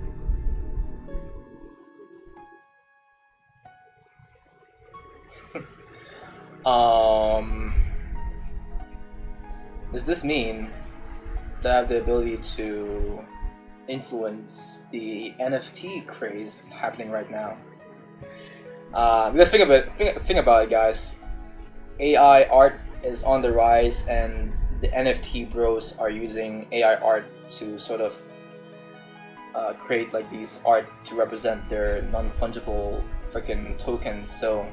[SPEAKER 1] Does this mean that I have the ability to influence the NFT craze happening right now? Because think about it, guys. AI art is on the rise, and the NFT bros are using AI art to sort of create like these art to represent their non-fungible freaking tokens. So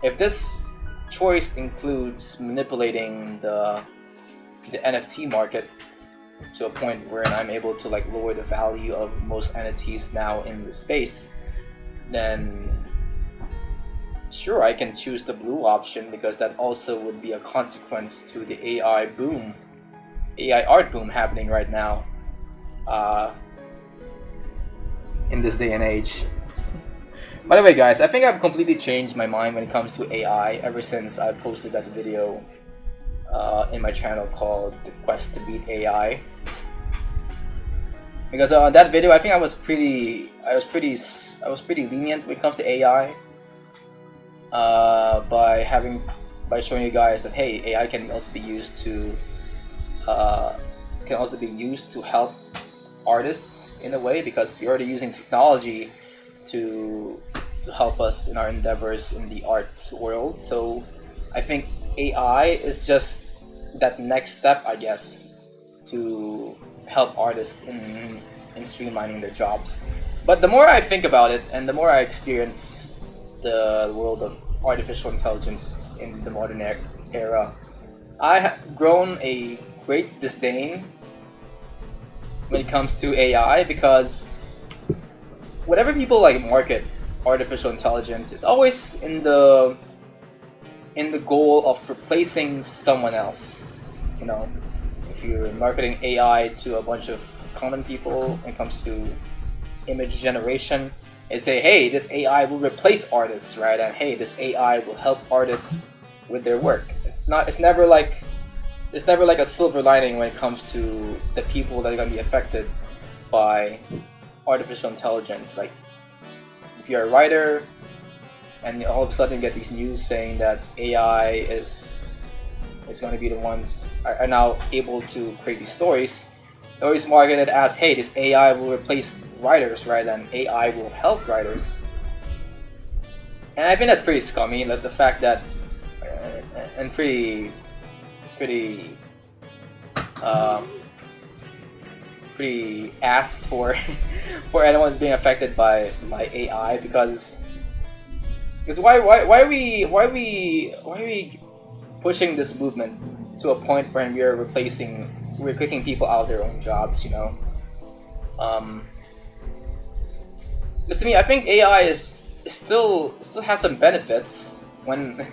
[SPEAKER 1] if this choice includes manipulating the NFT market to a point where I'm able to like lower the value of most NFTs now in the space, then sure, I can choose the blue option, because that also would be a consequence to the AI boom, AI art boom happening right now in this day and age. By the way, guys, I think I've completely changed my mind when it comes to AI ever since I posted that video in my channel called The Quest to Beat AI. Because on that video, I think I was pretty lenient when it comes to AI. By showing you guys that hey, AI can also be used to help artists in a way, because we're already using technology to help us in our endeavors in the art world. So I think AI is just that next step, I guess, to help artists in streamlining their jobs. But the more I think about it, and the more I experience the world of artificial intelligence in the modern era, I have grown a great disdain when it comes to AI, because whatever people like market artificial intelligence, it's always in the goal of replacing someone else. You know, if you're marketing AI to a bunch of common people when it comes to image generation, and say, hey, this AI will replace artists, right? And hey, this AI will help artists with their work. It's never like a silver lining when it comes to the people that are gonna be affected by artificial intelligence. Like, if you're a writer and all of a sudden you get these news saying that AI is going to be the ones are now able to create these stories, they always market it as, hey, this AI will replace writers, right? And AI will help writers. And I think that's pretty scummy, like the fact that and pretty ass for anyone who's being affected by AI, because why are we pushing this movement to a point where we're kicking people out of their own jobs, you know? Because to me, I think AI is still has some benefits when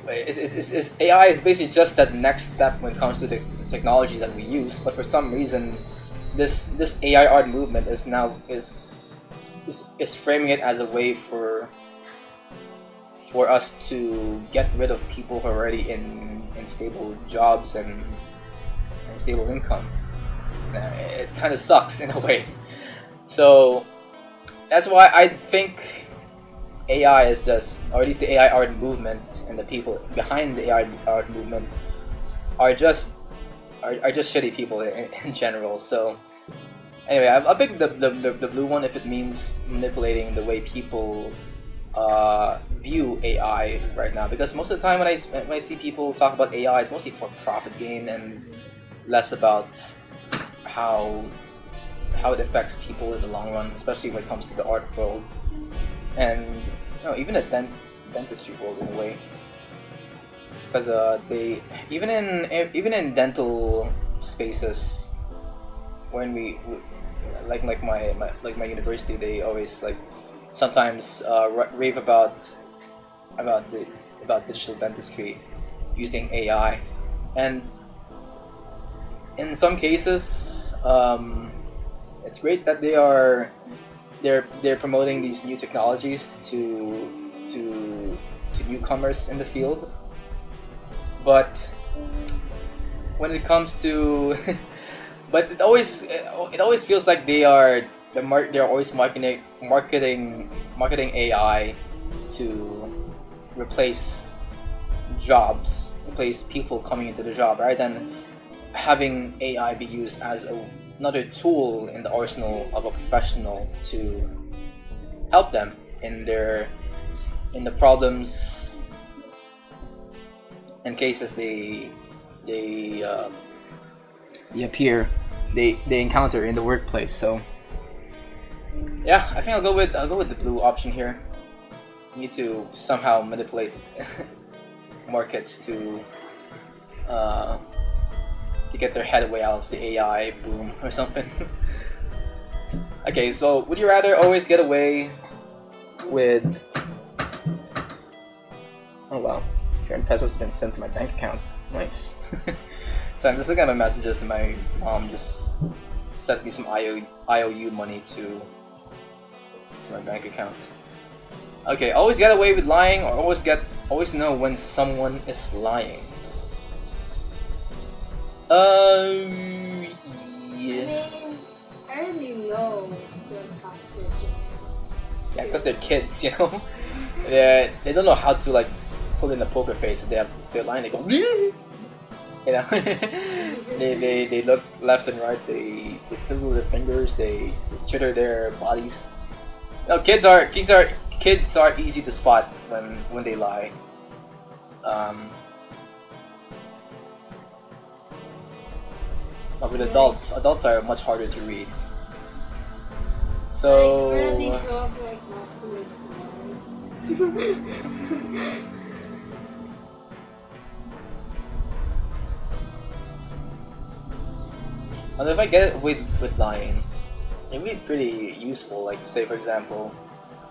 [SPEAKER 1] AI is basically just that next step when it comes to the technology that we use. But for some reason, this AI art movement is now framing it as a way for us to get rid of people who are already in stable jobs and stable income. It kind of sucks in a way. So that's why I think AI is just, or at least the AI art movement and the people behind the AI art movement are just shitty people in general. So anyway, I'll pick the blue one if it means manipulating the way people view AI right now, because most of the time when I see people talk about AI, it's mostly for profit gain and less about how it affects people in the long run, especially when it comes to the art world and even the dentistry world in a way, because they even in dental spaces, when we like my university, they always like sometimes rave about digital dentistry using AI, and in some cases it's great that they're promoting these new technologies to to newcomers in the field. But when it comes to, but it always feels like they're always marketing AI to replace jobs, replace people coming into the job, rather than having AI be used as another tool in the arsenal of a professional to help them in the problems and cases they encounter in the workplace. So yeah, I think I'll go with the blue option here. We need to somehow manipulate markets to get their head way out of the AI boom or something. Okay, so would you rather always get away with... Oh wow, 300 pesos has been sent to my bank account. Nice. So I'm just looking at my messages and my mom just sent me some IOU money to my bank account. Okay, always get away with lying, or always know when someone is lying. Yeah.
[SPEAKER 2] I mean, I already know when talks with you.
[SPEAKER 1] Yeah, because they're kids, you know. They don't know how to like pull in a poker face. They're lying. They go, you know. they look left and right. They fiddle their fingers. They chitter their bodies. No, kids are easy to spot when they lie. But with adults are much harder to read. So
[SPEAKER 2] Like, really talk like classmates.
[SPEAKER 1] and if I get it with lying, it'd be pretty useful. Like, say for example,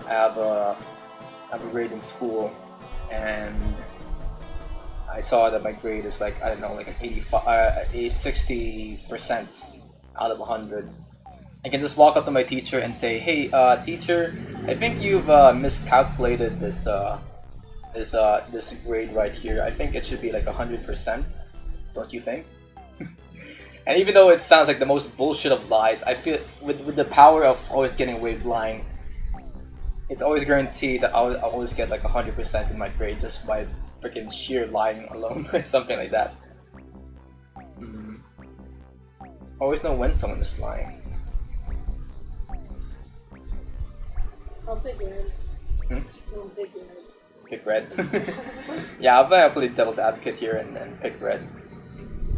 [SPEAKER 1] I have a grade in school, and I saw that my grade is like, I don't know, like an 60% out of 100. I can just walk up to my teacher and say, "Hey, teacher, I think you've miscalculated this grade right here. I think it should be like 100%. Don't you think?" And even though it sounds like the most bullshit of lies, I feel with the power of always getting away with lying, it's always guaranteed that I'll always get like 100% in my grade just by freaking sheer lying alone, something like that. Always know when someone is lying.
[SPEAKER 2] I'll pick red. I'll pick red.
[SPEAKER 1] Pick red. Yeah, I'll play devil's advocate here and pick red.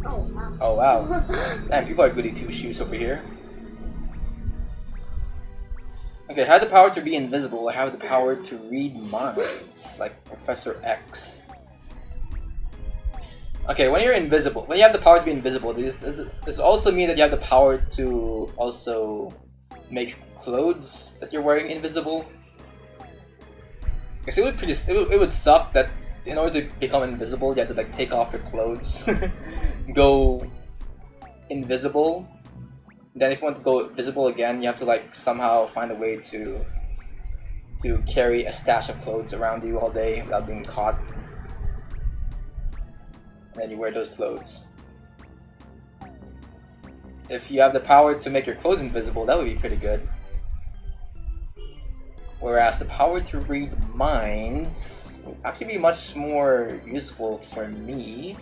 [SPEAKER 2] Oh wow.
[SPEAKER 1] Oh wow. Man, people are goody two shoes over here. Okay, I have the power to be invisible. I have the power to read minds, like Professor X. Okay, when you're invisible, when you have the power to be invisible, does it also mean that you have the power to also make clothes that you're wearing invisible? Because it would suck that in order to become invisible, you have to like take off your clothes, go invisible. Then if you want to go visible again, you have to like somehow find a way to carry a stash of clothes around you all day without being caught. And then you wear those clothes. If you have the power to make your clothes invisible, that would be pretty good. Whereas the power to read minds would actually be much more useful for me.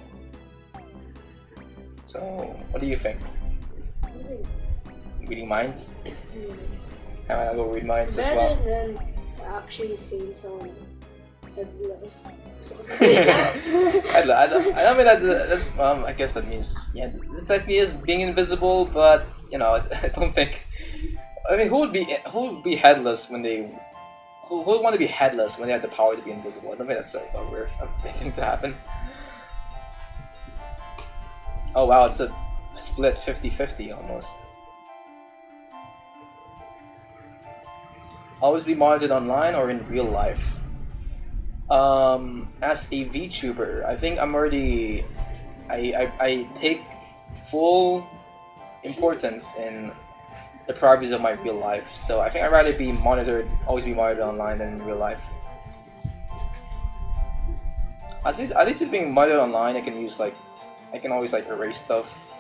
[SPEAKER 1] So, what do you think? Reading minds? I'll go read minds as well.
[SPEAKER 2] Better than actually seeing someone headless.
[SPEAKER 1] I don't mean that. I guess that means, yeah, this technique is being invisible, but you know, I don't think. I mean, who would be headless when they? Who would want to be headless when they have the power to be invisible? I don't think that's a weird thing to happen. Oh wow, it's a split 50-50 almost. Always be monitored online or in real life. As a VTuber, I think I'm already. I take full importance in the privacy of my real life, so I think I'd rather be monitored, always be monitored online than in real life. At least it being modded online, I can use like, I can always like erase stuff,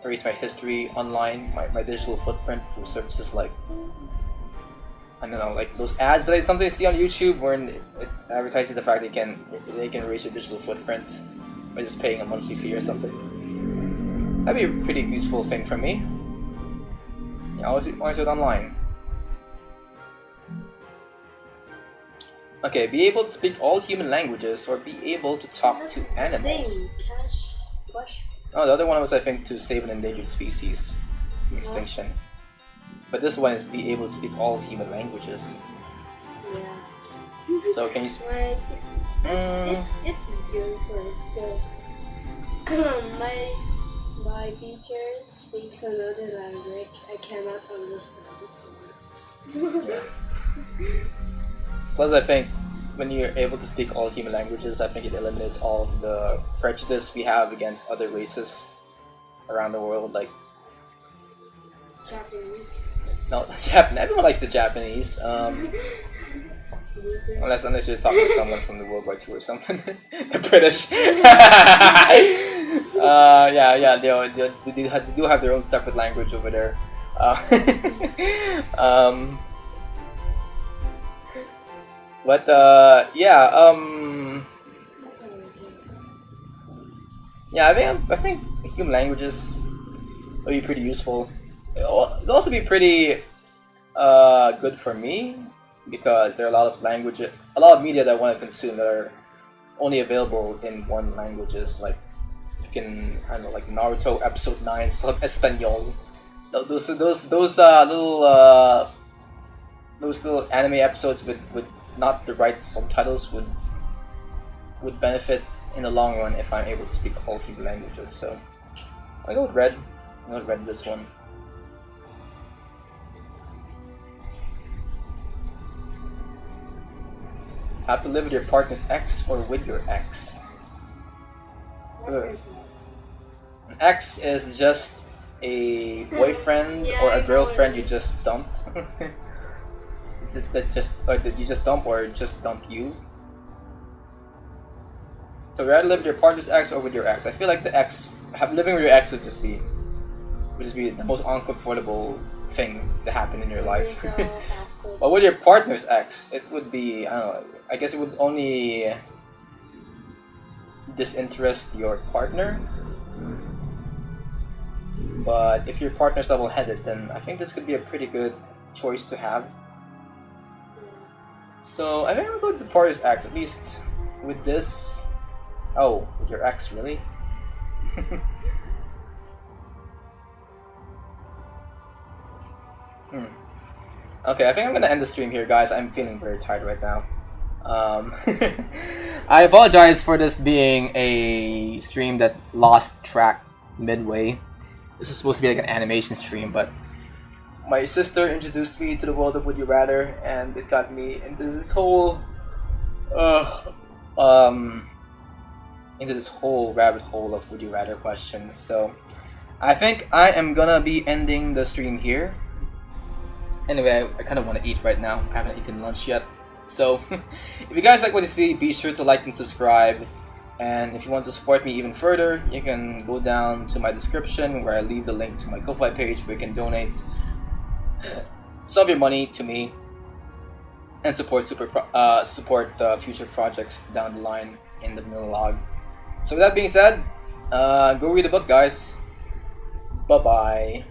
[SPEAKER 1] erase my history online, my digital footprint for services like, I don't know, like those ads that I sometimes see on YouTube where it advertises the fact they can erase your digital footprint by just paying a monthly fee or something. That'd be a pretty useful thing for me. Yeah, I'll do it online. Okay, be able to speak all human languages or be able to talk to animals.
[SPEAKER 2] Same. Cash. Question.
[SPEAKER 1] Oh, the other one was, I think, to save an endangered species from extinction. But this one is be able to speak all human languages.
[SPEAKER 2] Yes.
[SPEAKER 1] So can you
[SPEAKER 2] Like, it's good for it because my teacher speaks another language I cannot understand. So.
[SPEAKER 1] Plus, I think when you're able to speak all human languages, I think it eliminates all of the prejudice we have against other races around the world. Like,
[SPEAKER 2] Japanese.
[SPEAKER 1] no, Japan. Everyone likes the Japanese. Unless you're talking to someone from the World War II or something. The British. Yeah. They do have their own separate language over there. But yeah, I think human languages will be pretty useful. It'll also be pretty good for me because there are a lot of media that I want to consume that are only available in one languages. Like you can, I don't know, like Naruto episode 9 sub Espanol. Those little anime episodes with not the right subtitles would benefit in the long run if I'm able to speak all human languages. So I go with red. I go with red this one. Have to live with your partner's ex or with your ex. An ex is just a boyfriend or a girlfriend you just dumped. that you just dump or just dump you. So rather live with your partner's ex or with your ex. I feel like living with your ex would just be the most uncomfortable thing to happen in your life. But with your partner's ex, it would be, I don't know, I guess it would only disinterest your partner. But if your partner's level-headed, then I think this could be a pretty good choice to have. So I think I'll go with the partner's ex, at least with this. Oh, with your ex, really? Okay, I think I'm gonna end the stream here, guys. I'm feeling very tired right now. I apologize for this being a stream that lost track midway. This is supposed to be like an animation stream, but my sister introduced me to the world of Would You Rather, and it got me into this whole rabbit hole of Would You Rather questions. So I think I am gonna be ending the stream here. Anyway, I kind of want to eat right now. I haven't eaten lunch yet. So if you guys like what you see, be sure to like and subscribe. And if you want to support me even further, you can go down to my description where I leave the link to my Ko-Fi page where you can donate some of your money to me and support future projects down the line in the vlog. So with that being said, go read the book, guys. Bye bye.